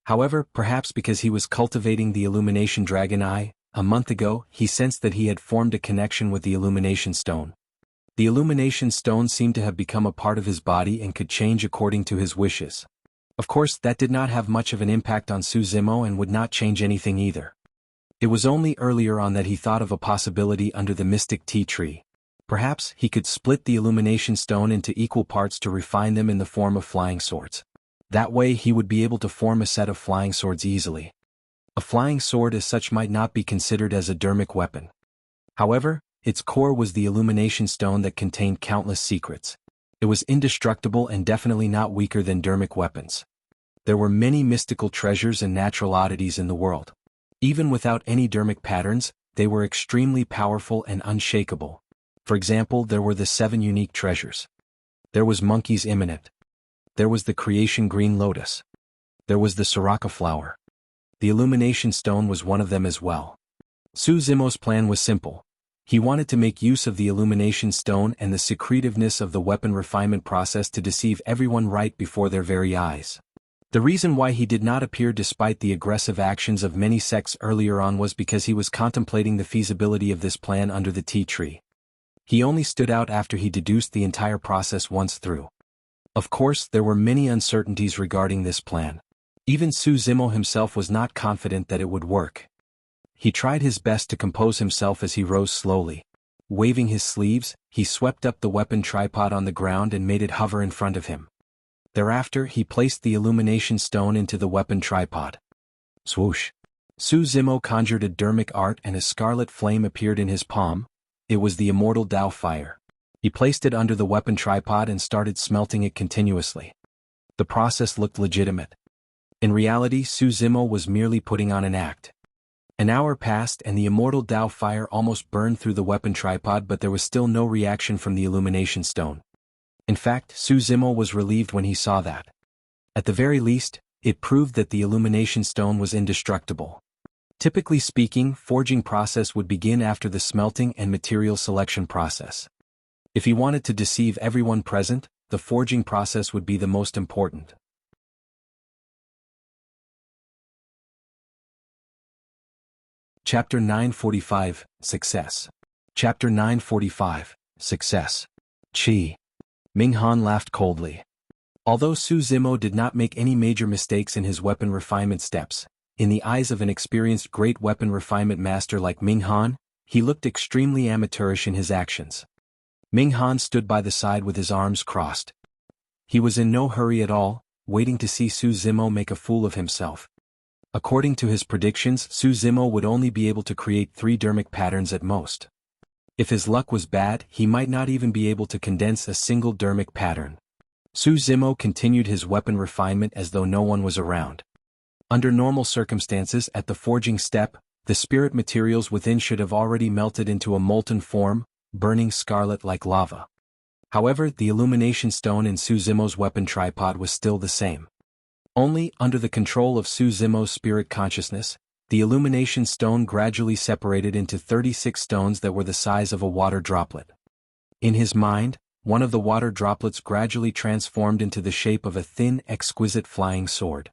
However, perhaps because he was cultivating the illumination dragon eye, a month ago, he sensed that he had formed a connection with the illumination stone. The illumination stone seemed to have become a part of his body and could change according to his wishes. Of course, that did not have much of an impact on Zimo and would not change anything either. It was only earlier on that he thought of a possibility under the mystic tea tree. Perhaps he could split the illumination stone into equal parts to refine them in the form of flying swords. That way he would be able to form a set of flying swords easily. A flying sword as such might not be considered as a dermic weapon. However, its core was the illumination stone that contained countless secrets. It was indestructible and definitely not weaker than dermic weapons. There were many mystical treasures and natural oddities in the world. Even without any dermic patterns, they were extremely powerful and unshakable. For example, there were the 7 unique treasures. There was Monkey's Imminent. There was the Creation Green Lotus. There was the Soraka Flower. The Illumination Stone was one of them as well. Zimo's plan was simple. He wanted to make use of the Illumination Stone and the secretiveness of the weapon refinement process to deceive everyone right before their very eyes. The reason why he did not appear despite the aggressive actions of many sects earlier on was because he was contemplating the feasibility of this plan under the tea tree. He only stood out after he deduced the entire process once through. Of course, there were many uncertainties regarding this plan. Even Zimo himself was not confident that it would work. He tried his best to compose himself as he rose slowly. Waving his sleeves, he swept up the weapon tripod on the ground and made it hover in front of him. Thereafter, he placed the illumination stone into the weapon tripod. Swoosh! Zimo conjured a dermic art and a scarlet flame appeared in his palm. It was the immortal Tao fire. He placed it under the weapon tripod and started smelting it continuously. The process looked legitimate. In reality, Zimo was merely putting on an act. An hour passed and the immortal Tao fire almost burned through the weapon tripod, but there was still no reaction from the illumination stone. In fact, Zimo was relieved when he saw that. At the very least, it proved that the illumination stone was indestructible. Typically speaking, forging process would begin after the smelting and material selection process. If he wanted to deceive everyone present, the forging process would be the most important. Chapter 945, Success. Chapter 945, Success. Chi. Ming Han laughed coldly. Although Zimo did not make any major mistakes in his weapon refinement steps, in the eyes of an experienced great weapon refinement master like Ming Han, he looked extremely amateurish in his actions. Ming Han stood by the side with his arms crossed. He was in no hurry at all, waiting to see Zimo make a fool of himself. According to his predictions, Zimo would only be able to create 3 dermic patterns at most. If his luck was bad, he might not even be able to condense a single dermic pattern. Zimo continued his weapon refinement as though no one was around. Under normal circumstances at the forging step, the spirit materials within should have already melted into a molten form, burning scarlet like lava. However, the illumination stone in Zimo's weapon tripod was still the same. Only, under the control of Zimo's spirit consciousness, the illumination stone gradually separated into 36 stones that were the size of a water droplet. In his mind, one of the water droplets gradually transformed into the shape of a thin, exquisite flying sword.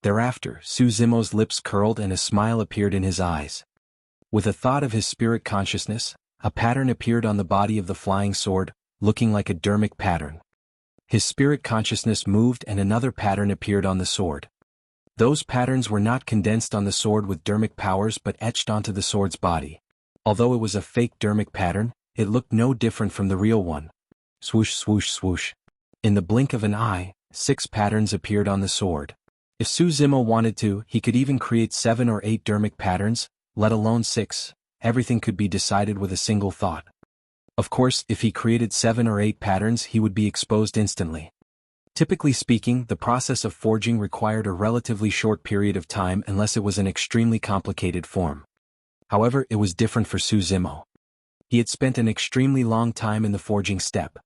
Thereafter, Zimo's lips curled and a smile appeared in his eyes. With a thought of his spirit consciousness, a pattern appeared on the body of the flying sword, looking like a dermic pattern. His spirit consciousness moved and another pattern appeared on the sword. Those patterns were not condensed on the sword with dermic powers but etched onto the sword's body. Although it was a fake dermic pattern, it looked no different from the real one. Swoosh swoosh swoosh. In the blink of an eye, 6 patterns appeared on the sword. If Zimo wanted to, he could even create 7 or 8 dermic patterns, let alone 6, everything could be decided with a single thought. Of course, if he created 7 or 8 patterns he would be exposed instantly. Typically speaking, the process of forging required a relatively short period of time unless it was an extremely complicated form. However, it was different for Zimo. He had spent an extremely long time in the forging step.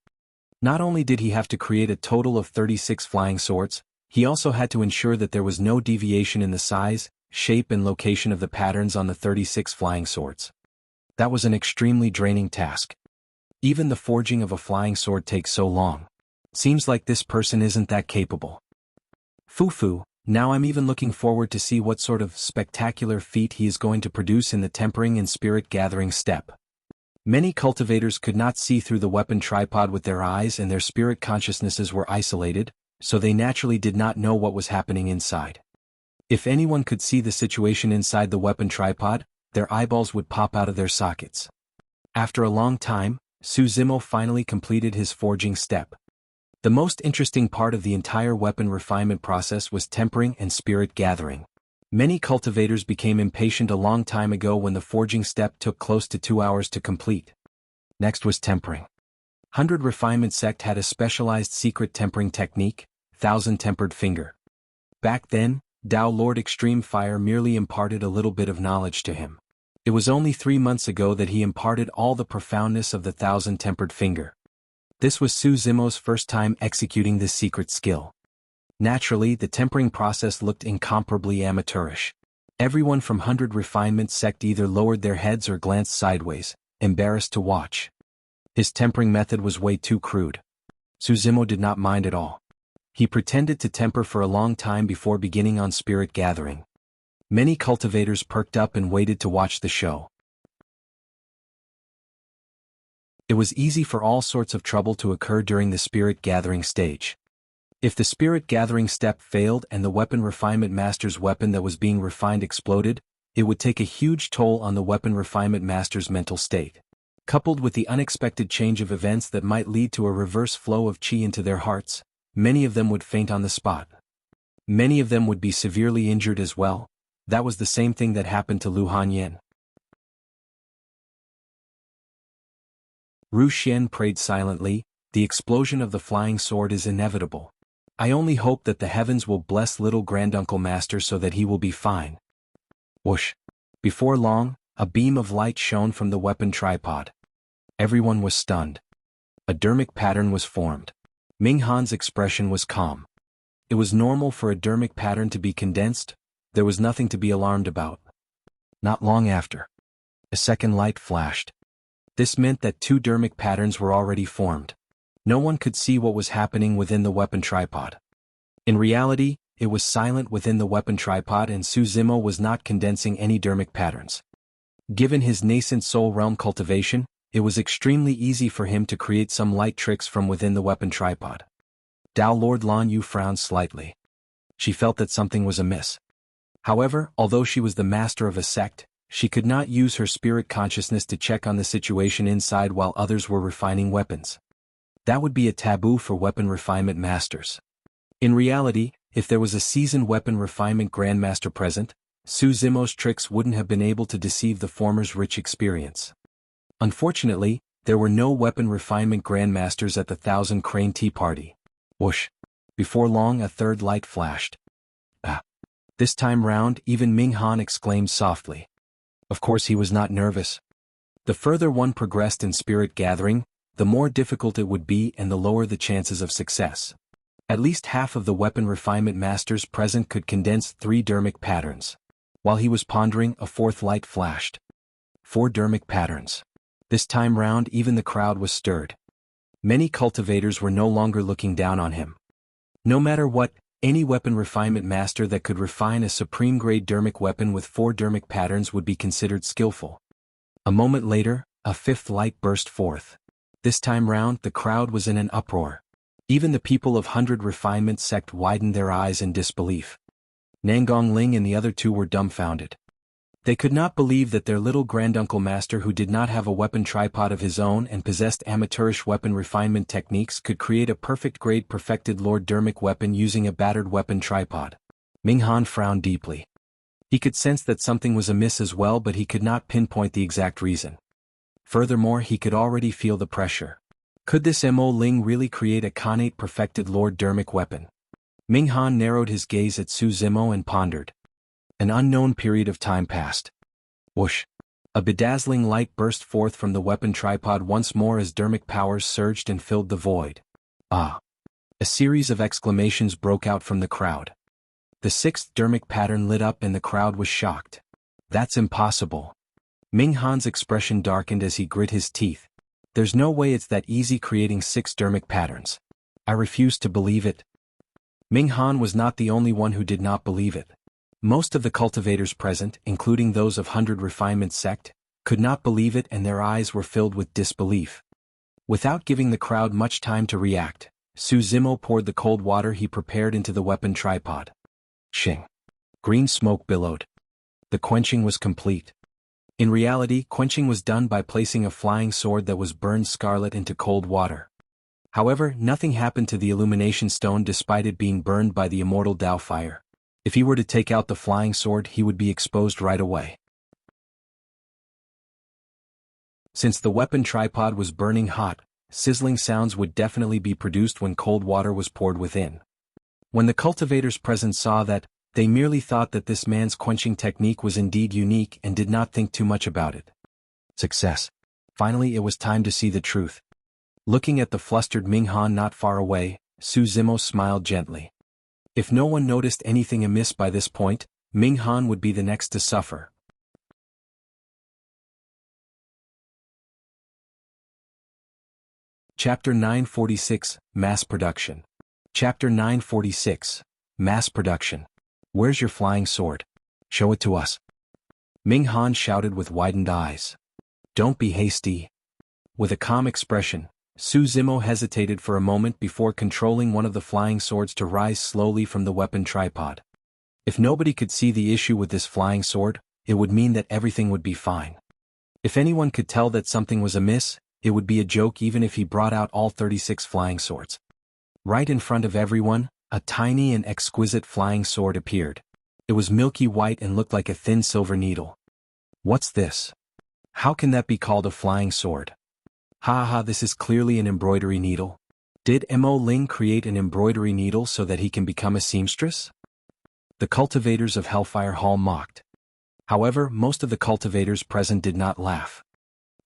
Not only did he have to create a total of 36 flying swords, he also had to ensure that there was no deviation in the size, shape and location of the patterns on the 36 flying swords. That was an extremely draining task. Even the forging of a flying sword takes so long. Seems like this person isn't that capable. Fufu, now I'm even looking forward to see what sort of spectacular feat he is going to produce in the tempering and spirit gathering step. Many cultivators could not see through the weapon tripod with their eyes and their spirit consciousnesses were isolated, so they naturally did not know what was happening inside. If anyone could see the situation inside the weapon tripod, their eyeballs would pop out of their sockets. After a long time, Zimo finally completed his forging step. The most interesting part of the entire weapon refinement process was tempering and spirit gathering. Many cultivators became impatient a long time ago when the forging step took close to 2 hours to complete. Next was tempering. 100 Refinement sect had a specialized secret tempering technique, 1000 Tempered Finger. Back then, Dao Lord Extreme Fire merely imparted a little bit of knowledge to him. It was only 3 months ago that he imparted all the profoundness of the 1000 Tempered Finger. This was Zimo's first time executing this secret skill. Naturally, the tempering process looked incomparably amateurish. Everyone from 100 Refinement sect either lowered their heads or glanced sideways, embarrassed to watch. His tempering method was way too crude. Zimo did not mind at all. He pretended to temper for a long time before beginning on spirit gathering. Many cultivators perked up and waited to watch the show. It was easy for all sorts of trouble to occur during the spirit gathering stage. If the spirit gathering step failed and the weapon refinement master's weapon that was being refined exploded, it would take a huge toll on the weapon refinement master's mental state. Coupled with the unexpected change of events that might lead to a reverse flow of qi into their hearts, many of them would faint on the spot. Many of them would be severely injured as well. That was the same thing that happened to Lu Hanyan. Ru Xian prayed silently, "The explosion of the flying sword is inevitable. I only hope that the heavens will bless little granduncle master so that he will be fine." Whoosh! Before long, a beam of light shone from the weapon tripod. Everyone was stunned. A dermic pattern was formed. Ming Han's expression was calm. It was normal for a dermic pattern to be condensed. There was nothing to be alarmed about. Not long after, a second light flashed. This meant that 2 dermic patterns were already formed. No one could see what was happening within the weapon tripod. In reality, it was silent within the weapon tripod and Zimo was not condensing any dermic patterns. Given his nascent soul realm cultivation, it was extremely easy for him to create some light tricks from within the weapon tripod. Dao Lord Lan Yu frowned slightly. She felt that something was amiss. However, although she was the master of a sect, she could not use her spirit consciousness to check on the situation inside while others were refining weapons. That would be a taboo for weapon refinement masters. In reality, if there was a seasoned weapon refinement grandmaster present, Zimo's tricks wouldn't have been able to deceive the former's rich experience. Unfortunately, there were no weapon refinement grandmasters at the Thousand Crane Tea Party. Whoosh! Before long a third light flashed. Ah! This time round even Ming Han exclaimed softly. Of course he was not nervous. The further one progressed in spirit gathering, the more difficult it would be and the lower the chances of success. At least half of the weapon refinement masters present could condense 3 dermic patterns. While he was pondering, a fourth light flashed. 4 dermic patterns. This time round even the crowd was stirred. Many cultivators were no longer looking down on him. No matter what, any weapon refinement master that could refine a supreme-grade dermic weapon with 4 dermic patterns would be considered skillful. A moment later, a fifth light burst forth. This time round the crowd was in an uproar. Even the people of 100 Refinement sect widened their eyes in disbelief. Nangong Ling and the other 2 were dumbfounded. They could not believe that their little granduncle master who did not have a weapon tripod of his own and possessed amateurish weapon refinement techniques could create a perfect-grade perfected Lord Dermic weapon using a battered weapon tripod. Ming Han frowned deeply. He could sense that something was amiss as well, but he could not pinpoint the exact reason. Furthermore, he could already feel the pressure. Could this Mo Ling really create a connate perfected Lord Dermic weapon? Ming Han narrowed his gaze at Zimo and pondered. An unknown period of time passed. Whoosh! A bedazzling light burst forth from the weapon tripod once more as dermic powers surged and filled the void. Ah! A series of exclamations broke out from the crowd. The 6th dermic pattern lit up and the crowd was shocked. That's impossible. Ming Han's expression darkened as he grit his teeth. There's no way it's that easy creating 6 dermic patterns. I refuse to believe it. Ming Han was not the only one who did not believe it. Most of the cultivators present, including those of 100 Refinement sect, could not believe it and their eyes were filled with disbelief. Without giving the crowd much time to react, Zimo poured the cold water he prepared into the weapon tripod. Ching! Green smoke billowed. The quenching was complete. In reality, quenching was done by placing a flying sword that was burned scarlet into cold water. However, nothing happened to the illumination stone despite it being burned by the immortal Dao fire. If he were to take out the flying sword, he would be exposed right away. Since the weapon tripod was burning hot, sizzling sounds would definitely be produced when cold water was poured within. When the cultivators present saw that, they merely thought that this man's quenching technique was indeed unique and did not think too much about it. Success. Finally, it was time to see the truth. Looking at the flustered Ming Han not far away, Zimo smiled gently. If no one noticed anything amiss by this point, Ming Han would be the next to suffer. Chapter 946, Mass Production. Chapter 946, Mass Production. Where's your flying sword? Show it to us. Ming Han shouted with widened eyes. Don't be hasty. With a calm expression, Zimo hesitated for a moment before controlling one of the flying swords to rise slowly from the weapon tripod. If nobody could see the issue with this flying sword, it would mean that everything would be fine. If anyone could tell that something was amiss, it would be a joke even if he brought out all 36 flying swords. Right in front of everyone, a tiny and exquisite flying sword appeared. It was milky white and looked like a thin silver needle. What's this? How can that be called a flying sword? Ha ha, this is clearly an embroidery needle. Did Mo Ling create an embroidery needle so that he can become a seamstress? The cultivators of Hellfire Hall mocked. However, most of the cultivators present did not laugh.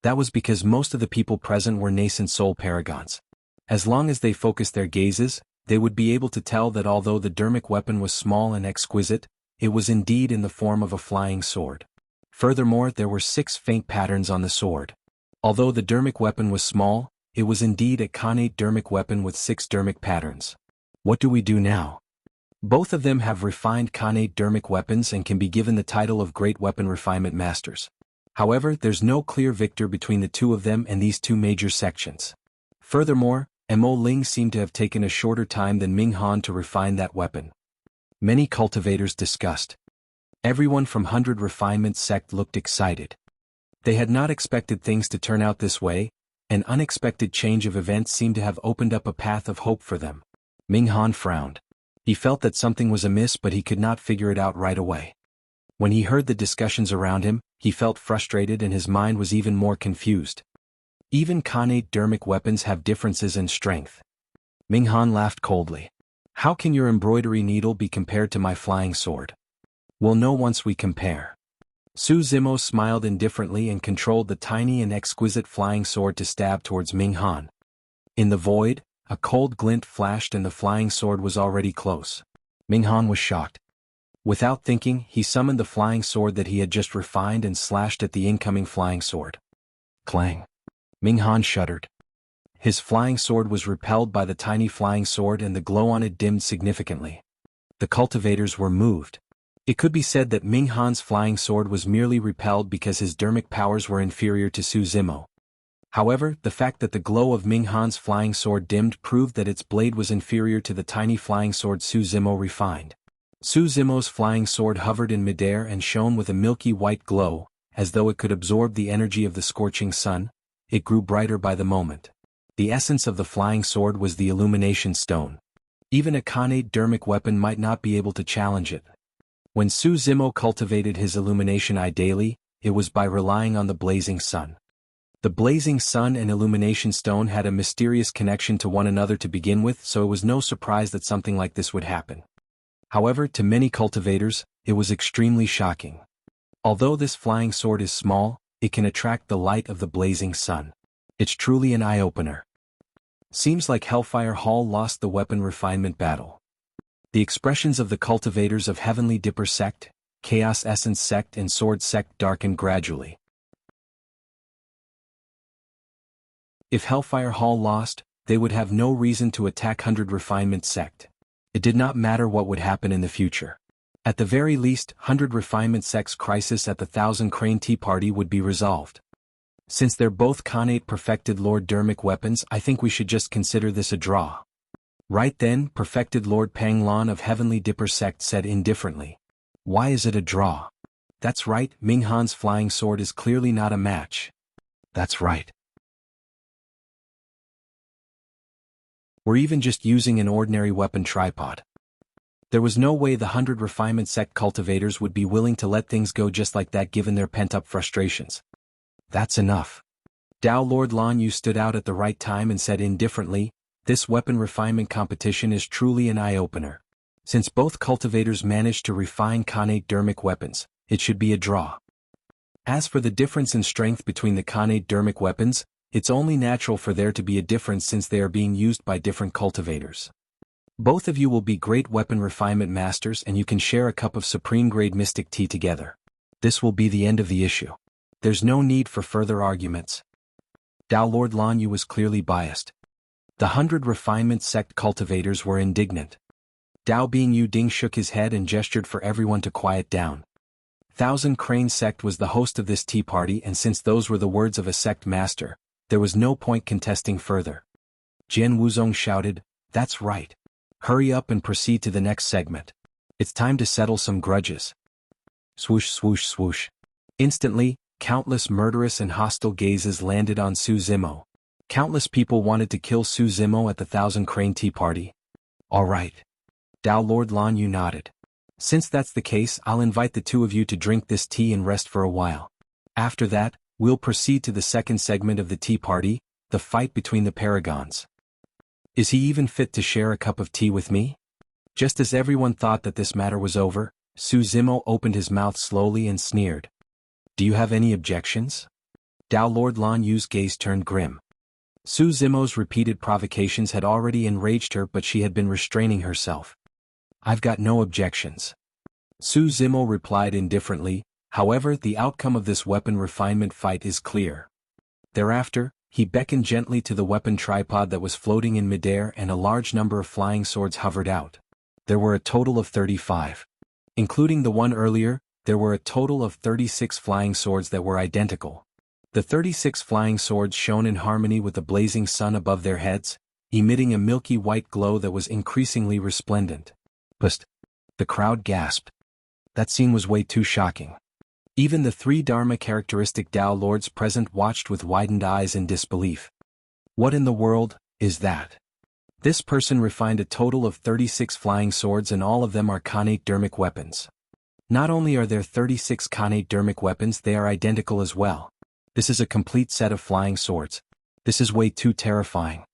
That was because most of the people present were nascent soul paragons. As long as they focused their gazes, they would be able to tell that although the dermic weapon was small and exquisite, it was indeed in the form of a flying sword. Furthermore, there were 6 faint patterns on the sword. Although the dermic weapon was small, it was indeed a connate dermic weapon with 6 dermic patterns. What do we do now? Both of them have refined connate dermic weapons and can be given the title of Great Weapon Refinement Masters. However, there's no clear victor between the two of them and these 2 major sections. Furthermore, Mo Ling seemed to have taken a shorter time than Ming Han to refine that weapon. Many cultivators discussed. Everyone from 100 Refinement sect looked excited. They had not expected things to turn out this way. An unexpected change of events seemed to have opened up a path of hope for them. Ming Han frowned. He felt that something was amiss, but he could not figure it out right away. When he heard the discussions around him, he felt frustrated and his mind was even more confused. Even Khanate dermic weapons have differences in strength. Ming Han laughed coldly. How can your embroidery needle be compared to my flying sword? We'll know once we compare. Su Zimo smiled indifferently and controlled the tiny and exquisite flying sword to stab towards Ming Han. In the void, a cold glint flashed and the flying sword was already close. Ming Han was shocked. Without thinking, he summoned the flying sword that he had just refined and slashed at the incoming flying sword. Clang. Ming Han shuddered. His flying sword was repelled by the tiny flying sword and the glow on it dimmed significantly. The cultivators were moved. It could be said that Ming Han's flying sword was merely repelled because his dermic powers were inferior to Su Zimo. However, the fact that the glow of Ming Han's flying sword dimmed proved that its blade was inferior to the tiny flying sword Su Zimo refined. Su Zimo's flying sword hovered in midair and shone with a milky white glow, as though it could absorb the energy of the scorching sun. It grew brighter by the moment. The essence of the flying sword was the illumination stone. Even a Khanate dermic weapon might not be able to challenge it. When Su Zimo cultivated his illumination eye daily, it was by relying on the blazing sun. The blazing sun and illumination stone had a mysterious connection to one another to begin with, so it was no surprise that something like this would happen. However, to many cultivators, it was extremely shocking. Although this flying sword is small, it can attract the light of the blazing sun. It's truly an eye-opener. Seems like Hellfire Hall lost the weapon refinement battle. The expressions of the cultivators of Heavenly Dipper sect, Chaos Essence sect and Sword sect darkened gradually. If Hellfire Hall lost, they would have no reason to attack 100 Refinement sect. It did not matter what would happen in the future. At the very least, 100 Refinement sect's crisis at the Thousand Crane Tea Party would be resolved. Since they're both Khanate perfected Lord dermic weapons, I think we should just consider this a draw. Right then, perfected Lord Panglan of Heavenly Dipper sect said indifferently. Why is it a draw? That's right, Ming Han's flying sword is clearly not a match. That's right. We're even just using an ordinary weapon tripod. There was no way the 100 Refinement sect cultivators would be willing to let things go just like that given their pent-up frustrations. That's enough. Dao Lord Lan Yu stood out at the right time and said indifferently, this weapon refinement competition is truly an eye-opener. Since both cultivators managed to refine Khanate dermic weapons, it should be a draw. As for the difference in strength between the Khanate dermic weapons, it's only natural for there to be a difference since they are being used by different cultivators. Both of you will be great weapon refinement masters and you can share a cup of supreme-grade mystic tea together. This will be the end of the issue. There's no need for further arguments. Dao Lord Lan Yu was clearly biased. The 100 Refinement sect cultivators were indignant. Dao Bing Yu Ding shook his head and gestured for everyone to quiet down. Thousand Crane sect was the host of this tea party, and since those were the words of a sect master, there was no point contesting further. Jian Wuzong shouted, that's right. Hurry up and proceed to the next segment. It's time to settle some grudges. Swoosh swoosh swoosh. Instantly, countless murderous and hostile gazes landed on Su Zimo. Countless people wanted to kill Su Zimo at the Thousand Crane Tea Party. All right. Dao Lord Lan Yu nodded. Since that's the case, I'll invite the two of you to drink this tea and rest for a while. After that, we'll proceed to the second segment of the tea party, the fight between the paragons. Is he even fit to share a cup of tea with me? Just as everyone thought that this matter was over, Su Zimo opened his mouth slowly and sneered. Do you have any objections? Dao Lord Lan Yu's gaze turned grim. Su Zimo's repeated provocations had already enraged her, but she had been restraining herself. I've got no objections. Su Zimo replied indifferently. However, the outcome of this weapon refinement fight is clear. Thereafter, he beckoned gently to the weapon tripod that was floating in midair and a large number of flying swords hovered out. There were a total of 35. Including the one earlier, there were a total of 36 flying swords that were identical. The 36 flying swords shone in harmony with the blazing sun above their heads, emitting a milky white glow that was increasingly resplendent. Pust! The crowd gasped. That scene was way too shocking. Even the three Dharma-characteristic Tao lords present watched with widened eyes in disbelief. What in the world is that? This person refined a total of 36 flying swords, and all of them are Khanate dermic weapons. Not only are there 36 Khanate dermic weapons, they are identical as well. This is a complete set of flying swords. This is way too terrifying.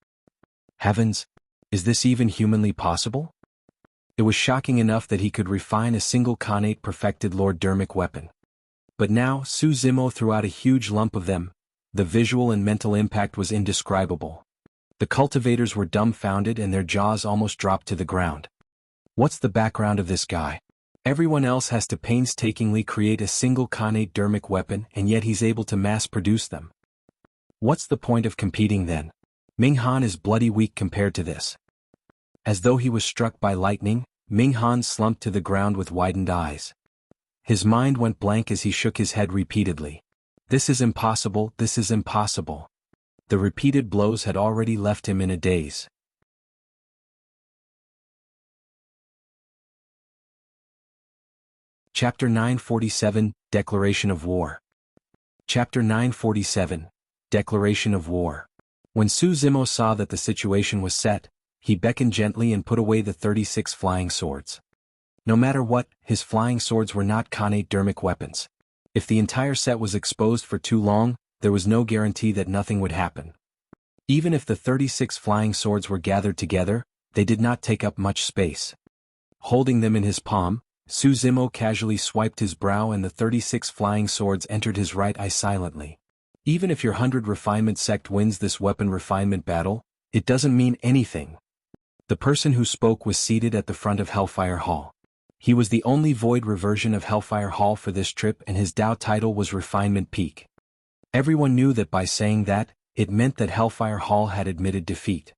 Heavens! Is this even humanly possible? It was shocking enough that he could refine a single Khanate perfected Lord dermic weapon. But now, Su Zimo threw out a huge lump of them. The visual and mental impact was indescribable. The cultivators were dumbfounded and their jaws almost dropped to the ground. What's the background of this guy? Everyone else has to painstakingly create a single Khanate dermic weapon, and yet he's able to mass-produce them. What's the point of competing then? Ming Han is bloody weak compared to this. As though he was struck by lightning, Ming Han slumped to the ground with widened eyes. His mind went blank as he shook his head repeatedly. This is impossible, this is impossible. The repeated blows had already left him in a daze. Chapter 947, Declaration of War. Chapter 947, Declaration of War. When Su Zimo saw that the situation was set, he beckoned gently and put away the 36 flying swords. No matter what, his flying swords were not Khanate dermic weapons. If the entire set was exposed for too long, there was no guarantee that nothing would happen. Even if the 36 flying swords were gathered together, they did not take up much space. Holding them in his palm, Su Zimo casually swiped his brow and the 36 flying swords entered his right eye silently. Even if your 100 refinement sect wins this weapon refinement battle, it doesn't mean anything. The person who spoke was seated at the front of Hellfire Hall. He was the only void reversion of Hellfire Hall for this trip, and his Dao title was Refinement Peak. Everyone knew that by saying that, it meant that Hellfire Hall had admitted defeat.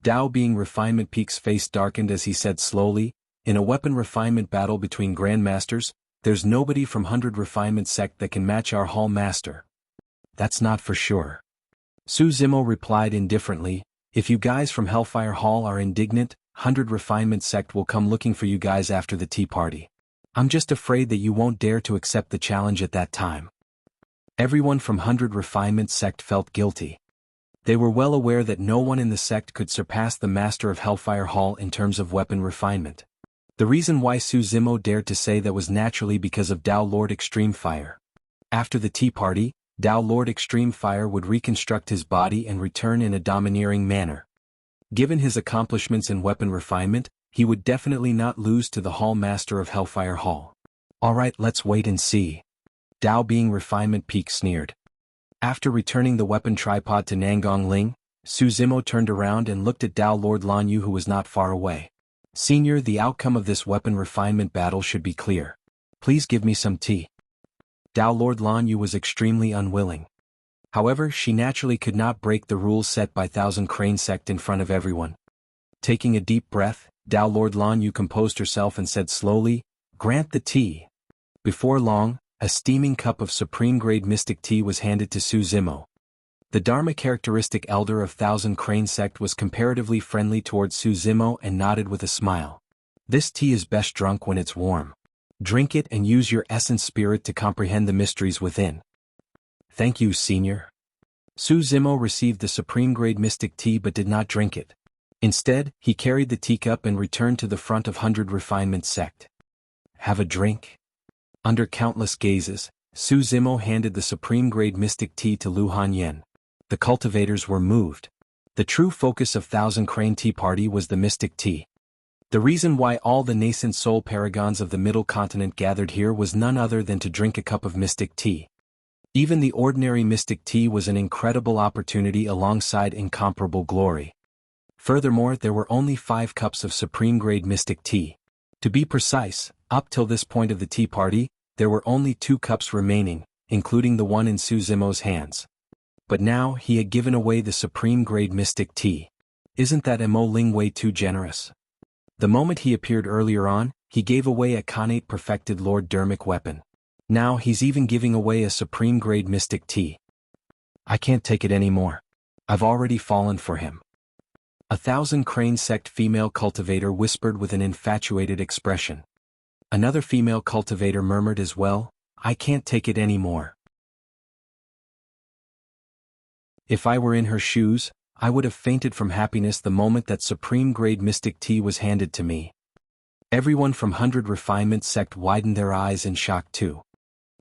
Dao being Refinement Peak's face darkened as he said slowly, in a weapon refinement battle between Grandmasters, there's nobody from 100 Refinement Sect that can match our Hall Master. That's not for sure. Su Zimo replied indifferently, if you guys from Hellfire Hall are indignant, 100 Refinement Sect will come looking for you guys after the tea party. I'm just afraid that you won't dare to accept the challenge at that time. Everyone from 100 Refinement Sect felt guilty. They were well aware that no one in the sect could surpass the master of Hellfire Hall in terms of weapon refinement. The reason why Su Zimo dared to say that was naturally because of Dao Lord Extreme Fire. After the tea party, Dao Lord Extreme Fire would reconstruct his body and return in a domineering manner. Given his accomplishments in weapon refinement, he would definitely not lose to the Hall Master of Hellfire Hall. Alright, let's wait and see. Dao being Refinement Peak sneered. After returning the weapon tripod to Nangong Ling, Su Zimo turned around and looked at Dao Lord Lan Yu, who was not far away. Senior, the outcome of this weapon refinement battle should be clear. Please give me some tea. Dao Lord Lan Yu was extremely unwilling. However, she naturally could not break the rules set by Thousand Crane Sect in front of everyone. Taking a deep breath, Dao Lord Lan Yu composed herself and said slowly, "Grant the tea." Before long, a steaming cup of supreme-grade mystic tea was handed to Su Zimo. The Dharma-characteristic elder of Thousand Crane Sect was comparatively friendly towards Su Zimo and nodded with a smile. This tea is best drunk when it's warm. Drink it and use your essence spirit to comprehend the mysteries within. Thank you, Senior. Su Zimo received the supreme-grade mystic tea but did not drink it. Instead, he carried the teacup and returned to the front of 100 Refinement Sect. Have a drink? Under countless gazes, Su Zimo handed the supreme-grade mystic tea to Lu Hanyan. The cultivators were moved. The true focus of Thousand Crane Tea Party was the mystic tea. The reason why all the nascent soul paragons of the Middle Continent gathered here was none other than to drink a cup of mystic tea. Even the ordinary mystic tea was an incredible opportunity alongside incomparable glory. Furthermore, there were only 5 cups of supreme-grade mystic tea. To be precise, up till this point of the tea party, there were only 2 cups remaining, including the one in Su Zimo's hands. But now he had given away the supreme-grade mystic tea. Isn't that Mo Ling way too generous? The moment he appeared earlier on, he gave away a Khanate perfected Lord dermic weapon. Now he's even giving away a supreme-grade mystic tea. I can't take it anymore. I've already fallen for him. 1,000 Crane Sect female cultivator whispered with an infatuated expression. Another female cultivator murmured as well, I can't take it anymore. If I were in her shoes, I would have fainted from happiness the moment that supreme-grade mystic tea was handed to me. Everyone from 100 Refinement Sect widened their eyes in shock too.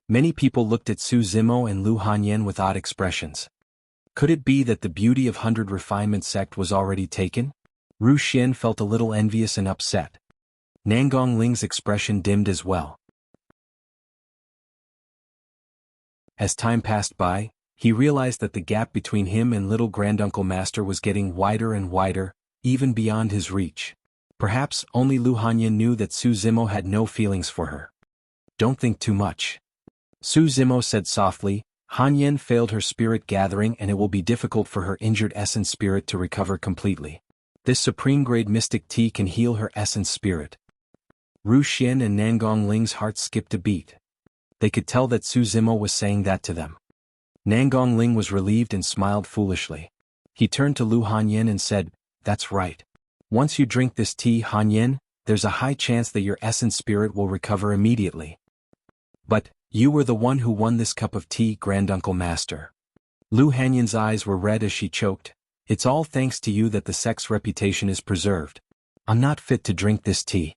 Many people looked at Su Zimo and Lu Hanyan with odd expressions. Could it be that the beauty of 100 Refinement Sect was already taken? Ru Xin felt a little envious and upset. Nangong Ling's expression dimmed as well. As time passed by, he realized that the gap between him and little Granduncle Master was getting wider and wider, even beyond his reach. Perhaps only Lu Hanyan knew that Su Zimo had no feelings for her. Don't think too much. Su Zimo said softly, Hanyan failed her spirit gathering and it will be difficult for her injured essence spirit to recover completely. This supreme-grade mystic tea can heal her essence spirit. Ru Xin and Nangong Ling's hearts skipped a beat. They could tell that Su Zimo was saying that to them. Nangong Ling was relieved and smiled foolishly. He turned to Lu Hanyan and said, That's right. Once you drink this tea, Hanyan, there's a high chance that your essence spirit will recover immediately. But, you were the one who won this cup of tea, Granduncle Master. Lu Hanyan's eyes were red as she choked. It's all thanks to you that the sect's reputation is preserved. I'm not fit to drink this tea.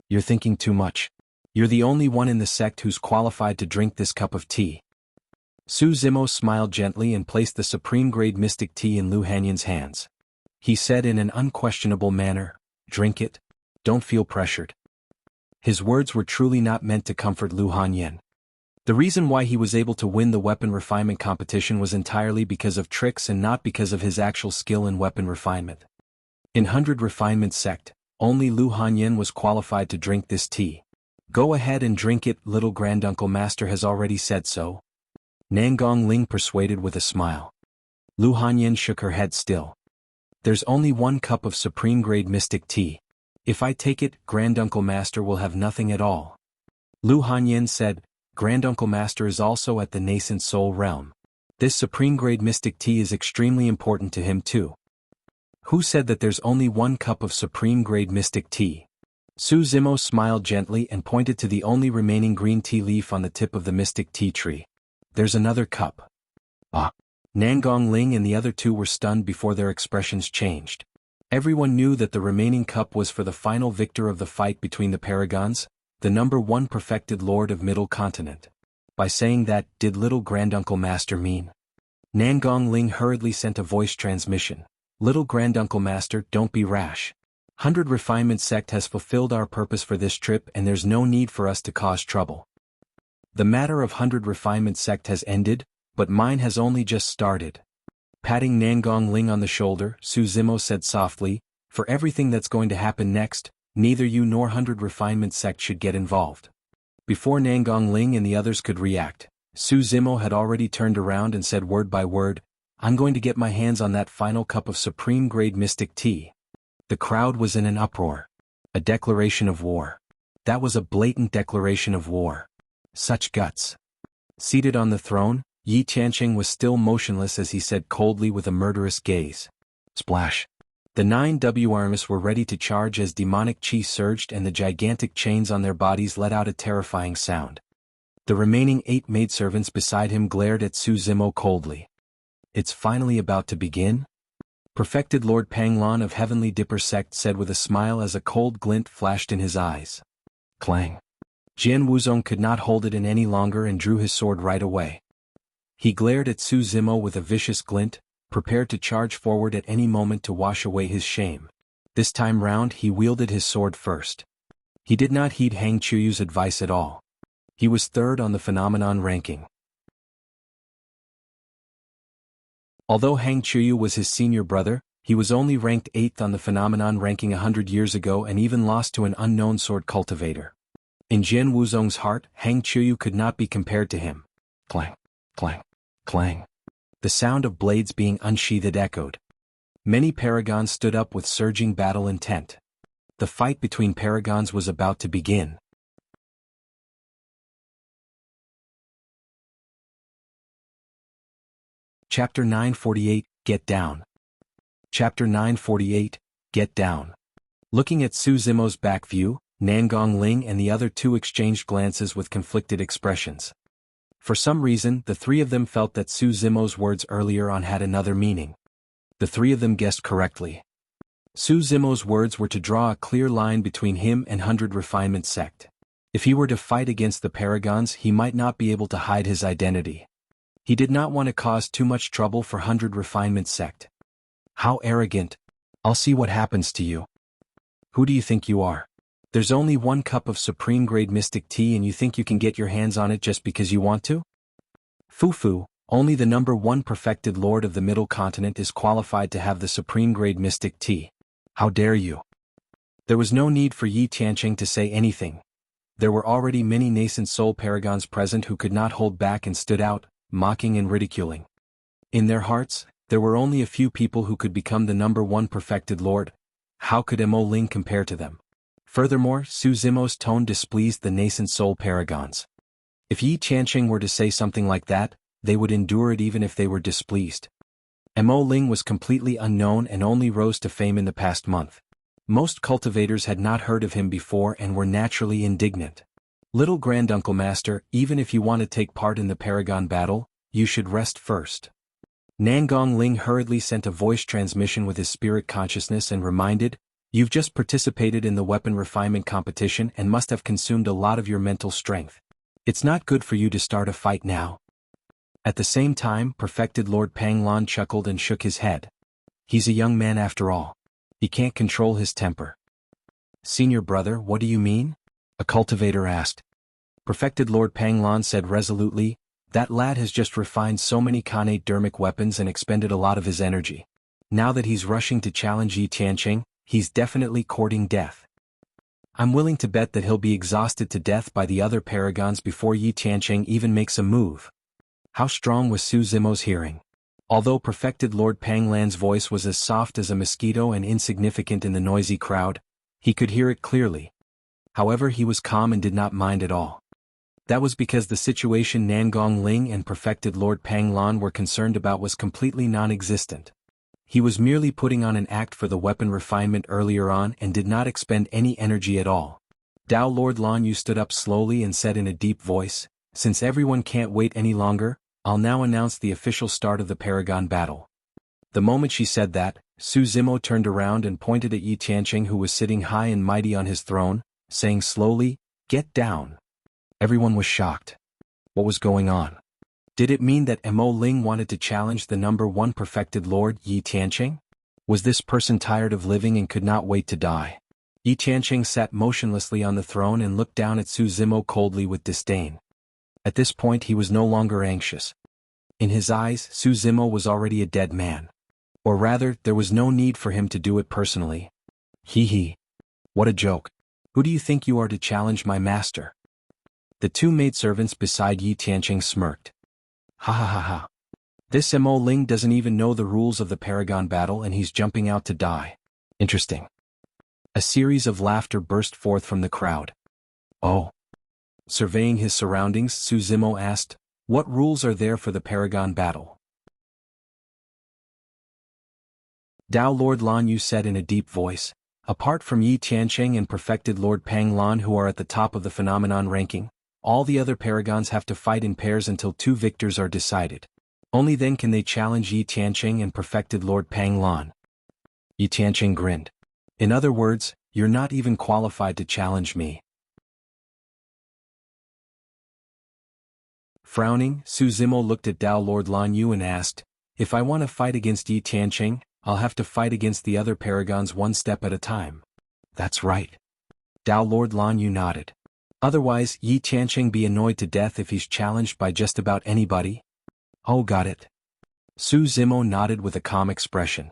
You're thinking too much. You're the only one in the sect who's qualified to drink this cup of tea. Su Zimo smiled gently and placed the supreme-grade mystic tea in Lu Hanyan's hands. He said in an unquestionable manner, Drink it. Don't feel pressured. His words were truly not meant to comfort Lu Hanyan. The reason why he was able to win the weapon refinement competition was entirely because of tricks and not because of his actual skill in weapon refinement. In 100 Refinement Sect, only Lu Hanyan was qualified to drink this tea. Go ahead and drink it, little Granduncle Master has already said so. Nangong Ling persuaded with a smile. Lu Hanyan shook her head still. There's only one cup of supreme-grade mystic tea. If I take it, Granduncle Master will have nothing at all. Lu Hanyan said, Granduncle Master is also at the nascent soul realm. This supreme-grade mystic tea is extremely important to him too. Who said that there's only one cup of supreme-grade mystic tea? Su Zimo smiled gently and pointed to the only remaining green tea leaf on the tip of the mystic tea tree. There's another cup. Ah. Nangong Ling and the other two were stunned before their expressions changed. Everyone knew that the remaining cup was for the final victor of the fight between the Paragons, the #1 perfected Lord of Middle Continent. By saying that, did little Granduncle Master mean? Nangong Ling hurriedly sent a voice transmission. Little Granduncle Master, don't be rash. 100 Refinement Sect has fulfilled our purpose for this trip and there's no need for us to cause trouble. The matter of 100 Refinement Sect has ended, but mine has only just started. Patting Nangong Ling on the shoulder, Su Zimo said softly, for everything that's going to happen next, neither you nor 100 Refinement Sect should get involved. Before Nangong Ling and the others could react, Su Zimo had already turned around and said word by word, I'm going to get my hands on that final cup of supreme-grade mystic tea. The crowd was in an uproar. A declaration of war. That was a blatant declaration of war. Such guts. Seated on the throne, Tiancheng was still motionless as he said coldly with a murderous gaze. Splash. The 9 WRMs were ready to charge as demonic chi surged and the gigantic chains on their bodies let out a terrifying sound. The remaining 8 maidservants beside him glared at Su Zimo coldly. It's finally about to begin? Perfected Lord Panglon of Heavenly Dipper Sect said with a smile as a cold glint flashed in his eyes. Clang. Jian Wuzong could not hold it in any longer and drew his sword right away. He glared at Su Zimo with a vicious glint, prepared to charge forward at any moment to wash away his shame. This time round he wielded his sword first. He did not heed Hang Chuyu's advice at all. He was third on the phenomenon ranking. Although Hang Chuyu was his senior brother, he was only ranked 8th on the phenomenon ranking 100 years ago and even lost to an unknown sword cultivator. In Jian Wuzong's heart, Hang Chuyu could not be compared to him. Clang, clang, clang. The sound of blades being unsheathed echoed. Many paragons stood up with surging battle intent. The fight between paragons was about to begin. Chapter 948, Get Down. Chapter 948, Get Down. Looking at Su Zimo's back view, Nangong Ling and the other two exchanged glances with conflicted expressions. For some reason, the three of them felt that Su Zimo's words earlier on had another meaning. The three of them guessed correctly. Su Zimo's words were to draw a clear line between him and 100 Refinement sect. If he were to fight against the Paragons, he might not be able to hide his identity. He did not want to cause too much trouble for 100 Refinement sect. How arrogant. I'll see what happens to you. Who do you think you are? There's only 1 cup of supreme-grade mystic tea and you think you can get your hands on it just because you want to? Fufu, only the number 1 perfected lord of the Middle Continent is qualified to have the supreme-grade mystic tea. How dare you? There was no need for Yi Tiancheng to say anything. There were already many nascent soul paragons present who could not hold back and stood out, mocking and ridiculing. In their hearts, there were only a few people who could become the number 1 perfected lord. How could Mo Ling compare to them? Furthermore, Su Zimo's tone displeased the nascent soul paragons. If Yi Tiancheng were to say something like that, they would endure it even if they were displeased. Mo Ling was completely unknown and only rose to fame in the past month. Most cultivators had not heard of him before and were naturally indignant. Little Granduncle Master, even if you want to take part in the Paragon battle, you should rest first. Nangong Ling hurriedly sent a voice transmission with his spirit consciousness and reminded, "You've just participated in the weapon refinement competition and must have consumed a lot of your mental strength. It's not good for you to start a fight now." At the same time, Perfected Lord Panglan chuckled and shook his head. He's a young man after all. He can't control his temper. "Senior brother, what do you mean?" a cultivator asked. Perfected Lord Panglan said resolutely, "That lad has just refined so many Khanate dermic weapons and expended a lot of his energy. Now that he's rushing to challenge Yi Tiancheng, he's definitely courting death. I'm willing to bet that he'll be exhausted to death by the other paragons before Yi Tiancheng even makes a move." How strong was Su Zimo's hearing? Although Perfected Lord Panglan's voice was as soft as a mosquito and insignificant in the noisy crowd, he could hear it clearly. However, he was calm and did not mind at all. That was because the situation Nangong Ling and Perfected Lord Panglan were concerned about was completely non-existent. He was merely putting on an act for the weapon refinement earlier on and did not expend any energy at all. Dao Lord Lan Yu stood up slowly and said in a deep voice, "Since everyone can't wait any longer, I'll now announce the official start of the Paragon battle." The moment she said that, Su Zimo turned around and pointed at Yi Tiancheng, who was sitting high and mighty on his throne, saying slowly, "Get down." Everyone was shocked. What was going on? Did it mean that Mo Ling wanted to challenge the number 1 perfected lord Yi Tiancheng? Was this person tired of living and could not wait to die? Yi Tiancheng sat motionlessly on the throne and looked down at Su Zimo coldly with disdain. At this point he was no longer anxious. In his eyes, Su Zimo was already a dead man. Or rather, there was no need for him to do it personally. Hee. What a joke. Who do you think you are to challenge my master? The 2 maidservants beside Yi Tiancheng smirked. Ha. This Mo Ling doesn't even know the rules of the Paragon battle and he's jumping out to die. Interesting. A series of laughter burst forth from the crowd. Oh. Surveying his surroundings, Su Zimo asked, "What rules are there for the Paragon battle?" Dao Lord Lan Yu said in a deep voice, "Apart from Yi Tiancheng and Perfected Lord Panglan, who are at the top of the phenomenon ranking, all the other paragons have to fight in pairs until 2 victors are decided. Only then can they challenge Yi Tiancheng and Perfected Lord Panglan." Yi Tiancheng grinned. "In other words, you're not even qualified to challenge me." Frowning, Su Zimo looked at Dao Lord Lan Yu and asked, "If I want to fight against Yi Tiancheng, I'll have to fight against the other paragons one step at a time." "That's right." Dao Lord Lan Yu nodded. "Otherwise, Yi Tiancheng be annoyed to death if he's challenged by just about anybody?" "Oh, got it." Su Zimo nodded with a calm expression.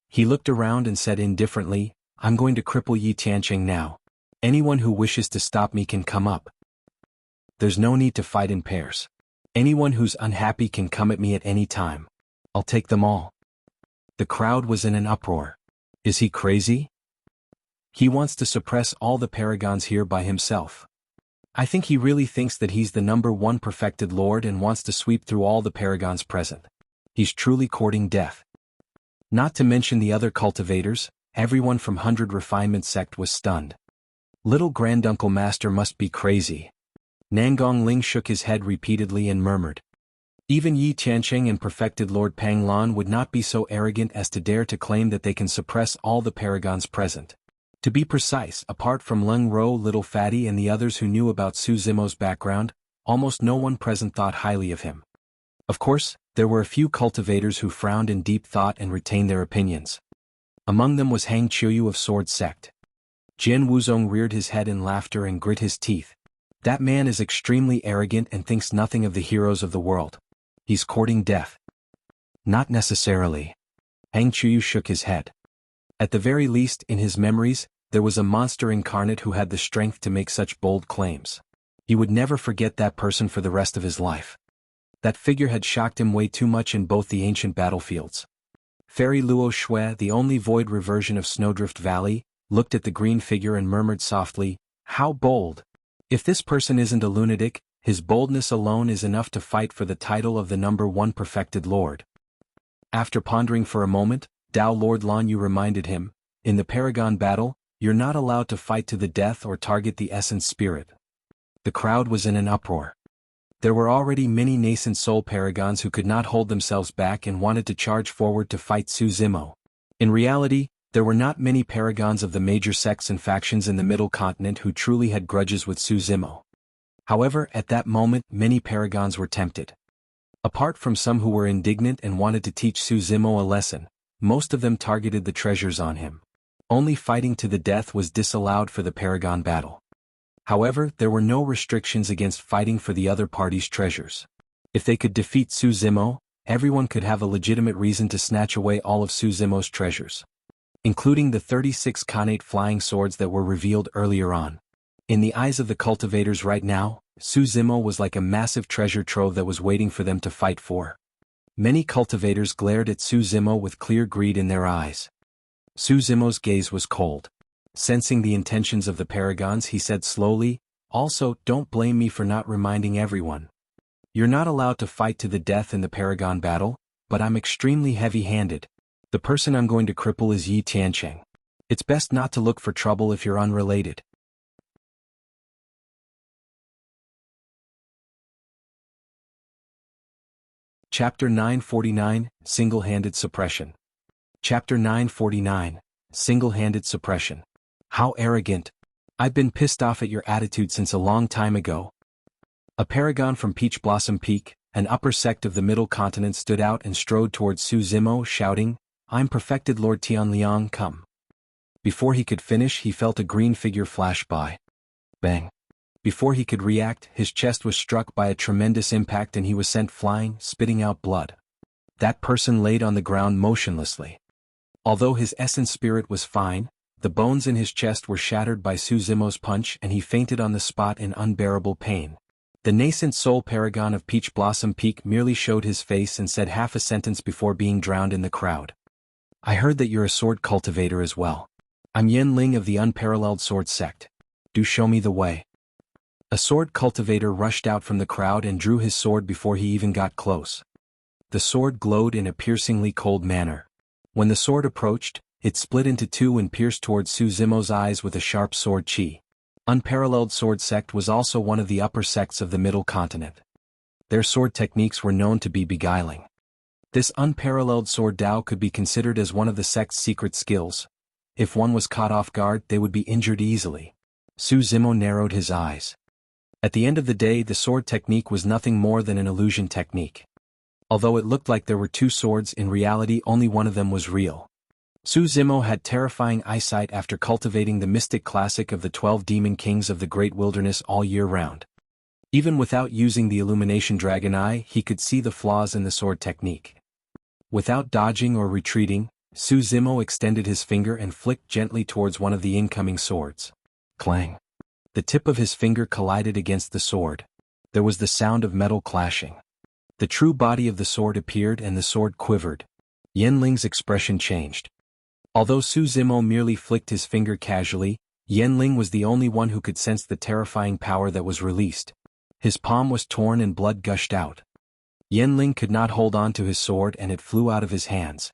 He looked around and said indifferently, "I'm going to cripple Yi Tiancheng now. Anyone who wishes to stop me can come up. There's no need to fight in pairs. Anyone who's unhappy can come at me at any time. I'll take them all." The crowd was in an uproar. Is he crazy? He wants to suppress all the paragons here by himself. I think he really thinks that he's the number 1 perfected lord and wants to sweep through all the paragons present. He's truly courting death. Not to mention the other cultivators, everyone from 100 Refinement sect was stunned. Little Granduncle Master must be crazy. Nangong Ling shook his head repeatedly and murmured. Even Yi Tiancheng and Perfected Lord Pang Lan would not be so arrogant as to dare to claim that they can suppress all the paragons present. To be precise, apart from Leng Ro, Little Fatty and the others who knew about Su Zimo's background, almost no one present thought highly of him. Of course, there were a few cultivators who frowned in deep thought and retained their opinions. Among them was Hang Qiuyu of Sword Sect. Jian Wuzong reared his head in laughter and grit his teeth. That man is extremely arrogant and thinks nothing of the heroes of the world. He's courting death. Not necessarily. Hang Qiuyu shook his head. At the very least, in his memories, there was a monster incarnate who had the strength to make such bold claims. He would never forget that person for the rest of his life. That figure had shocked him way too much in both the ancient battlefields. Fairy Luo Shui, the only void reversion of Snowdrift Valley, looked at the green figure and murmured softly, "How bold! If this person isn't a lunatic, his boldness alone is enough to fight for the title of the #1 Perfected Lord." After pondering for a moment, Dao Lord Lan Yu reminded him, "In the Paragon battle, you're not allowed to fight to the death or target the essence spirit." The crowd was in an uproar. There were already many nascent soul paragons who could not hold themselves back and wanted to charge forward to fight Su Zimo. In reality, there were not many paragons of the major sects and factions in the Middle Continent who truly had grudges with Su Zimo. However, at that moment, many paragons were tempted. Apart from some who were indignant and wanted to teach Su Zimo a lesson, most of them targeted the treasures on him. Only fighting to the death was disallowed for the paragon battle. However, there were no restrictions against fighting for the other party's treasures. If they could defeat Su Zimo, everyone could have a legitimate reason to snatch away all of Su Zimo's treasures, including the 36 Khanate flying swords that were revealed earlier on. In the eyes of the cultivators right now, Su Zimo was like a massive treasure trove that was waiting for them to fight for. Many cultivators glared at Su Zimo with clear greed in their eyes. Su Zimo's gaze was cold. Sensing the intentions of the paragons, he said slowly, "Also, don't blame me for not reminding everyone. You're not allowed to fight to the death in the paragon battle, but I'm extremely heavy-handed. The person I'm going to cripple is Yi Tiancheng. It's best not to look for trouble if you're unrelated." Chapter 949, Singlehanded Suppression. Chapter 949, Singlehanded Suppression. How arrogant. I've been pissed off at your attitude since a long time ago. A paragon from Peach Blossom Peak, an upper sect of the Middle Continent, stood out and strode towards Su Zimo, shouting, "I'm Perfected Lord Tianliang, come." Before he could finish, he felt a green figure flash by. Bang. Before he could react, his chest was struck by a tremendous impact and he was sent flying, spitting out blood. That person laid on the ground motionlessly. Although his essence spirit was fine, the bones in his chest were shattered by Su Zimo's punch and he fainted on the spot in unbearable pain. The nascent soul paragon of Peach Blossom Peak merely showed his face and said half a sentence before being drowned in the crowd. "I heard that you're a sword cultivator as well. I'm Yen Ling of the Unparalleled Sword Sect. Do show me the way." A sword cultivator rushed out from the crowd and drew his sword before he even got close. The sword glowed in a piercingly cold manner. When the sword approached, it split into two and pierced towards Su Zimo's eyes with a sharp sword chi. Unparalleled Sword Sect was also one of the upper sects of the Middle Continent. Their sword techniques were known to be beguiling. This unparalleled sword Dao could be considered as one of the sect's secret skills. If one was caught off guard, they would be injured easily. Su Zimo narrowed his eyes. At the end of the day, the sword technique was nothing more than an illusion technique. Although it looked like there were two swords, in reality only one of them was real. Su Zimo had terrifying eyesight after cultivating the mystic classic of the 12 demon kings of the great wilderness all year round. Even without using the illumination dragon eye, he could see the flaws in the sword technique. Without dodging or retreating, Su Zimo extended his finger and flicked gently towards one of the incoming swords. Clang. The tip of his finger collided against the sword. There was the sound of metal clashing. The true body of the sword appeared and the sword quivered. Yen Ling's expression changed. Although Su Zimo merely flicked his finger casually, Yen Ling was the only one who could sense the terrifying power that was released. His palm was torn and blood gushed out. Yen Ling could not hold on to his sword and it flew out of his hands.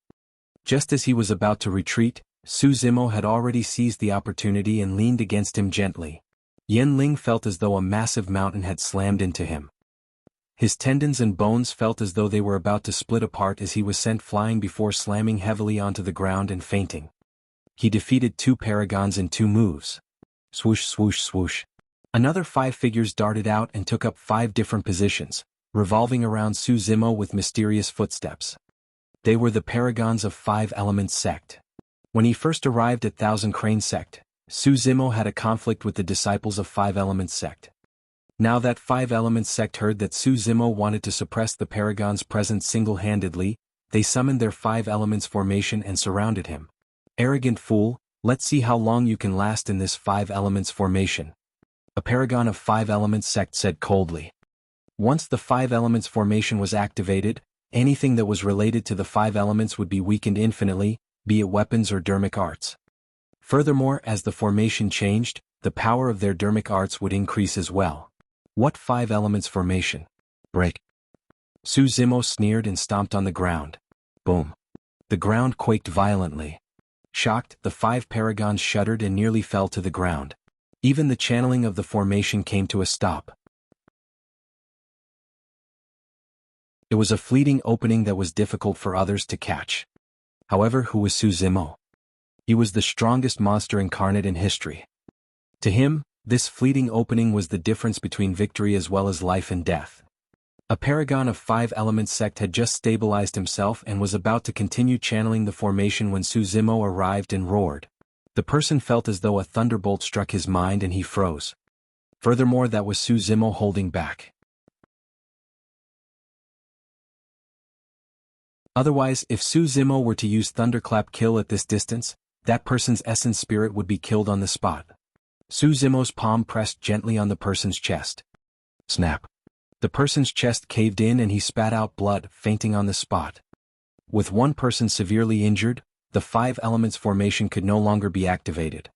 Just as he was about to retreat, Su Zimo had already seized the opportunity and leaned against him gently. Yan Ling felt as though a massive mountain had slammed into him. His tendons and bones felt as though they were about to split apart as he was sent flying before slamming heavily onto the ground and fainting. He defeated 2 paragons in 2 moves. Swoosh swoosh swoosh. Another 5 figures darted out and took up 5 different positions, revolving around Su Zimo with mysterious footsteps. They were the paragons of 5 Elements sect. When he first arrived at Thousand Crane sect, Su Zimo had a conflict with the disciples of 5 Elements sect. Now that 5 Elements sect heard that Su Zimo wanted to suppress the Paragon's presence single-handedly, they summoned their 5 Elements formation and surrounded him. Arrogant fool, let's see how long you can last in this 5 Elements formation. A Paragon of 5 Elements sect said coldly. Once the 5 Elements formation was activated, anything that was related to the 5 Elements would be weakened infinitely, be it weapons or dermic arts. Furthermore, as the formation changed, the power of their dermic arts would increase as well. What 5 Elements formation? Break. Su Zimo sneered and stomped on the ground. Boom. The ground quaked violently. Shocked, the 5 paragons shuddered and nearly fell to the ground. Even the channeling of the formation came to a stop. It was a fleeting opening that was difficult for others to catch. However, who was Su Zimo? He was the strongest monster incarnate in history. To him, this fleeting opening was the difference between victory as well as life and death. A paragon of 5 Elements sect had just stabilized himself and was about to continue channeling the formation when Su Zimo arrived and roared. The person felt as though a thunderbolt struck his mind and he froze. Furthermore, that was Su Zimo holding back. Otherwise, if Su Zimo were to use Thunderclap Kill at this distance, that person's essence spirit would be killed on the spot. Su Zimo's palm pressed gently on the person's chest. Snap. The person's chest caved in and he spat out blood, fainting on the spot. With one person severely injured, the 5 Elements formation could no longer be activated.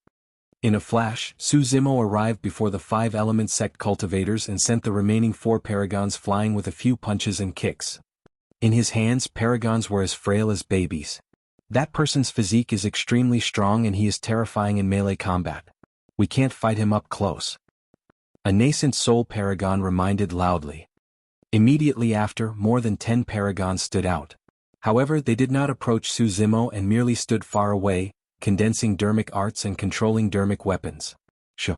In a flash, Su Zimo arrived before the 5 Elements sect cultivators and sent the remaining 4 paragons flying with a few punches and kicks. In his hands, paragons were as frail as babies. That person's physique is extremely strong and he is terrifying in melee combat. We can't fight him up close. A nascent soul paragon reminded loudly. Immediately after, more than 10 paragons stood out. However, they did not approach Su Zimo and merely stood far away, condensing dermic arts and controlling dermic weapons. Shoo.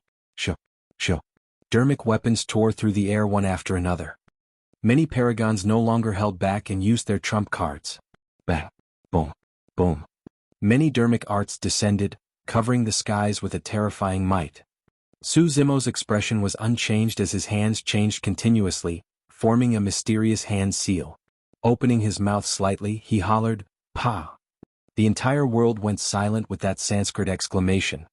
Dermic weapons tore through the air one after another. Many paragons no longer held back and used their trump cards. Bang. Boom. Boom. Many dermic arts descended, covering the skies with a terrifying might. Su Zimo's expression was unchanged as his hands changed continuously, forming a mysterious hand seal. Opening his mouth slightly, he hollered, "Pa!" The entire world went silent with that Sanskrit exclamation.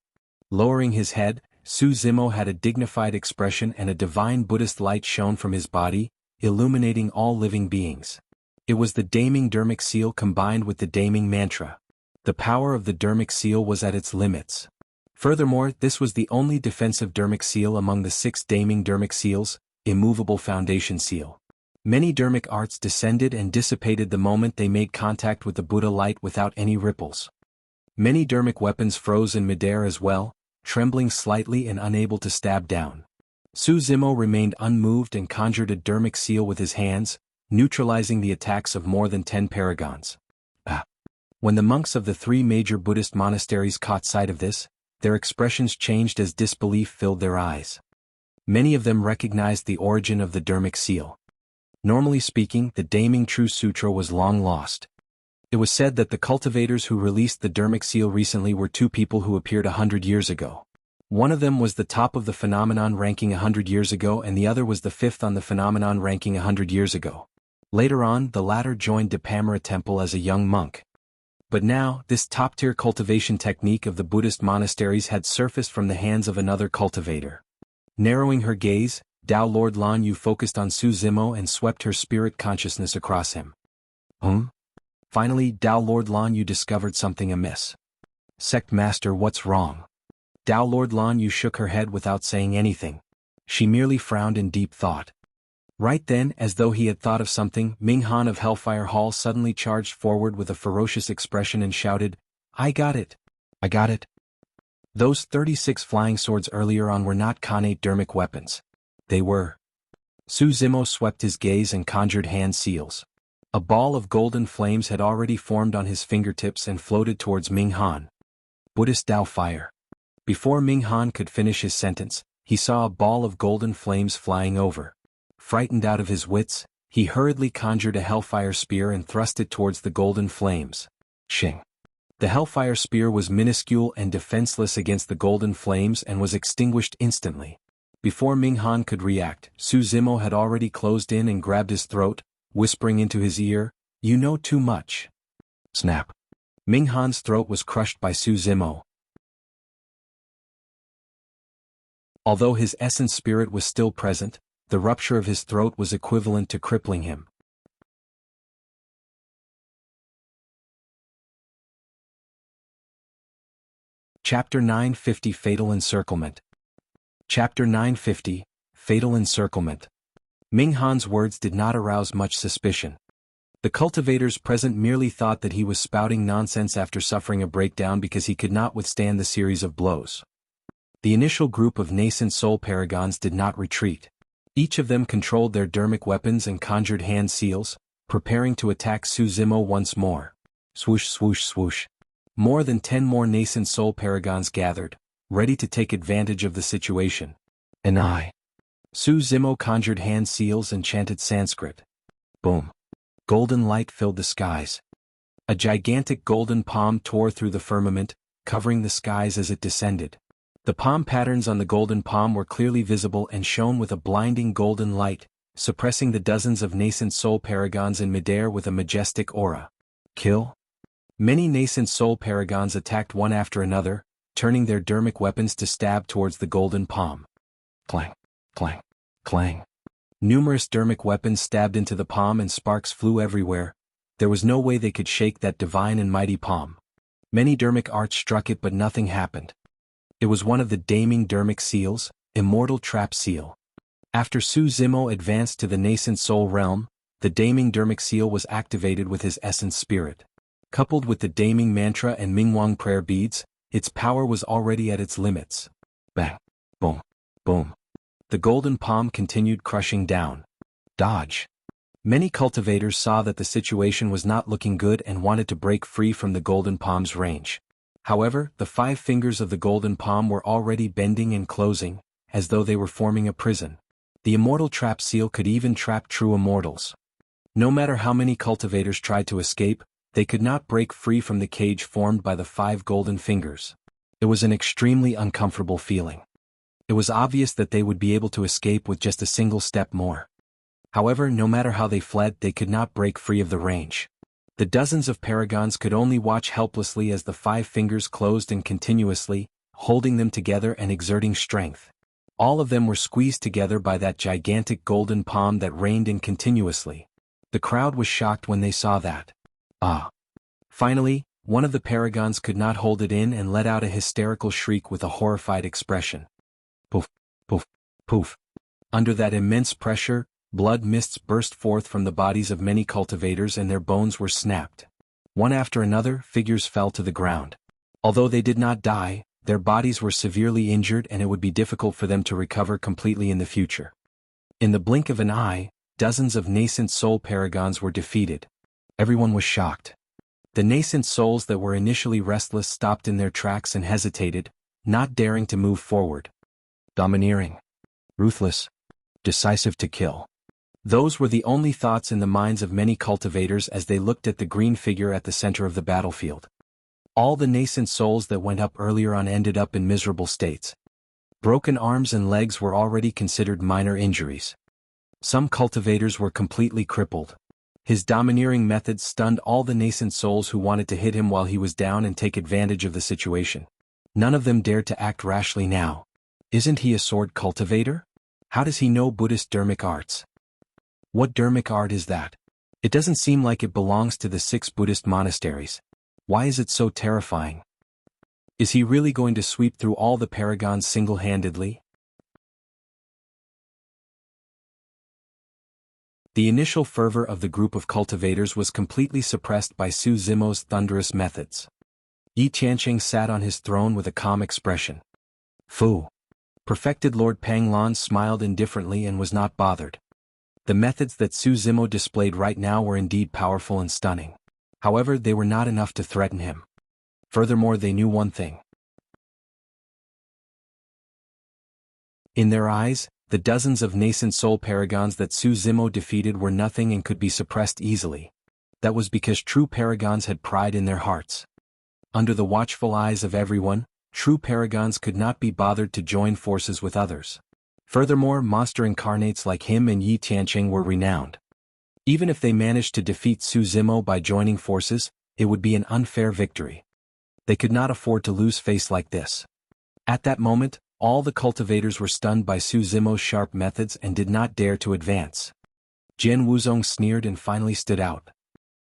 Lowering his head, Su Zimo had a dignified expression and a divine Buddhist light shone from his body, illuminating all living beings. It was the Daming Dermic Seal combined with the Daming Mantra. The power of the dermic seal was at its limits. Furthermore, this was the only defensive dermic seal among the 6 Daming dermic seals, immovable foundation seal. Many dermic arts descended and dissipated the moment they made contact with the Buddha light without any ripples. Many dermic weapons froze in midair as well, trembling slightly and unable to stab down. Su Zimo remained unmoved and conjured a dermic seal with his hands, neutralizing the attacks of more than 10 paragons. When the monks of the 3 major Buddhist monasteries caught sight of this, their expressions changed as disbelief filled their eyes. Many of them recognized the origin of the dermic seal. Normally speaking, the Daming True Sutra was long lost. It was said that the cultivators who released the dermic seal recently were 2 people who appeared 100 years ago. One of them was the top of the phenomenon ranking 100 years ago and the other was the 5th on the phenomenon ranking 100 years ago. Later on, the latter joined Depamara Temple as a young monk. But now, this top-tier cultivation technique of the Buddhist monasteries had surfaced from the hands of another cultivator. Narrowing her gaze, Tao Lord Lan Yu focused on Su Zimo and swept her spirit consciousness across him. Finally, Tao Lord Lan Yu discovered something amiss. Sect Master, what's wrong? Tao Lord Lan Yu shook her head without saying anything. She merely frowned in deep thought. Right then, as though he had thought of something, Ming Han of Hellfire Hall suddenly charged forward with a ferocious expression and shouted, "I got it! I got it!" Those 36 flying swords earlier on were not Khanate dermic weapons. They were. Zimo swept his gaze and conjured hand seals. A ball of golden flames had already formed on his fingertips and floated towards Ming Han. Buddhist Dao fire. Before Ming Han could finish his sentence, he saw a ball of golden flames flying over. Frightened out of his wits, he hurriedly conjured a hellfire spear and thrust it towards the golden flames. Shing. The hellfire spear was minuscule and defenseless against the golden flames and was extinguished instantly. Before Ming Han could react, Zimo had already closed in and grabbed his throat, whispering into his ear, "You know too much." Snap. Ming Han's throat was crushed by Zimo. Although his essence spirit was still present, the rupture of his throat was equivalent to crippling him. Chapter 950 Fatal Encirclement. Chapter 950, Fatal Encirclement. Ming Han's words did not arouse much suspicion. The cultivators present merely thought that he was spouting nonsense after suffering a breakdown because he could not withstand the series of blows. The initial group of nascent soul paragons did not retreat. Each of them controlled their dermic weapons and conjured hand seals, preparing to attack Zimo once more. Swoosh swoosh swoosh. More than 10 more nascent soul paragons gathered, ready to take advantage of the situation. And Zimo conjured hand seals and chanted Sanskrit. Boom. Golden light filled the skies. A gigantic golden palm tore through the firmament, covering the skies as it descended. The palm patterns on the golden palm were clearly visible and shone with a blinding golden light, suppressing the dozens of nascent soul paragons in midair with a majestic aura. Kill? Many nascent soul paragons attacked one after another, turning their dermic weapons to stab towards the golden palm. Clang, clang, clang. Numerous dermic weapons stabbed into the palm and sparks flew everywhere. There was no way they could shake that divine and mighty palm. Many dermic arts struck it but nothing happened. It was one of the damning dermic seals, Immortal Trap Seal. After Zimo advanced to the nascent soul realm, the damning dermic seal was activated with his essence spirit. Coupled with the damning mantra and Mingwang prayer beads, its power was already at its limits. Bang. Boom. Boom. The golden palm continued crushing down. Dodge. Many cultivators saw that the situation was not looking good and wanted to break free from the golden palm's range. However, the 5 fingers of the golden palm were already bending and closing, as though they were forming a prison. The immortal trap seal could even trap true immortals. No matter how many cultivators tried to escape, they could not break free from the cage formed by the 5 golden fingers. It was an extremely uncomfortable feeling. It was obvious that they would be able to escape with just a single step more. However, no matter how they fled, they could not break free of the range. The dozens of paragons could only watch helplessly as the 5 fingers closed in continuously, holding them together and exerting strength. All of them were squeezed together by that gigantic golden palm that rained in continuously. The crowd was shocked when they saw that. Finally, one of the paragons could not hold it in and let out a hysterical shriek with a horrified expression. Poof, poof, poof. Under that immense pressure, blood mists burst forth from the bodies of many cultivators and their bones were snapped. One after another, figures fell to the ground. Although they did not die, their bodies were severely injured and it would be difficult for them to recover completely in the future. In the blink of an eye, dozens of nascent soul paragons were defeated. Everyone was shocked. The nascent souls that were initially restless stopped in their tracks and hesitated, not daring to move forward. Domineering. Ruthless. Decisive to kill. Those were the only thoughts in the minds of many cultivators as they looked at the green figure at the center of the battlefield. All the nascent souls that went up earlier on ended up in miserable states. Broken arms and legs were already considered minor injuries. Some cultivators were completely crippled. His domineering methods stunned all the nascent souls who wanted to hit him while he was down and take advantage of the situation. None of them dared to act rashly now. Isn't he a sword cultivator? How does he know Buddhist dermic arts? What dermic art is that? It doesn't seem like it belongs to the 6 Buddhist monasteries. Why is it so terrifying? Is he really going to sweep through all the paragons single-handedly? The initial fervor of the group of cultivators was completely suppressed by Su Zimo's thunderous methods. Tiancheng sat on his throne with a calm expression. Fu. Perfected Lord Panglan smiled indifferently and was not bothered. The methods that Su Zimo displayed right now were indeed powerful and stunning. However, they were not enough to threaten him. Furthermore, they knew one thing. In their eyes, the dozens of nascent soul paragons that Su Zimo defeated were nothing and could be suppressed easily. That was because true paragons had pride in their hearts. Under the watchful eyes of everyone, true paragons could not be bothered to join forces with others. Furthermore, monster incarnates like him and Tiancheng were renowned. Even if they managed to defeat Su Zimo by joining forces, it would be an unfair victory. They could not afford to lose face like this. At that moment, all the cultivators were stunned by Su Zimo's sharp methods and did not dare to advance. Jian Wuzong sneered and finally stood out.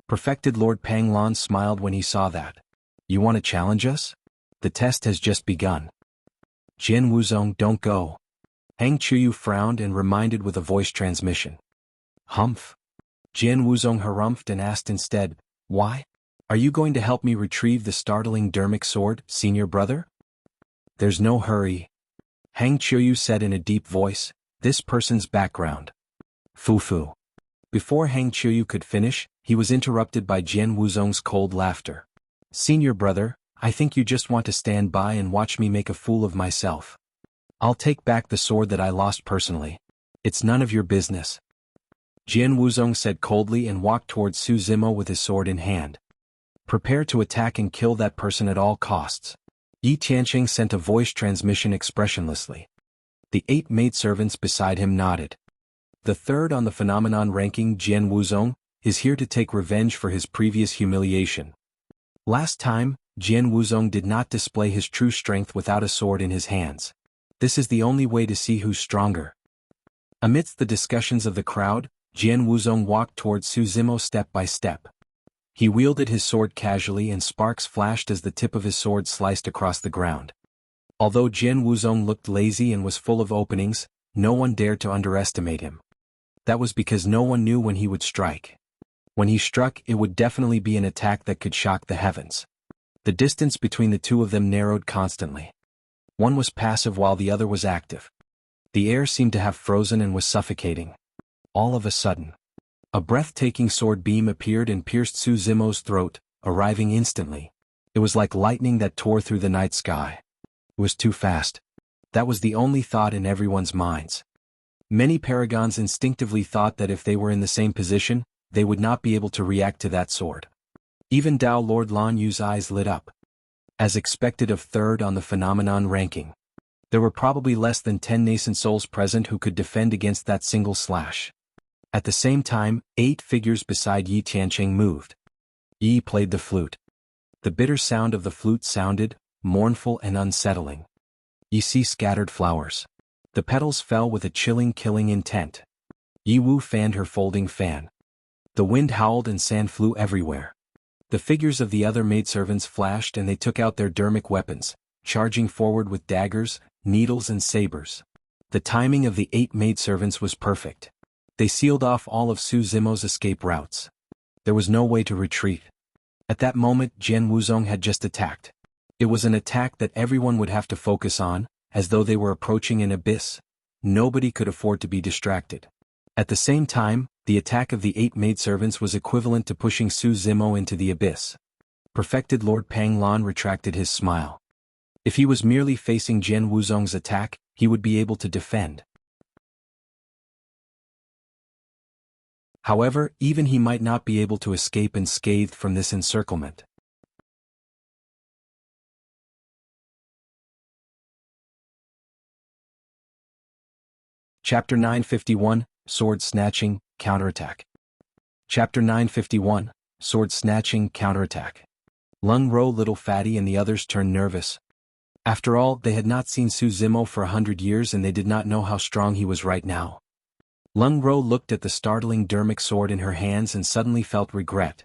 Perfected Lord Panglan smiled when he saw that. You want to challenge us? The test has just begun. Jian Wuzong, don't go. Hang Chuyu frowned and reminded with a voice transmission. Humph. Jian Wuzong harumphed and asked instead, why? Are you going to help me retrieve the startling dermic sword, senior brother? There's no hurry. Hang Chuyu said in a deep voice, this person's background. Fu. Before Hang Chuyu could finish, he was interrupted by Jian Wuzong's cold laughter. Senior brother, I think you just want to stand by and watch me make a fool of myself. I'll take back the sword that I lost personally. It's none of your business. Jian Wuzong said coldly and walked towards Su Zimo with his sword in hand. Prepare to attack and kill that person at all costs. Tiancheng sent a voice transmission expressionlessly. The 8 maidservants beside him nodded. The third on the phenomenon ranking, Jian Wuzong, is here to take revenge for his previous humiliation. Last time, Jian Wuzong did not display his true strength without a sword in his hands. This is the only way to see who's stronger. Amidst the discussions of the crowd, Jian Wuzong walked towards Su Zimo step by step. He wielded his sword casually and sparks flashed as the tip of his sword sliced across the ground. Although Jian Wuzong looked lazy and was full of openings, no one dared to underestimate him. That was because no one knew when he would strike. When he struck, it would definitely be an attack that could shock the heavens. The distance between the two of them narrowed constantly. One was passive while the other was active. The air seemed to have frozen and was suffocating. All of a sudden, a breathtaking sword beam appeared and pierced Su Zimo's throat, arriving instantly. It was like lightning that tore through the night sky. It was too fast. That was the only thought in everyone's minds. Many paragons instinctively thought that if they were in the same position, they would not be able to react to that sword. Even Dao Lord Lan Yu's eyes lit up. As expected of third on the phenomenon ranking, there were probably less than 10 nascent souls present who could defend against that single slash. At the same time, 8 figures beside Yi Tiancheng moved. Yi played the flute. The bitter sound of the flute sounded, mournful and unsettling. Yi See scattered flowers. The petals fell with a chilling, killing intent. Yi Wu fanned her folding fan. The wind howled and sand flew everywhere. The figures of the other maidservants flashed and they took out their dermic weapons, charging forward with daggers, needles and sabers. The timing of the 8 maidservants was perfect. They sealed off all of Su Zimo's escape routes. There was no way to retreat. At that moment, Jian Wuzong had just attacked. It was an attack that everyone would have to focus on, as though they were approaching an abyss. Nobody could afford to be distracted. At the same time, the attack of the 8 maidservants was equivalent to pushing Su Zimo into the abyss. Perfected Lord Panglan retracted his smile. If he was merely facing Jian Wuzong's attack, he would be able to defend. However, even he might not be able to escape unscathed from this encirclement. Chapter 951, Sword Snatching, Counterattack. Chapter 951, Sword Snatching, Counterattack. Lung Ro, Little Fatty and the others turned nervous. After all, they had not seen Su Zimo for 100 years and they did not know how strong he was right now. Lung Ro looked at the startling dermic sword in her hands and suddenly felt regret.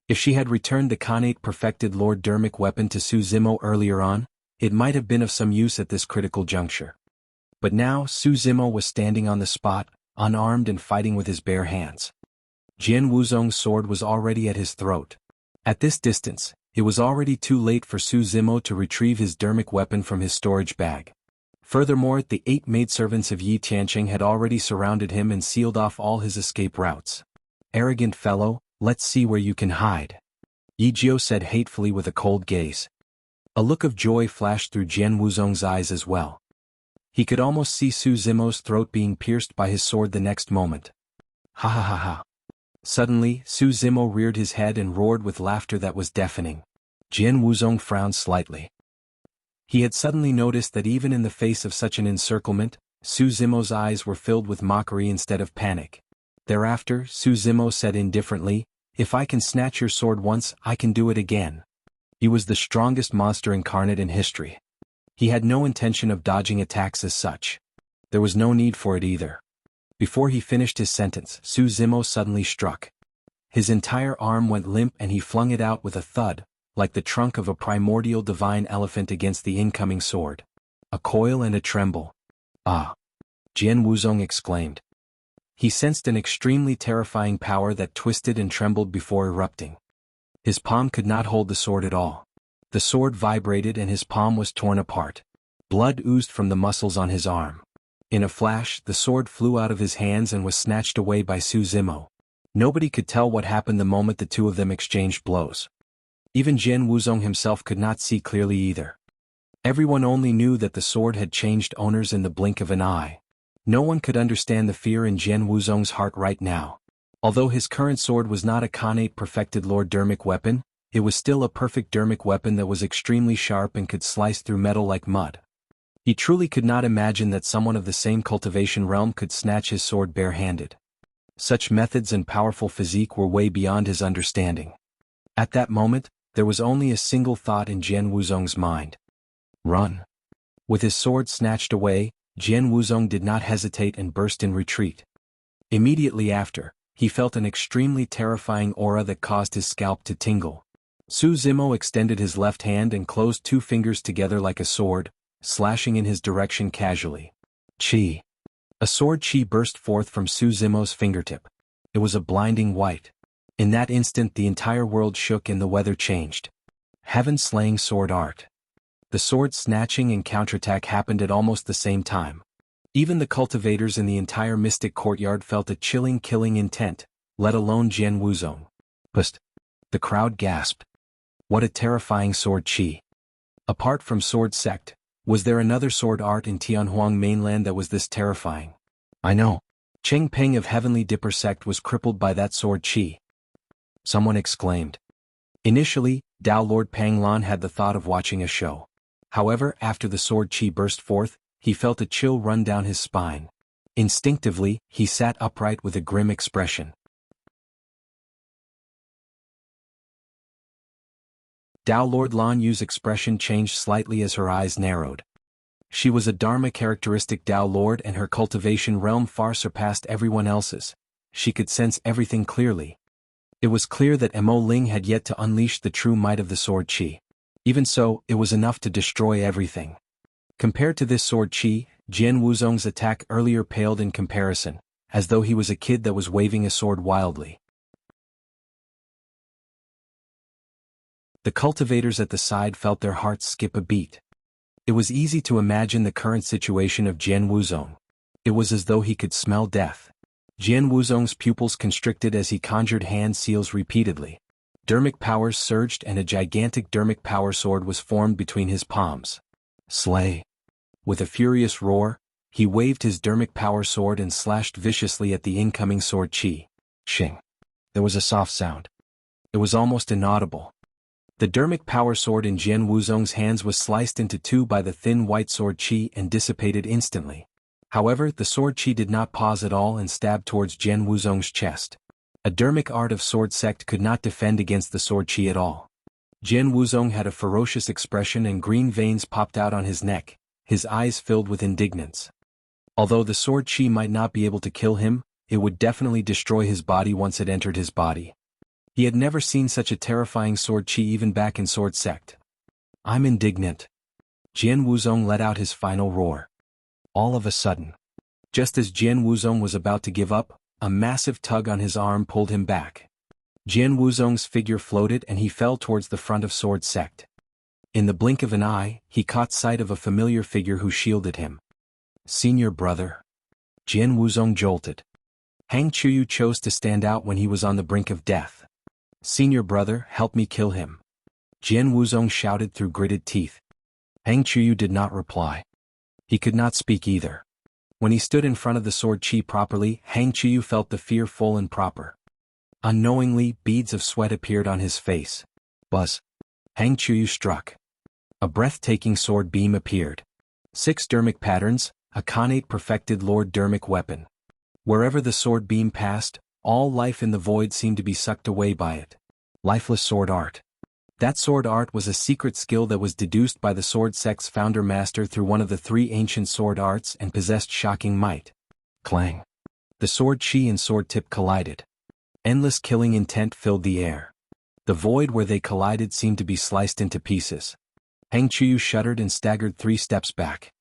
If she had returned the Khanate perfected Lord dermic weapon to Su Zimo earlier on, it might have been of some use at this critical juncture. But now, Su Zimo was standing on the spot, unarmed and fighting with his bare hands. Jian Wuzong's sword was already at his throat. At this distance, it was already too late for Su Zimo to retrieve his dermic weapon from his storage bag. Furthermore, the 8 maidservants of Yi Tiancheng had already surrounded him and sealed off all his escape routes. "Arrogant fellow, let's see where you can hide," Yi Jiao said hatefully with a cold gaze. A look of joy flashed through Jian Wuzong's eyes as well. He could almost see Su Zimo's throat being pierced by his sword the next moment. Ha ha ha ha. Suddenly, Su Zimo reared his head and roared with laughter that was deafening. Jian Wuzong frowned slightly. He had suddenly noticed that even in the face of such an encirclement, Su Zimo's eyes were filled with mockery instead of panic. Thereafter, Su Zimo said indifferently, "If I can snatch your sword once, I can do it again." He was the strongest monster incarnate in history. He had no intention of dodging attacks as such. There was no need for it either. Before he finished his sentence, Su Zimo suddenly struck. His entire arm went limp and he flung it out with a thud, like the trunk of a primordial divine elephant against the incoming sword. A coil and a tremble. "Ah!" Jian Wuzong exclaimed. He sensed an extremely terrifying power that twisted and trembled before erupting. His palm could not hold the sword at all. The sword vibrated and his palm was torn apart. Blood oozed from the muscles on his arm. In a flash, the sword flew out of his hands and was snatched away by Su Zimo. Nobody could tell what happened the moment the two of them exchanged blows. Even Jian Wuzong himself could not see clearly either. Everyone only knew that the sword had changed owners in the blink of an eye. No one could understand the fear in Jian Wuzong's heart right now. Although his current sword was not a Khanate perfected Lord Dermic weapon, it was still a perfect Dermic weapon that was extremely sharp and could slice through metal like mud. He truly could not imagine that someone of the same cultivation realm could snatch his sword barehanded. Such methods and powerful physique were way beyond his understanding. At that moment, there was only a single thought in Jian Wuzong's mind. Run. With his sword snatched away, Jian Wuzong did not hesitate and burst in retreat. Immediately after, he felt an extremely terrifying aura that caused his scalp to tingle. Su Zimo extended his left hand and closed 2 fingers together like a sword, slashing in his direction casually. Chi. A sword chi burst forth from Su Zimo's fingertip. It was a blinding white. In that instant the entire world shook and the weather changed. Heaven-slaying sword art. The sword snatching and counterattack happened at almost the same time. Even the cultivators in the entire mystic courtyard felt a chilling killing intent, let alone Jian Wuzong. Pust. The crowd gasped. What a terrifying sword chi. Apart from sword sect, was there another sword art in Tianhuang mainland that was this terrifying? I know. Cheng Peng of Heavenly Dipper sect was crippled by that sword chi. Someone exclaimed. Initially, Dao Lord Panglan had the thought of watching a show. However, after the sword chi burst forth, he felt a chill run down his spine. Instinctively, he sat upright with a grim expression. Dao Lord Lan Yu's expression changed slightly as her eyes narrowed. She was a Dharma characteristic Dao Lord and her cultivation realm far surpassed everyone else's. She could sense everything clearly. It was clear that Mo Ling had yet to unleash the true might of the sword chi. Even so, it was enough to destroy everything. Compared to this sword chi, Jian Wuzong's attack earlier paled in comparison, as though he was a kid that was waving a sword wildly. The cultivators at the side felt their hearts skip a beat. It was easy to imagine the current situation of Jian Wuzong. It was as though he could smell death. Jian Wuzong's pupils constricted as he conjured hand seals repeatedly. Dermic powers surged and a gigantic dermic power sword was formed between his palms. Slay. With a furious roar, he waved his dermic power sword and slashed viciously at the incoming sword chi. Shing. There was a soft sound. It was almost inaudible. The dermic power sword in Jian Wuzong's hands was sliced into 2 by the thin white sword chi and dissipated instantly. However, the sword chi did not pause at all and stabbed towards Jian Wuzong's chest. A dermic art of sword sect could not defend against the sword chi at all. Jian Wuzong had a ferocious expression and green veins popped out on his neck, his eyes filled with indignance. Although the sword chi might not be able to kill him, it would definitely destroy his body once it entered his body. He had never seen such a terrifying sword chi even back in sword sect. I'm indignant. Jian Wuzong let out his final roar. All of a sudden, Just as Jian Wuzong was about to give up, a massive tug on his arm pulled him back. Jian Wuzong's figure floated and he fell towards the front of Sword Sect. In the blink of an eye, he caught sight of a familiar figure who shielded him. Senior brother. Jian Wuzong jolted. Hang Chuyu chose to stand out when he was on the brink of death. Senior brother, help me kill him. Jian Wuzong shouted through gritted teeth. Hang Chuyu did not reply. He could not speak either. When he stood in front of the sword chi properly, Hang Chuyu felt the fear full and proper. Unknowingly, beads of sweat appeared on his face. Buzz. Hang Chuyu struck. A breathtaking sword beam appeared. 6 dermic patterns, a Khanate perfected Lord dermic weapon. Wherever the sword beam passed, all life in the void seemed to be sucked away by it. Lifeless sword art. That sword art was a secret skill that was deduced by the Sword Sect's founder master through one of the 3 ancient sword arts and possessed shocking might. Clang. The sword chi and sword tip collided. Endless killing intent filled the air. The void where they collided seemed to be sliced into pieces. Hang Chuyu shuddered and staggered 3 steps back.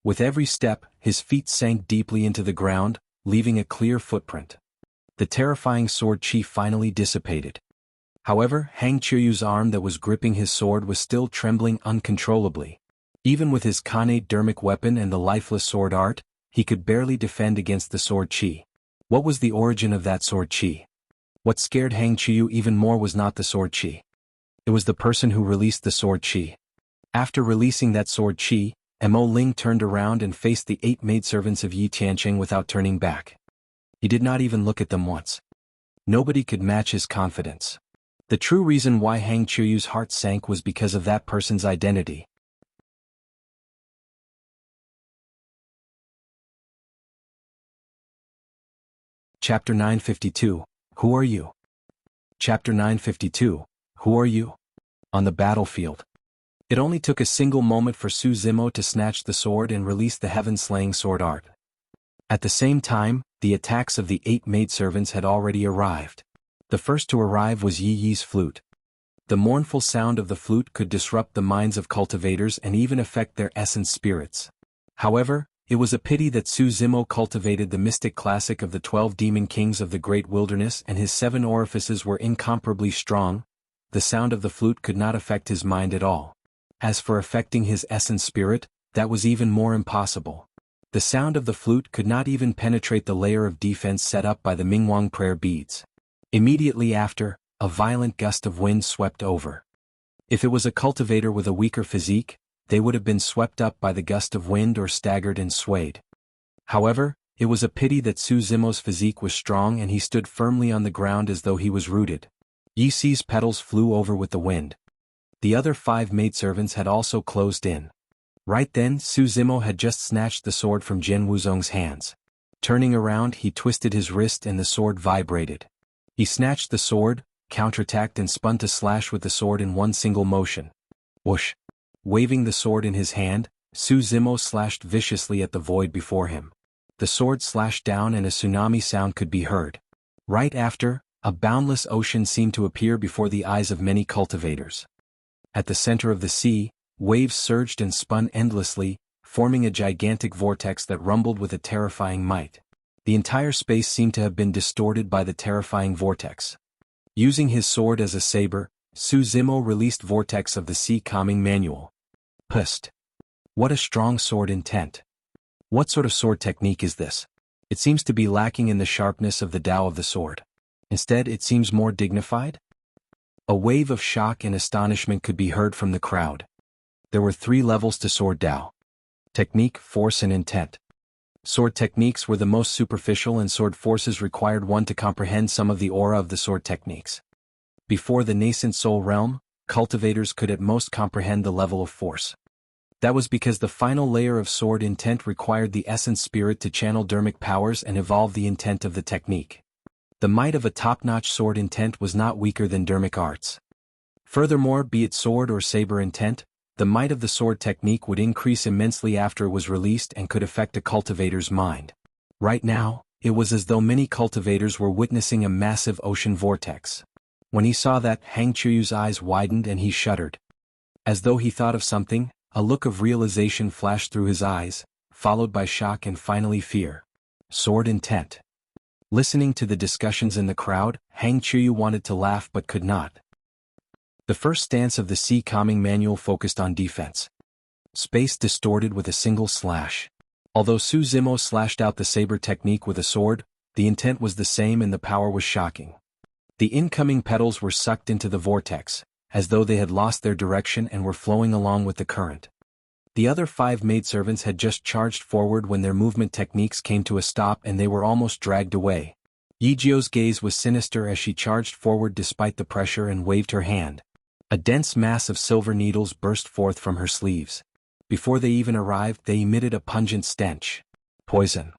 With every step, his feet sank deeply into the ground, leaving a clear footprint. The terrifying sword chi finally dissipated. However, Hang Chuyu's arm that was gripping his sword was still trembling uncontrollably. Even with his Khanate dermic weapon and the lifeless sword art, he could barely defend against the sword chi. What was the origin of that sword chi? What scared Hang Chuyu even more was not the sword chi. It was the person who released the sword chi. After releasing that sword chi, Mo Ling turned around and faced the 8 maidservants of Yi Tiancheng without turning back. He did not even look at them once. Nobody could match his confidence. The true reason why Hang Chuyu's heart sank was because of that person's identity. Chapter 952, Who are you? Chapter 952, Who are you? On the battlefield. It only took a single moment for Su Zimo to snatch the sword and release the heaven-slaying sword art. At the same time, the attacks of the 8 maidservants had already arrived. The first to arrive was Yi Yi's flute. The mournful sound of the flute could disrupt the minds of cultivators and even affect their essence spirits. However, it was a pity that Su Zimo cultivated the mystic classic of the 12 demon kings of the great wilderness and his 7 orifices were incomparably strong. The sound of the flute could not affect his mind at all. As for affecting his essence spirit, that was even more impossible. The sound of the flute could not even penetrate the layer of defense set up by the Mingwang prayer beads. Immediately after, a violent gust of wind swept over. If it was a cultivator with a weaker physique, they would have been swept up by the gust of wind or staggered and swayed. However, it was a pity that Su Zimo's physique was strong and he stood firmly on the ground as though he was rooted. Yi Si's petals flew over with the wind. The other 5 maidservants had also closed in. Right then, Su Zimo had just snatched the sword from Jian Wuzong's hands. Turning around, he twisted his wrist and the sword vibrated. He snatched the sword, counterattacked and spun to slash with the sword in one single motion. Whoosh! Waving the sword in his hand, Su Zimo slashed viciously at the void before him. The sword slashed down and a tsunami sound could be heard. Right after, a boundless ocean seemed to appear before the eyes of many cultivators. At the center of the sea, waves surged and spun endlessly, forming a gigantic vortex that rumbled with a terrifying might. The entire space seemed to have been distorted by the terrifying vortex. Using his sword as a saber, Su Zimo released Vortex of the Sea calming manual. Pust. What a strong sword intent. What sort of sword technique is this? It seems to be lacking in the sharpness of the Tao of the sword. Instead, it seems more dignified? A wave of shock and astonishment could be heard from the crowd. There were 3 levels to sword Tao. Technique, force and intent. Sword techniques were the most superficial and sword forces required one to comprehend some of the aura of the sword techniques. Before the nascent soul realm, cultivators could at most comprehend the level of force. That was because the final layer of sword intent required the essence spirit to channel dermic powers and evolve the intent of the technique. The might of a top-notch sword intent was not weaker than dermic arts. Furthermore, be it sword or saber intent, the might of the sword technique would increase immensely after it was released and could affect a cultivator's mind. Right now, it was as though many cultivators were witnessing a massive ocean vortex. When he saw that, Hang Chuyu's eyes widened and he shuddered. As though he thought of something, a look of realization flashed through his eyes, followed by shock and finally fear. Sword intent. Listening to the discussions in the crowd, Hang Chuyu wanted to laugh but could not. The first stance of the Sea Calming manual focused on defense. Space distorted with a single slash. Although Su Zimo slashed out the saber technique with a sword, the intent was the same and the power was shocking. The incoming petals were sucked into the vortex, as though they had lost their direction and were flowing along with the current. The other 5 maidservants had just charged forward when their movement techniques came to a stop and they were almost dragged away. Yijio's gaze was sinister as she charged forward despite the pressure and waved her hand. A dense mass of silver needles burst forth from her sleeves. Before they even arrived, they emitted a pungent stench. Poison.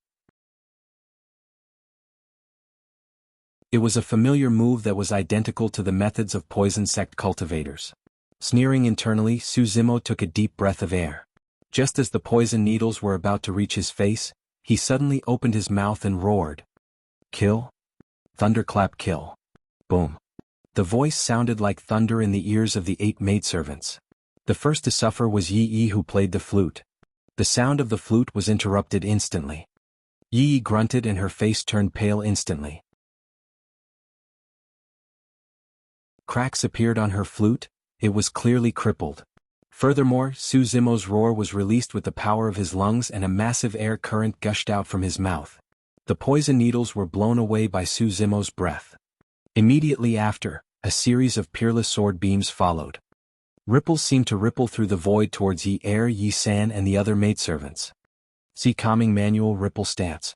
It was a familiar move that was identical to the methods of poison sect cultivators. Sneering internally, Su Zimo took a deep breath of air. Just as the poison needles were about to reach his face, he suddenly opened his mouth and roared. Kill? Thunderclap kill. Boom. The voice sounded like thunder in the ears of the 8 maidservants. The first to suffer was Yi Yi, who played the flute. The sound of the flute was interrupted instantly. Yi Yi grunted and her face turned pale instantly. Cracks appeared on her flute. It was clearly crippled. Furthermore, Su Zimo's roar was released with the power of his lungs and a massive air current gushed out from his mouth. The poison needles were blown away by Su Zimo's breath. Immediately after, a series of peerless sword beams followed. Ripples seemed to ripple through the void towards Yi Er, Yi San and the other maidservants. See Calming Manual Ripple Stance.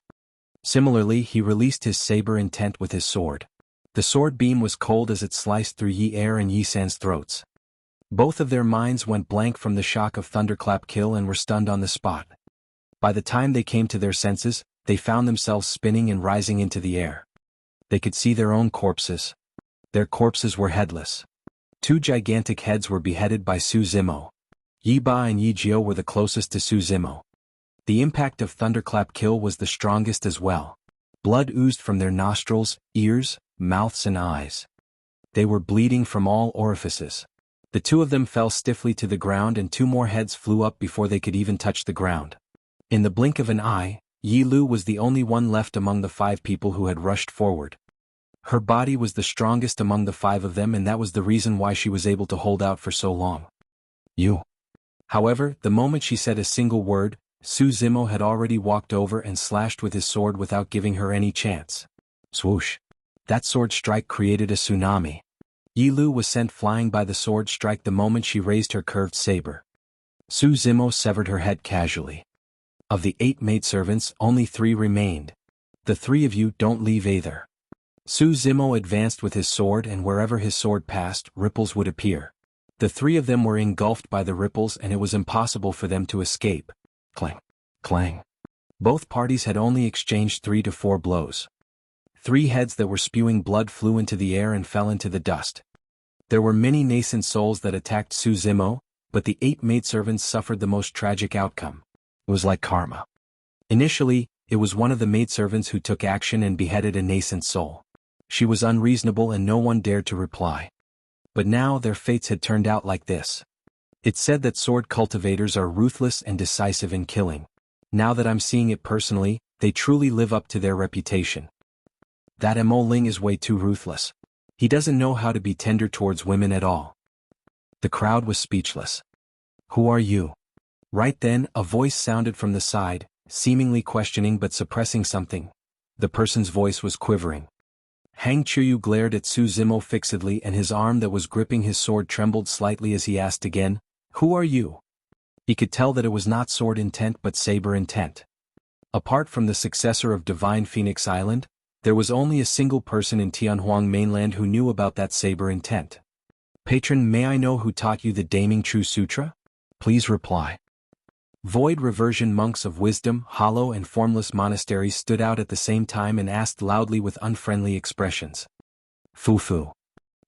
Similarly, he released his saber intent with his sword. The sword beam was cold as it sliced through Yi Er and Yi San's throats. Both of their minds went blank from the shock of Thunderclap kill and were stunned on the spot. By the time they came to their senses, they found themselves spinning and rising into the air. They could see their own corpses. Their corpses were headless. 2 gigantic heads were beheaded by Su Zimo. Yi Ba and Yi Jio were the closest to Su Zimo. The impact of Thunderclap kill was the strongest as well. Blood oozed from their nostrils, ears, mouths and eyes. They were bleeding from all orifices. The 2 of them fell stiffly to the ground and 2 more heads flew up before they could even touch the ground. In the blink of an eye, Yi Lu was the only one left among the 5 people who had rushed forward. Her body was the strongest among the 5 of them and that was the reason why she was able to hold out for so long. You. However, the moment she said a single word, Su Zimo had already walked over and slashed with his sword without giving her any chance. Swoosh. That sword strike created a tsunami. Yi Lu was sent flying by the sword strike the moment she raised her curved saber. Su Zimo severed her head casually. Of the 8 maidservants, only 3 remained. The 3 of you don't leave either. Su Zimo advanced with his sword and wherever his sword passed, ripples would appear. The 3 of them were engulfed by the ripples and it was impossible for them to escape. Clang. Clang. Both parties had only exchanged 3 to 4 blows. 3 heads that were spewing blood flew into the air and fell into the dust. There were many nascent souls that attacked Su Zimo, but the 8 maidservants suffered the most tragic outcome. It was like karma. Initially, it was one of the maidservants who took action and beheaded a nascent soul. She was unreasonable and no one dared to reply. But now their fates had turned out like this. It's said that sword cultivators are ruthless and decisive in killing. Now that I'm seeing it personally, they truly live up to their reputation. That Mo Ling is way too ruthless. He doesn't know how to be tender towards women at all. The crowd was speechless. Who are you? Right then, a voice sounded from the side, seemingly questioning but suppressing something. The person's voice was quivering. Hang Chuyu glared at Su Zimo fixedly and his arm that was gripping his sword trembled slightly as he asked again, "Who are you?" He could tell that it was not sword intent but saber intent. Apart from the successor of Divine Phoenix Island, there was only a single person in Tianhuang mainland who knew about that saber intent. Patron, may I know who taught you the Daming True Sutra? Please reply. Void reversion monks of wisdom, hollow and formless monasteries stood out at the same time and asked loudly with unfriendly expressions. Fu.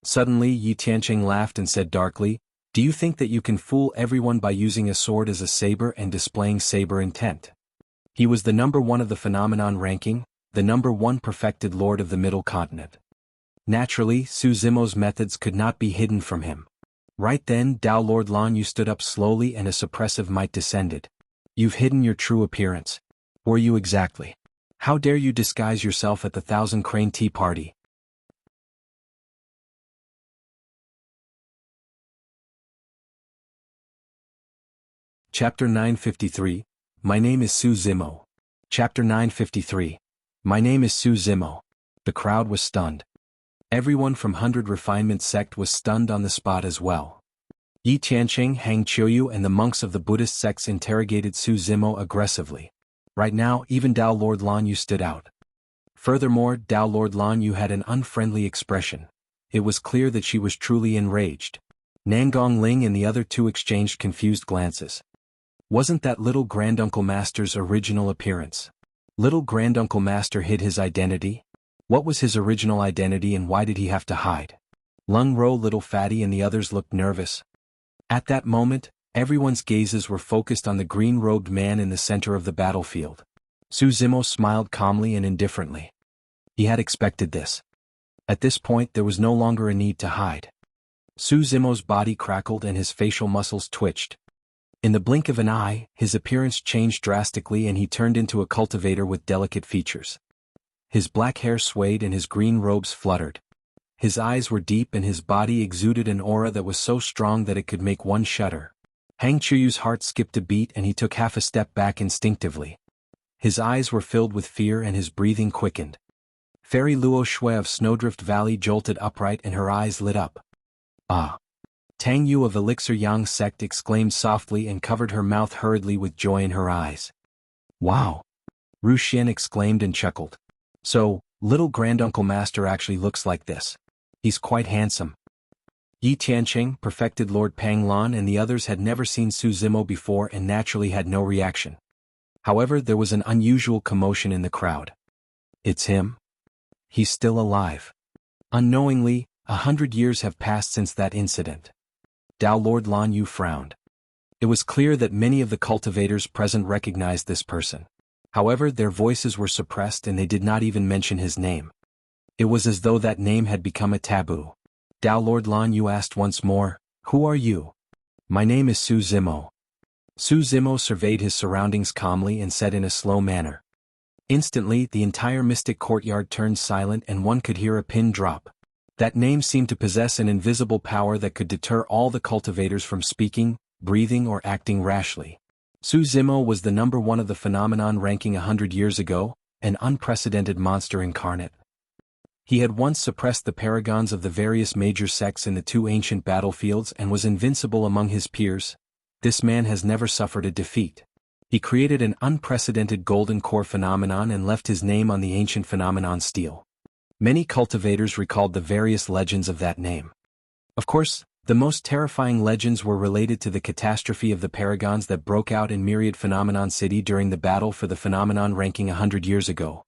Suddenly Yi Tiancheng laughed and said darkly, "Do you think that you can fool everyone by using a sword as a saber and displaying saber intent?" He was the number 1 of the phenomenon ranking, the number 1 perfected lord of the Middle Continent. Naturally, Su Zimo's methods could not be hidden from him. Right then, Dao Lord Lan Yu stood up slowly and a suppressive might descended. You've hidden your true appearance. Were you exactly? How dare you disguise yourself at the Thousand Crane Tea Party? Chapter 953, My name is Zimo. Chapter 953. My name is Zimo. The crowd was stunned. Everyone from 100 Refinement sect was stunned on the spot as well. Yi Tiancheng, Hang Qiuyu and the monks of the Buddhist sects interrogated Zimo aggressively. Right now, even Dao Lord Lan Yu stood out. Furthermore, Dao Lord Lan Yu had an unfriendly expression. It was clear that she was truly enraged. Nangong Ling and the other two exchanged confused glances. Wasn't that Little Granduncle Master's original appearance? Little Granduncle Master hid his identity? What was his original identity and why did he have to hide? Lung Ro, Little Fatty and the others looked nervous. At that moment, everyone's gazes were focused on the green-robed man in the center of the battlefield. Zimo smiled calmly and indifferently. He had expected this. At this point there was no longer a need to hide. Zimo's body crackled and his facial muscles twitched. In the blink of an eye, his appearance changed drastically and he turned into a cultivator with delicate features. His black hair swayed and his green robes fluttered. His eyes were deep and his body exuded an aura that was so strong that it could make one shudder. Hang Qiuyu's heart skipped a beat and he took half a step back instinctively. His eyes were filled with fear and his breathing quickened. Fairy Luo Shui of Snowdrift Valley jolted upright and her eyes lit up. Ah! Tang Yu of Elixir Yang sect exclaimed softly and covered her mouth hurriedly with joy in her eyes. Wow! Ru Xian exclaimed and chuckled. So, Little Granduncle Master actually looks like this. He's quite handsome. Yi Tiancheng, perfected Lord Panglan and the others had never seen Zimo before and naturally had no reaction. However, there was an unusual commotion in the crowd. It's him? He's still alive. Unknowingly, 100 years have passed since that incident. Dao Lord Lan Yu frowned. It was clear that many of the cultivators present recognized this person. However, their voices were suppressed and they did not even mention his name. It was as though that name had become a taboo. Dao Lord Lan Yu asked once more, "Who are you?" "My name is Zimo." Zimo surveyed his surroundings calmly and said in a slow manner. Instantly, the entire mystic courtyard turned silent and one could hear a pin drop. That name seemed to possess an invisible power that could deter all the cultivators from speaking, breathing or acting rashly. Zimo was the number one of the phenomenon ranking 100 years ago, an unprecedented monster incarnate. He had once suppressed the paragons of the various major sects in the two ancient battlefields and was invincible among his peers. This man has never suffered a defeat. He created an unprecedented golden core phenomenon and left his name on the ancient phenomenon stele. Many cultivators recalled the various legends of that name. Of course, the most terrifying legends were related to the catastrophe of the paragons that broke out in Myriad Phenomenon City during the battle for the phenomenon ranking 100 years ago.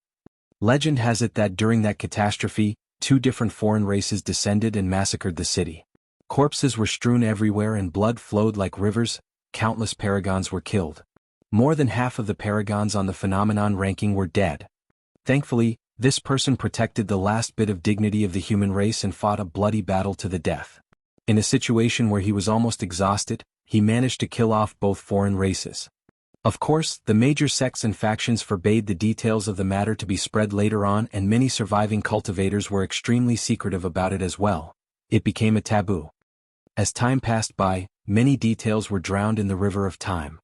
Legend has it that during that catastrophe, two different foreign races descended and massacred the city. Corpses were strewn everywhere and blood flowed like rivers, countless paragons were killed. More than half of the paragons on the phenomenon ranking were dead. Thankfully, this person protected the last bit of dignity of the human race and fought a bloody battle to the death. In a situation where he was almost exhausted, he managed to kill off both foreign races. Of course, the major sects and factions forbade the details of the matter to be spread later on and many surviving cultivators were extremely secretive about it as well. It became a taboo. As time passed by, many details were drowned in the river of time.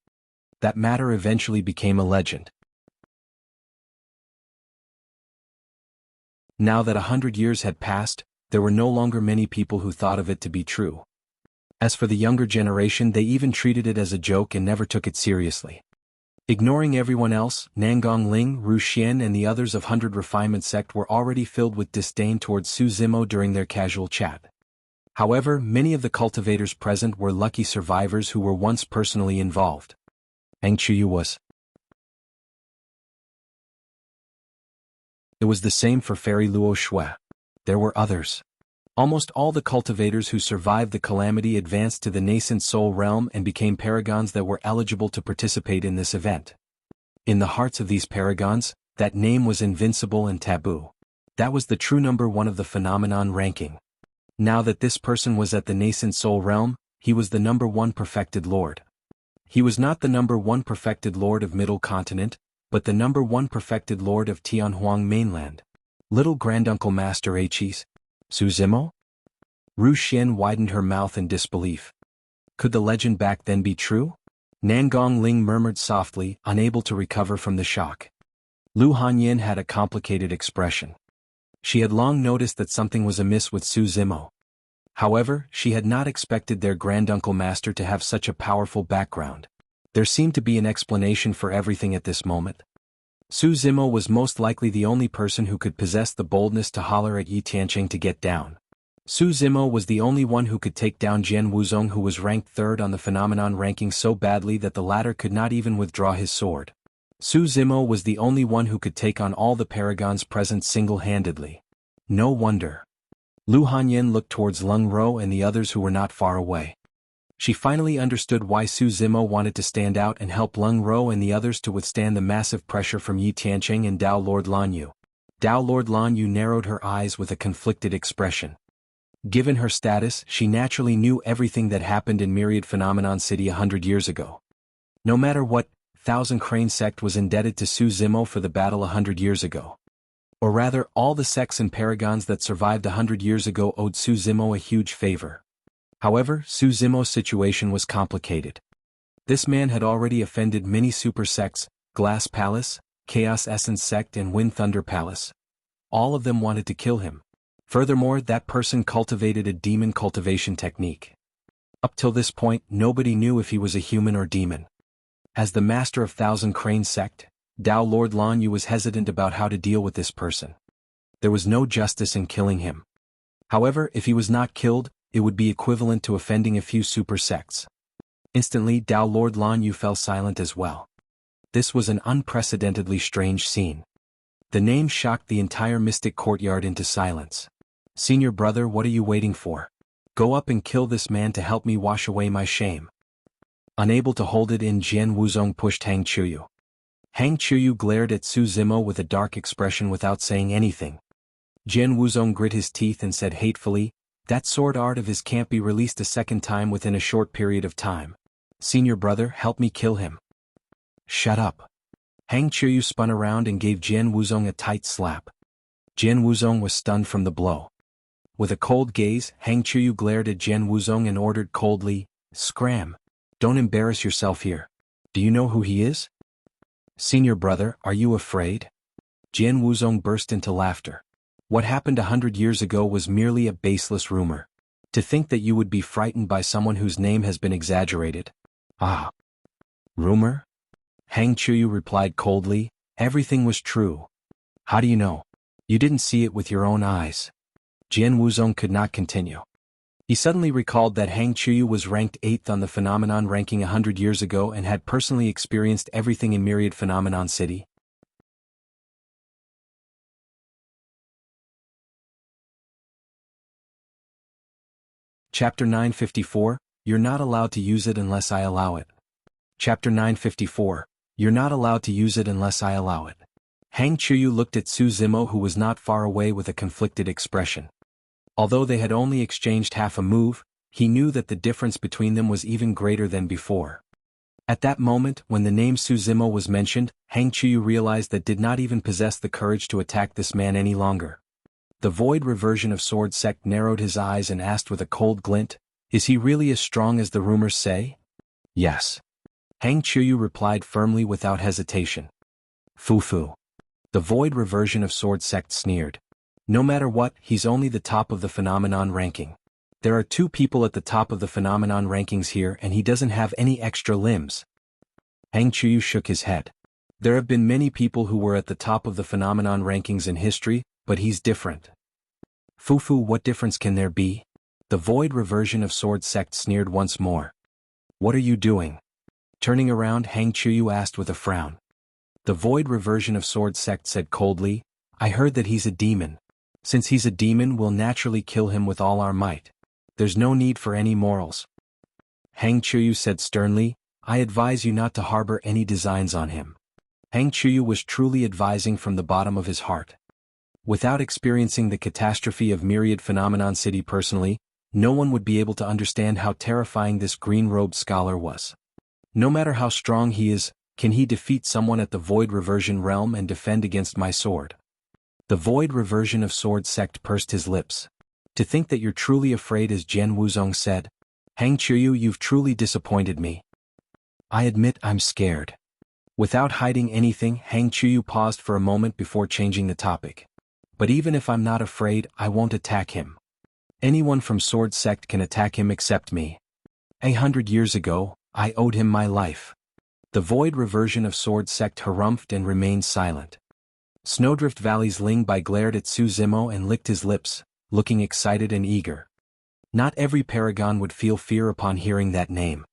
That matter eventually became a legend. Now that 100 years had passed, there were no longer many people who thought of it to be true. As for the younger generation, they even treated it as a joke and never took it seriously. Ignoring everyone else, Nangong Ling, Ru Xian and the others of 100 Refinement sect were already filled with disdain towards Zimo during their casual chat. However, many of the cultivators present were lucky survivors who were once personally involved. Hang Qiuyu was. It was the same for Fairy Luo Shui. There were others. Almost all the cultivators who survived the calamity advanced to the nascent soul realm and became paragons that were eligible to participate in this event. In the hearts of these paragons, that name was invincible and taboo. That was the true number one of the phenomenon ranking. Now that this person was at the nascent soul realm, he was the number one perfected lord. He was not the number one perfected lord of Middle Continent, but the #1 perfected lord of Tianhuang mainland. Little granduncle Master H's? Su Zimo? Ru Xian widened her mouth in disbelief. Could the legend back then be true? Nangong Ling murmured softly, unable to recover from the shock. Lu Hanyin had a complicated expression. She had long noticed that something was amiss with Su Zimo. However, she had not expected their granduncle master to have such a powerful background. There seemed to be an explanation for everything at this moment. Su Zimo was most likely the only person who could possess the boldness to holler at Yi Tiancheng to get down. Su Zimo was the only one who could take down Jian Wuzong, who was ranked 3rd on the phenomenon ranking so badly that the latter could not even withdraw his sword. Su Zimo was the only one who could take on all the paragons present single-handedly. No wonder. Lu Hanyin looked towards Lung Ro and the others who were not far away. She finally understood why Su Zimo wanted to stand out and help Lung Ro and the others to withstand the massive pressure from Yi Tiancheng and Dao Lord Lan Yu. Dao Lord Lan Yu narrowed her eyes with a conflicted expression. Given her status, she naturally knew everything that happened in Myriad Phenomenon City 100 years ago. No matter what, Thousand Crane sect was indebted to Su Zimo for the battle 100 years ago. Or rather, all the sects and paragons that survived 100 years ago owed Su Zimo a huge favor. However, Su Zimo's situation was complicated. This man had already offended many super sects, Glass Palace, Chaos Essence Sect and Wind Thunder Palace. All of them wanted to kill him. Furthermore, that person cultivated a demon cultivation technique. Up till this point, nobody knew if he was a human or demon. As the master of Thousand Crane sect, Dao Lord Lan Yu was hesitant about how to deal with this person. There was no justice in killing him. However, if he was not killed, it would be equivalent to offending a few super sects. Instantly, Dao Lord Lan Yu fell silent as well. This was an unprecedentedly strange scene. The name shocked the entire mystic courtyard into silence. Senior brother, what are you waiting for? Go up and kill this man to help me wash away my shame. Unable to hold it in, Jian Wuzong pushed Hang Chuyu. Hang Chuyu glared at Su Zimo with a dark expression without saying anything. Jian Wuzong grit his teeth and said hatefully, that sword art of his can't be released a second time within a short period of time. Senior brother, help me kill him. Shut up. Hang Chuyu spun around and gave Jian Wuzong a tight slap. Jian Wuzong was stunned from the blow. With a cold gaze, Hang Chuyu glared at Jian Wuzong and ordered coldly, Scram. Don't embarrass yourself here. Do you know who he is? Senior brother, are you afraid? Jian Wuzong burst into laughter. What happened 100 years ago was merely a baseless rumor. To think that you would be frightened by someone whose name has been exaggerated. Ah. Rumor? Hang Chuyu replied coldly, everything was true. How do you know? You didn't see it with your own eyes. Jian Wuzong could not continue. He suddenly recalled that Hang Chuyu was ranked 8th on the phenomenon ranking 100 years ago and had personally experienced everything in Myriad Phenomenon City. Chapter 954, You're not allowed to use it unless I allow it. Chapter 954, You're not allowed to use it unless I allow it. Hang Chuyu looked at Su Zimo, who was not far away, with a conflicted expression. Although they had only exchanged half a move, he knew that the difference between them was even greater than before. At that moment, when the name Su Zimo was mentioned, Hang Chuyu realized that did not even possess the courage to attack this man any longer. The void reversion of Sword Sect narrowed his eyes and asked with a cold glint, is he really as strong as the rumors say? Yes. Hang Chuyu replied firmly without hesitation. Fu. The void reversion of Sword Sect sneered. No matter what, he's only the top of the phenomenon ranking. There are 2 people at the top of the phenomenon rankings here and he doesn't have any extra limbs. Hang Chuyu shook his head. There have been many people who were at the top of the phenomenon rankings in history, but he's different. Fu, what difference can there be? The void reversion of Sword Sect sneered once more. What are you doing? Turning around, Hang Chuyu asked with a frown. The void reversion of Sword Sect said coldly, I heard that he's a demon. Since he's a demon, we'll naturally kill him with all our might. There's no need for any morals. Hang Chuyu said sternly, I advise you not to harbor any designs on him. Hang Chuyu was truly advising from the bottom of his heart. Without experiencing the catastrophe of Myriad Phenomenon City personally, no one would be able to understand how terrifying this green-robed scholar was. No matter how strong he is, Can he defeat someone at the Void Reversion realm and defend against my sword? The Void Reversion of Sword Sect pursed his lips. To think that you're truly afraid, as Jian Wuzong said. Hang Chuyu, you've truly disappointed me. I admit I'm scared. Without hiding anything, Hang Chuyu paused for a moment before changing the topic. But even if I'm not afraid, I won't attack him. Anyone from Sword Sect can attack him except me. 100 years ago, I owed him my life. The Void Reversion of Sword Sect harumphed and remained silent. Snowdrift Valley's Ling Bai glared at Su Zimo and licked his lips, looking excited and eager. Not every paragon would feel fear upon hearing that name.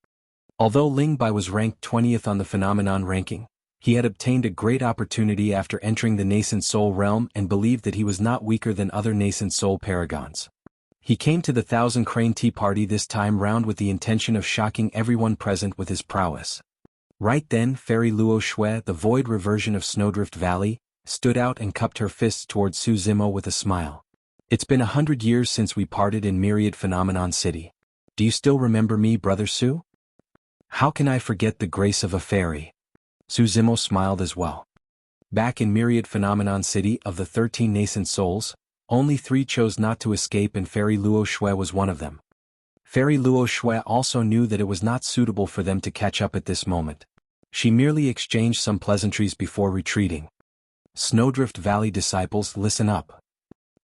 Although Ling Bai was ranked 20th on the Phenomenon ranking, he had obtained a great opportunity after entering the Nascent Soul realm and believed that he was not weaker than other Nascent Soul paragons. He came to the Thousand Crane Tea Party this time round with the intention of shocking everyone present with his prowess. Right then, Fairy Luo Shui, the Void Reversion of Snowdrift Valley, stood out and cupped her fists towards Su Zimo with a smile. It's been 100 years since we parted in Myriad Phenomenon City. Do you still remember me, Brother Su? How can I forget the grace of a fairy? Su Zimo smiled as well. Back in Myriad Phenomenon City, of the 13 nascent souls, only 3 chose not to escape, and Fairy Luo Shui was one of them. Fairy Luo Shui also knew that it was not suitable for them to catch up at this moment. She merely exchanged some pleasantries before retreating. Snowdrift Valley disciples, listen up.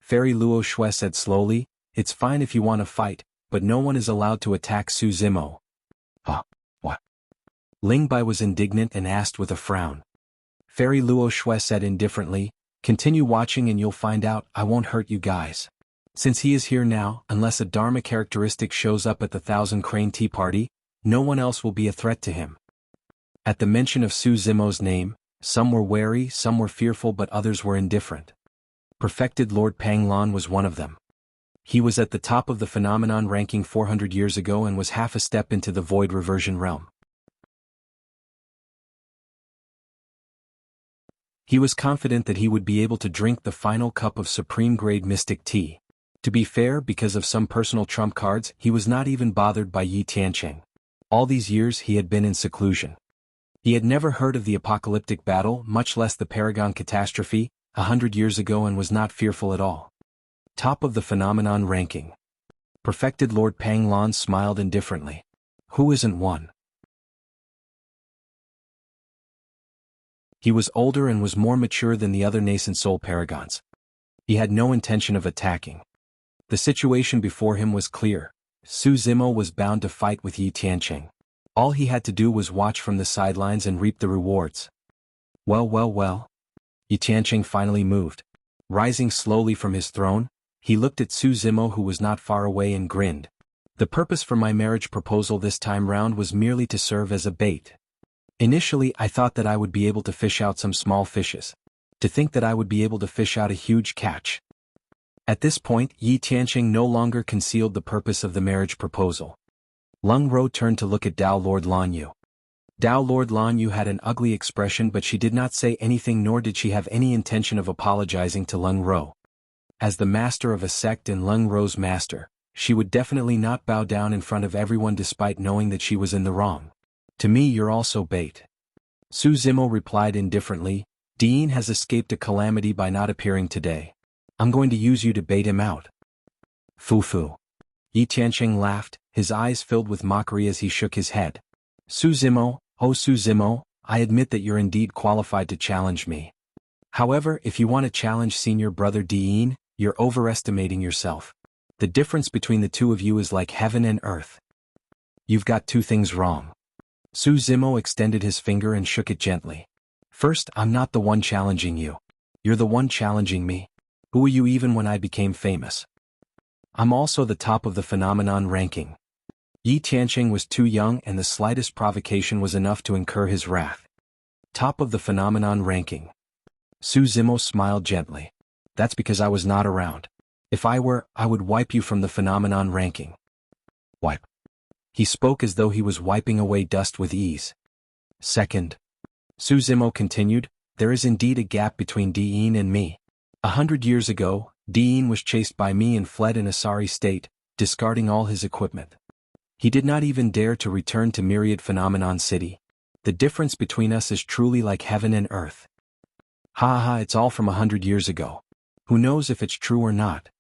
Fairy Luo Shui said slowly, it's fine if you want to fight, but no one is allowed to attack Su Zimo. What? Ling Bai was indignant and asked with a frown. Fairy Luo Shui said indifferently, continue watching and you'll find out. I won't hurt you guys. Since he is here now, unless a Dharma characteristic shows up at the Thousand Crane Tea Party, no one else will be a threat to him. At the mention of Su Zimo's name, some were wary, some were fearful, but others were indifferent. Perfected Lord Panglan was one of them. He was at the top of the Phenomenon ranking 400 years ago and was half a step into the Void Reversion realm. He was confident that he would be able to drink the final cup of supreme-grade mystic tea. To be fair, because of some personal trump cards, he was not even bothered by Yi Tiancheng. All these years he had been in seclusion. He had never heard of the apocalyptic battle, much less the Paragon catastrophe, 100 years ago, and was not fearful at all. Top of the Phenomenon ranking. Perfected Lord Panglan smiled indifferently. Who isn't one? He was older and was more mature than the other nascent soul paragons. He had no intention of attacking. The situation before him was clear. Su Zimo was bound to fight with Yi Tiancheng. All he had to do was watch from the sidelines and reap the rewards. Well. Yi Tiancheng finally moved. Rising slowly from his throne, he looked at Su Zimo, who was not far away, and grinned. The purpose for my marriage proposal this time round was merely to serve as a bait. Initially I thought that I would be able to fish out some small fishes. To think that I would be able to fish out a huge catch. At this point, Yi Tiancheng no longer concealed the purpose of the marriage proposal. Lung Ro turned to look at Dao Lord Lan Yu. Dao Lord Lan Yu had an ugly expression, but she did not say anything, nor did she have any intention of apologizing to Lung Ro. As the master of a sect and Lung Ro's master, she would definitely not bow down in front of everyone despite knowing that she was in the wrong. To me, you're also bait. Su Zimo replied indifferently, Dean has escaped a calamity by not appearing today. I'm going to use you to bait him out. Fu. Yi Tiancheng laughed, his eyes filled with mockery as he shook his head. Su Zimo, oh Su Zimo, I admit that you're indeed qualified to challenge me. However, if you want to challenge senior brother Dean, you're overestimating yourself. The difference between the two of you is like heaven and earth. You've got 2 things wrong. Su Zimo extended his finger and shook it gently. First, I'm not the one challenging you. You're the one challenging me. Who were you even when I became famous? I'm also the top of the Phenomenon ranking. Yi Tiancheng was too young, and the slightest provocation was enough to incur his wrath. Top of the Phenomenon ranking. Su Zimo smiled gently. That's because I was not around. If I were, I would wipe you from the Phenomenon ranking. Wipe. He spoke as though he was wiping away dust with ease. Second. Su Zimo continued, there is indeed a gap between Dean and me. 100 years ago, Dean was chased by me and fled in a sorry state, discarding all his equipment. He did not even dare to return to Myriad Phenomenon City. The difference between us is truly like heaven and earth. Ha ha, it's all from 100 years ago. Who knows if it's true or not?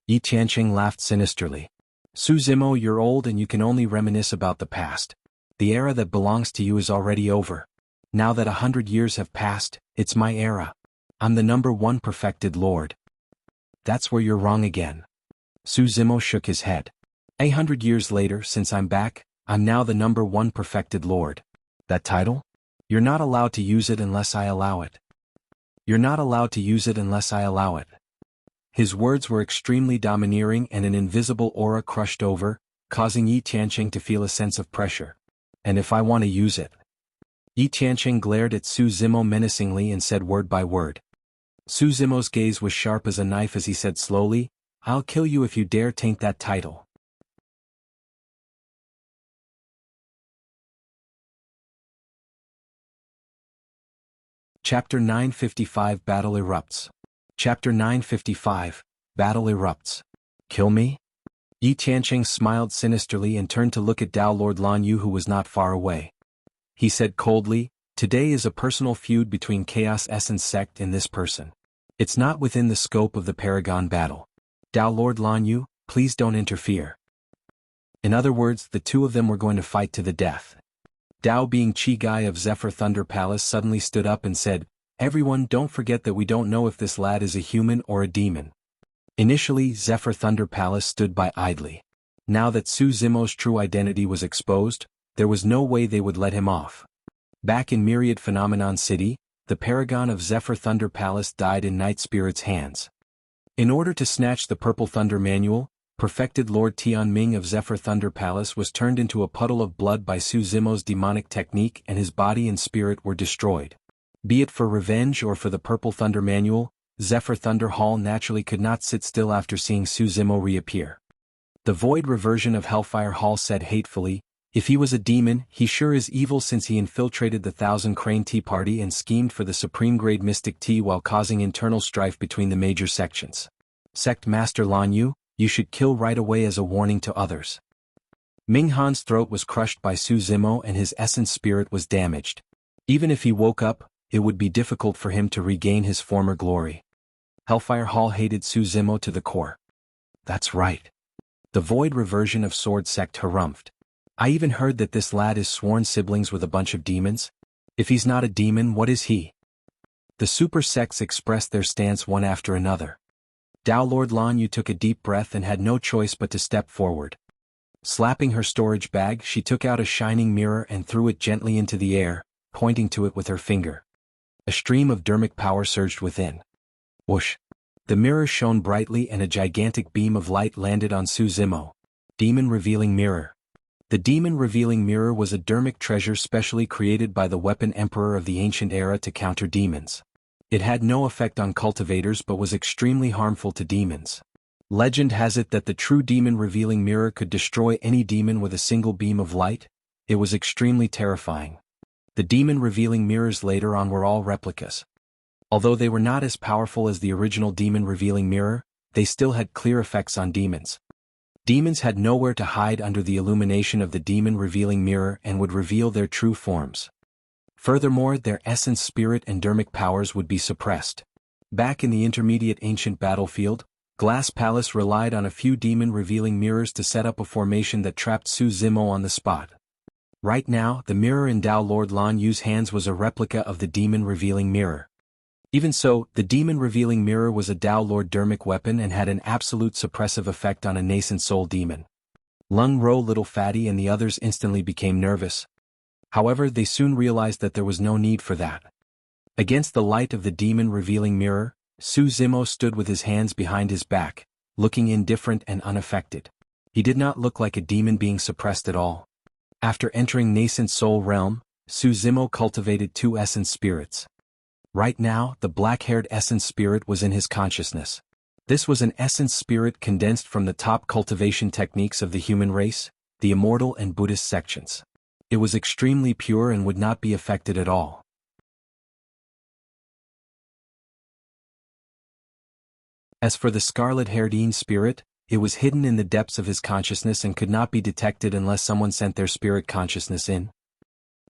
Tiancheng laughed sinisterly. Zimo, you're old and you can only reminisce about the past. The era that belongs to you is already over. Now that 100 years have passed, it's my era. I'm the #1 perfected lord. That's where you're wrong again. Zimo shook his head. 100 years later, since I'm back, I'm now the #1 perfected lord. That title? You're not allowed to use it unless I allow it. You're not allowed to use it unless I allow it. His words were extremely domineering and an invisible aura crushed over, causing Tiancheng to feel a sense of pressure. And if I want to use it? Tiancheng glared at Zimo menacingly and said word by word. Zimo's gaze was sharp as a knife as he said slowly, I'll kill you if you dare taint that title. Chapter 955 Battle Erupts. Chapter 955, Battle Erupts. Kill me? Tiancheng smiled sinisterly and turned to look at Dao Lord Lan Yu, who was not far away. He said coldly, today is a personal feud between Chaos Essence Sect and this person. It's not within the scope of the Paragon battle. Dao Lord Lan Yu, please don't interfere. In other words, the two of them were going to fight to the death. Dao, being Chi Guy of Zephyr Thunder Palace, suddenly stood up and said, everyone, don't forget that we don't know if this lad is a human or a demon. Initially, Zephyr Thunder Palace stood by idly. Now that Zimo's true identity was exposed, there was no way they would let him off. Back in Myriad Phenomenon City, the Paragon of Zephyr Thunder Palace died in Night Spirit's hands. In order to snatch the Purple Thunder Manual, perfected Lord Tianming of Zephyr Thunder Palace was turned into a puddle of blood by Zimo's demonic technique, and his body and spirit were destroyed. Be it for revenge or for the Purple Thunder Manual, Zephyr Thunder Hall naturally could not sit still after seeing Zimo reappear. The Void Reversion of Hellfire Hall said hatefully, if he was a demon, he sure is evil, since he infiltrated the Thousand Crane Tea Party and schemed for the Supreme Grade Mystic Tea while causing internal strife between the major sections. Sect Master Lan Yu, you should kill right away as a warning to others. Ming Han's throat was crushed by Zimo and his essence spirit was damaged. Even if he woke up, it would be difficult for him to regain his former glory. Hellfire Hall hated Zimo to the core. That's right. The Void Reversion of Sword Sect harumphed. I even heard that this lad is sworn siblings with a bunch of demons. If he's not a demon, what is he? The super sects expressed their stance one after another. Dao Lord Lan Yu took a deep breath and had no choice but to step forward. Slapping her storage bag, she took out a shining mirror and threw it gently into the air, pointing to it with her finger. A stream of dermic power surged within. Whoosh! The mirror shone brightly and a gigantic beam of light landed on Zimo. Demon Revealing Mirror. The Demon Revealing Mirror was a dermic treasure specially created by the Weapon Emperor of the Ancient Era to counter demons. It had no effect on cultivators but was extremely harmful to demons. Legend has it that the true Demon Revealing Mirror could destroy any demon with a single beam of light. It was extremely terrifying. The Demon Revealing Mirrors later on were all replicas. Although they were not as powerful as the original Demon Revealing Mirror, they still had clear effects on demons. Demons had nowhere to hide under the illumination of the Demon Revealing Mirror and would reveal their true forms. Furthermore, their essence, spirit and dermic powers would be suppressed. Back in the intermediate ancient battlefield, Glass Palace relied on a few Demon Revealing Mirrors to set up a formation that trapped Zimo on the spot. Right now, the mirror in Dao Lord Lan Yu's hands was a replica of the Demon Revealing Mirror. Even so, the Demon Revealing Mirror was a Dao Lord dermic weapon and had an absolute suppressive effect on a nascent soul demon. Lung Ro, Little Fatty and the others instantly became nervous. However, they soon realized that there was no need for that. Against the light of the Demon Revealing Mirror, Zimo stood with his hands behind his back, looking indifferent and unaffected. He did not look like a demon being suppressed at all. After entering Nascent Soul Realm, Zimo cultivated 2 essence spirits. Right now, the black-haired essence spirit was in his consciousness. This was an essence spirit condensed from the top cultivation techniques of the human race, the immortal and Buddhist sections. It was extremely pure and would not be affected at all. As for the scarlet-haired spirit, it was hidden in the depths of his consciousness and could not be detected unless someone sent their spirit consciousness in.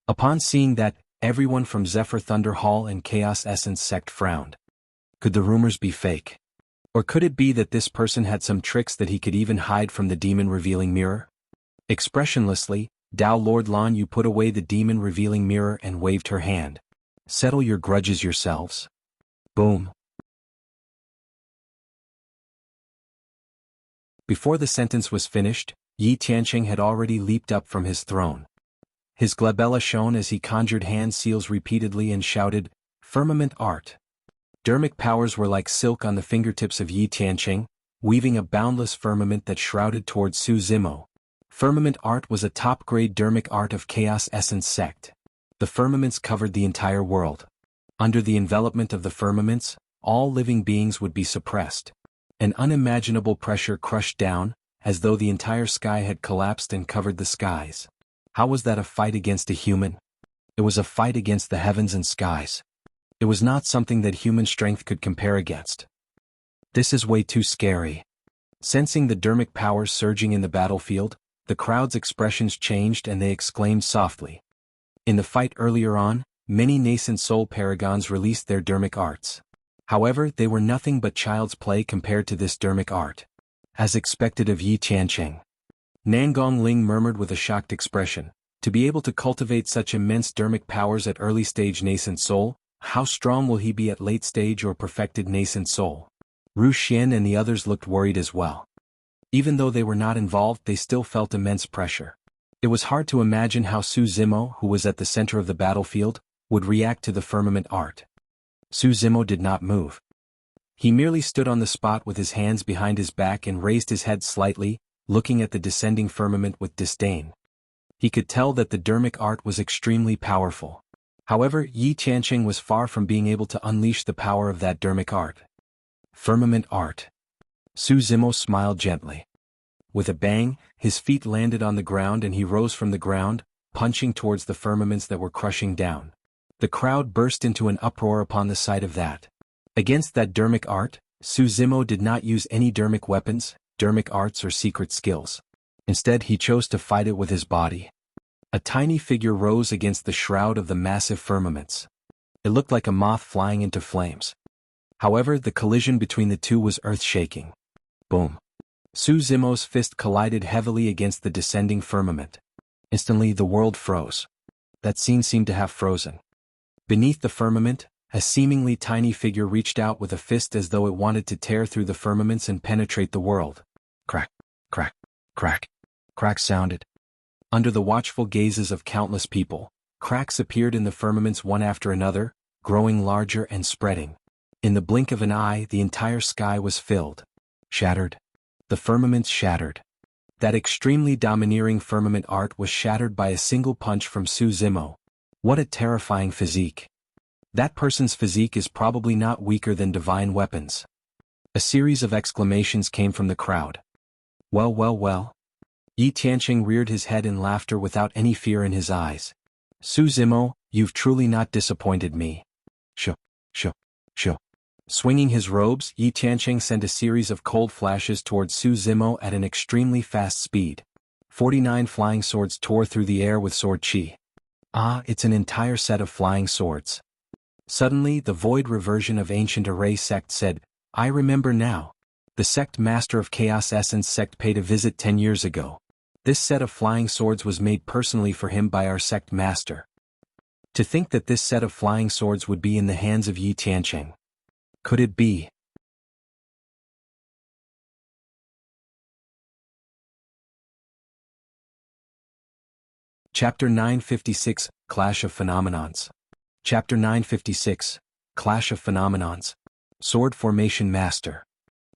Upon seeing that, everyone from Zephyr Thunder Hall and Chaos Essence Sect frowned. Could the rumors be fake? Or could it be that this person had some tricks that he could even hide from the demon-revealing mirror? Expressionlessly, Tao Lord Lan Yu put away the demon-revealing mirror and waved her hand. Settle your grudges yourselves. Boom. Before the sentence was finished, Yi Tiancheng had already leaped up from his throne. His glabella shone as he conjured hand seals repeatedly and shouted, "Firmament art." Dermic powers were like silk on the fingertips of Yi Tiancheng, weaving a boundless firmament that shrouded towards Su Zimo. Firmament art was a top-grade dermic art of Chaos Essence Sect. The firmaments covered the entire world. Under the envelopment of the firmaments, all living beings would be suppressed. An unimaginable pressure crushed down, as though the entire sky had collapsed and covered the skies. How was that a fight against a human? It was a fight against the heavens and skies. It was not something that human strength could compare against. This is way too scary. Sensing the dermic powers surging in the battlefield, the crowd's expressions changed and they exclaimed softly. In the fight earlier on, many nascent soul paragons released their dermic arts. However, they were nothing but child's play compared to this dermic art. As expected of Yi Tiancheng. Nangong Ling murmured with a shocked expression, to be able to cultivate such immense dermic powers at early stage nascent soul, how strong will he be at late stage or perfected nascent soul? Ru Xian and the others looked worried as well. Even though they were not involved, they still felt immense pressure. It was hard to imagine how Su Zimo, who was at the center of the battlefield, would react to the firmament art. Su Zimo did not move. He merely stood on the spot with his hands behind his back and raised his head slightly, looking at the descending firmament with disdain. He could tell that the dermic art was extremely powerful. However, Yi Tiancheng was far from being able to unleash the power of that dermic art. Firmament art. Su Zimo smiled gently. With a bang, his feet landed on the ground and he rose from the ground, punching towards the firmaments that were crushing down. The crowd burst into an uproar upon the sight of that. Against that dermic art, Su Zimo did not use any dermic weapons, dermic arts or secret skills. Instead he chose to fight it with his body. A tiny figure rose against the shroud of the massive firmaments. It looked like a moth flying into flames. However, the collision between the two was earth-shaking. Boom. Su Zimo's fist collided heavily against the descending firmament. Instantly the world froze. That scene seemed to have frozen. Beneath the firmament, a seemingly tiny figure reached out with a fist as though it wanted to tear through the firmaments and penetrate the world. Crack, crack, crack. Cracks sounded. Under the watchful gazes of countless people, cracks appeared in the firmaments one after another, growing larger and spreading. In the blink of an eye, the entire sky was filled. Shattered. The firmaments shattered. That extremely domineering firmament art was shattered by a single punch from Su Zimo. What a terrifying physique. That person's physique is probably not weaker than divine weapons. A series of exclamations came from the crowd. Well, well, well. Yi Tiancheng reared his head in laughter without any fear in his eyes. Su Zimo, you've truly not disappointed me. Shoo. Swinging his robes, Yi Tiancheng sent a series of cold flashes towards Su Zimo at an extremely fast speed. 49 flying swords tore through the air with sword chi. Ah, it's an entire set of flying swords. Suddenly, the void reversion of ancient array sect said, I remember now. The sect master of Chaos Essence sect paid a visit 10 years ago. This set of flying swords was made personally for him by our sect master. To think that this set of flying swords would be in the hands of Yi Tiancheng. Could it be? Chapter 956, Clash of Phenomenons. Chapter 956, Clash of Phenomenons. Sword Formation Master.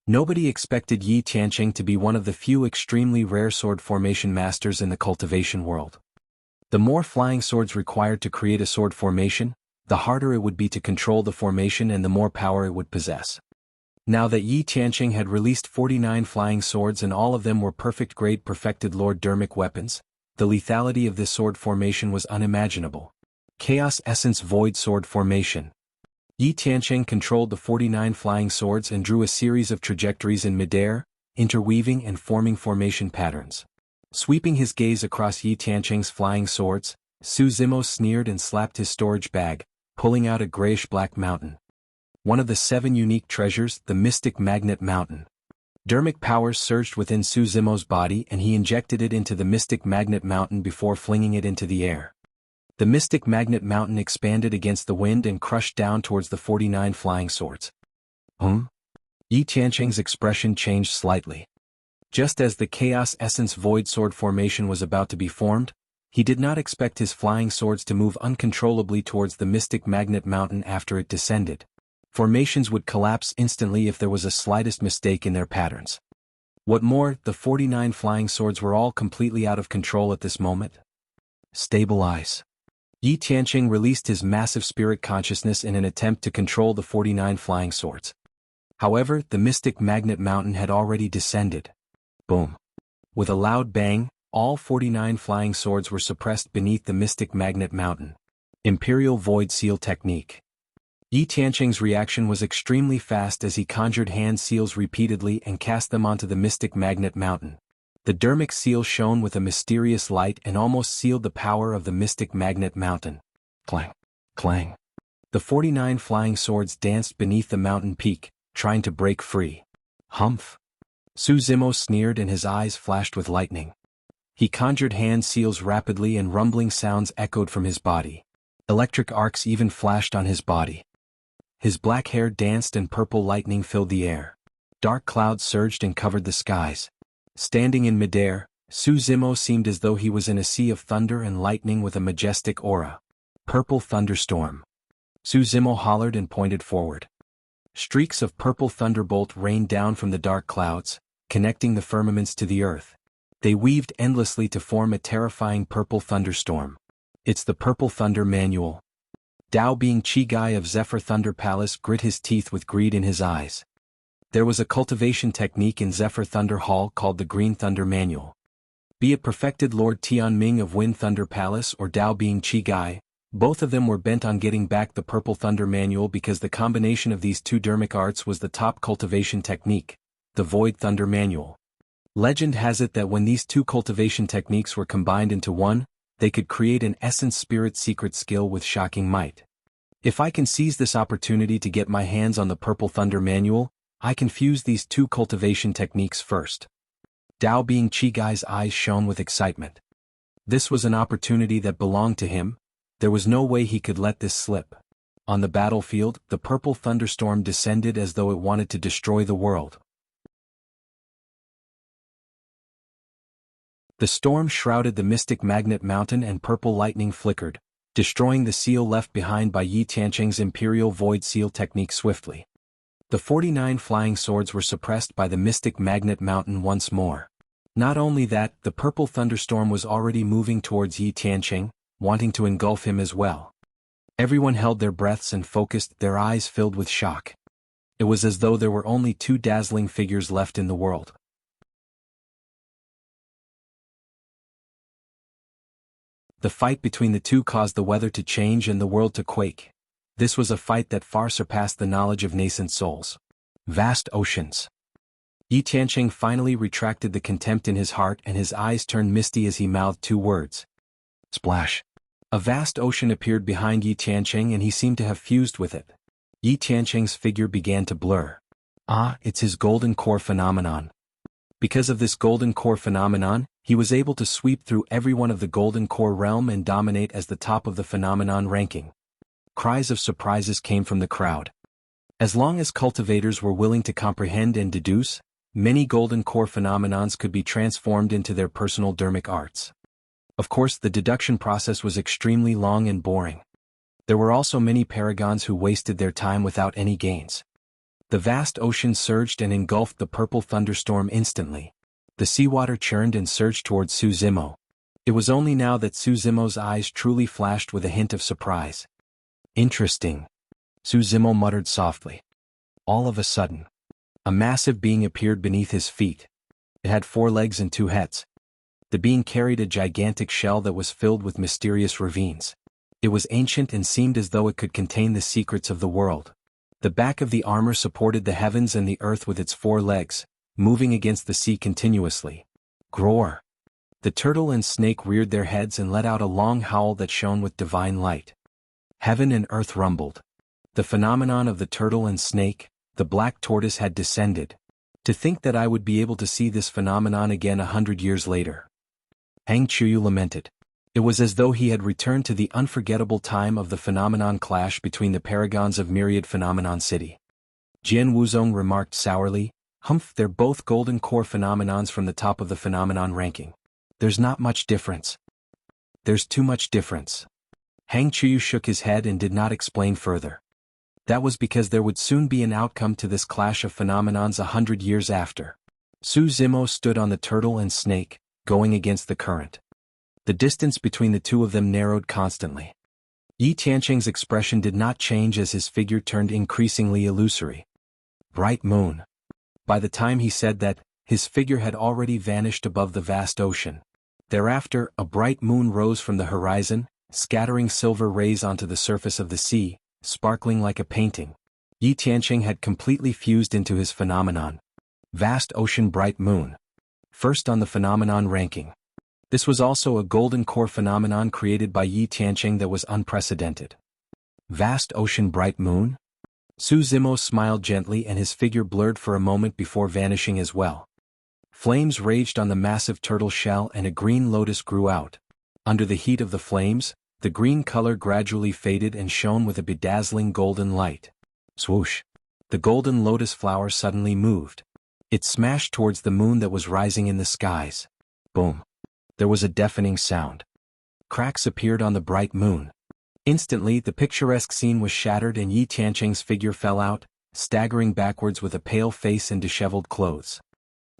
Nobody expected Yi Tiancheng to be one of the few extremely rare sword formation masters in the cultivation world. The more flying swords required to create a sword formation, the harder it would be to control the formation and the more power it would possess. Now that Yi Tiancheng had released 49 flying swords and all of them were perfect-grade perfected Lord Dermic weapons, the lethality of this sword formation was unimaginable. Chaos Essence Void Sword Formation. Yi Tiancheng controlled the 49 flying swords and drew a series of trajectories in midair, interweaving and forming formation patterns. Sweeping his gaze across Yi Tiancheng's flying swords, Zimo sneered and slapped his storage bag, pulling out a grayish-black mountain. One of the 7 unique treasures, the Mystic Magnet Mountain. Dermic powers surged within Zimo's body and he injected it into the Mystic Magnet Mountain before flinging it into the air. The Mystic Magnet Mountain expanded against the wind and crushed down towards the 49 flying swords. Tiancheng's expression changed slightly. Just as the Chaos Essence Void Sword formation was about to be formed, he did not expect his flying swords to move uncontrollably towards the Mystic Magnet Mountain after it descended. Formations would collapse instantly if there was a slightest mistake in their patterns. What more, the 49 flying swords were all completely out of control at this moment. Stabilize. Tiancheng released his massive spirit consciousness in an attempt to control the 49 flying swords. However, the Mystic Magnet Mountain had already descended. Boom. With a loud bang, all 49 flying swords were suppressed beneath the Mystic Magnet Mountain. Imperial Void Seal Technique. Tiancheng's reaction was extremely fast as he conjured hand seals repeatedly and cast them onto the Mystic Magnet Mountain. The dermic seal shone with a mysterious light and almost sealed the power of the Mystic Magnet Mountain. Clang. Clang. The 49 flying swords danced beneath the mountain peak, trying to break free. Humph. Zimo sneered and his eyes flashed with lightning. He conjured hand seals rapidly and rumbling sounds echoed from his body. Electric arcs even flashed on his body. His black hair danced and purple lightning filled the air. Dark clouds surged and covered the skies. Standing in midair, Zimo seemed as though he was in a sea of thunder and lightning with a majestic aura. Purple thunderstorm. Zimo hollered and pointed forward. Streaks of purple thunderbolt rained down from the dark clouds, connecting the firmaments to the earth. They weaved endlessly to form a terrifying purple thunderstorm. It's the Purple Thunder Manual. Dao being Chi-Gai of Zephyr Thunder Palace grit his teeth with greed in his eyes. There was a cultivation technique in Zephyr Thunder Hall called the Green Thunder Manual. Be it perfected Lord Tianming of Wind Thunder Palace or Dao being Chi-Gai, both of them were bent on getting back the Purple Thunder Manual because the combination of these 2 dermic arts was the top cultivation technique, the Void Thunder Manual. Legend has it that when these 2 cultivation techniques were combined into one, they could create an essence spirit secret skill with shocking might. If I can seize this opportunity to get my hands on the Purple Thunder Manual, I can fuse these 2 cultivation techniques first. Dao being Chi-Gai's eyes shone with excitement. This was an opportunity that belonged to him. There was no way he could let this slip. On the battlefield, the purple thunderstorm descended as though it wanted to destroy the world. The storm shrouded the Mystic Magnet Mountain and purple lightning flickered, destroying the seal left behind by Tiancheng's Imperial Void Seal technique swiftly. The 49 flying swords were suppressed by the Mystic Magnet Mountain once more. Not only that, the purple thunderstorm was already moving towards Tiancheng, wanting to engulf him as well. Everyone held their breaths and focused, their eyes filled with shock. It was as though there were only 2 dazzling figures left in the world. The fight between the 2 caused the weather to change and the world to quake. This was a fight that far surpassed the knowledge of nascent souls. Vast oceans. Tiancheng finally retracted the contempt in his heart and his eyes turned misty as he mouthed 2 words. Splash. A vast ocean appeared behind Tiancheng and he seemed to have fused with it. Tiancheng's figure began to blur. It's his golden core phenomenon. Because of this golden core phenomenon, he was able to sweep through every one of the golden core realm and dominate as the top of the phenomenon ranking. Cries of surprises came from the crowd. As long as cultivators were willing to comprehend and deduce, many golden core phenomenons could be transformed into their personal dermic arts. Of course, the deduction process was extremely long and boring. There were also many paragons who wasted their time without any gains. The vast ocean surged and engulfed the purple thunderstorm instantly. The seawater churned and surged towards Zimo. It was only now that Zimo's eyes truly flashed with a hint of surprise. Interesting. Zimo muttered softly. All of a sudden, a massive being appeared beneath his feet. It had 4 legs and 2 heads. The being carried a gigantic shell that was filled with mysterious ravines. It was ancient and seemed as though it could contain the secrets of the world. The back of the armor supported the heavens and the earth with its 4 legs, moving against the sea continuously. Groar. The turtle and snake reared their heads and let out a long howl that shone with divine light. Heaven and earth rumbled. The phenomenon of the turtle and snake, the black tortoise, had descended. To think that I would be able to see this phenomenon again 100 years later. Hang Chuyu lamented. It was as though he had returned to the unforgettable time of the phenomenon clash between the paragons of myriad phenomenon city. Jian Wuzong remarked sourly, "Humph, they're both golden core phenomenons from the top of the phenomenon ranking. There's not much difference." "There's too much difference." Hang Chuyu shook his head and did not explain further. That was because there would soon be an outcome to this clash of phenomenons 100 years after. Zimo stood on the turtle and snake, going against the current. The distance between the two of them narrowed constantly. Tiancheng's expression did not change as his figure turned increasingly illusory. Bright moon. By the time he said that, his figure had already vanished above the vast ocean. Thereafter, a bright moon rose from the horizon, scattering silver rays onto the surface of the sea, sparkling like a painting. Tiancheng had completely fused into his phenomenon. Vast ocean bright moon. First on the phenomenon ranking. This was also a golden core phenomenon created by Tiancheng that was unprecedented. Vast ocean bright moon? Zimo smiled gently and his figure blurred for a moment before vanishing as well. Flames raged on the massive turtle shell and a green lotus grew out. Under the heat of the flames, the green color gradually faded and shone with a bedazzling golden light. Swoosh! The golden lotus flower suddenly moved. It smashed towards the moon that was rising in the skies. Boom! There was a deafening sound. Cracks appeared on the bright moon. Instantly the picturesque scene was shattered and Tiancheng's figure fell out, staggering backwards with a pale face and disheveled clothes.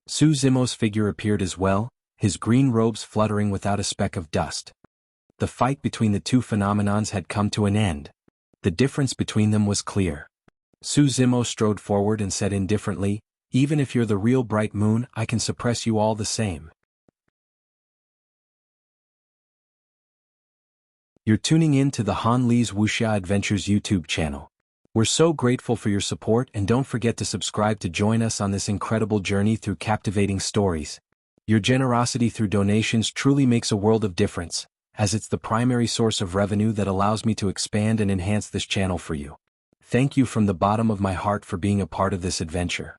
Zimo's figure appeared as well, his green robes fluttering without a speck of dust. The fight between the two phenomenons had come to an end. The difference between them was clear. Zimo strode forward and said indifferently, "Even if you're the real bright moon, I can suppress you all the same." You're tuning in to the Han Li's Wuxia Adventures YouTube channel. We're so grateful for your support and don't forget to subscribe to join us on this incredible journey through captivating stories. Your generosity through donations truly makes a world of difference, as it's the primary source of revenue that allows me to expand and enhance this channel for you. Thank you from the bottom of my heart for being a part of this adventure.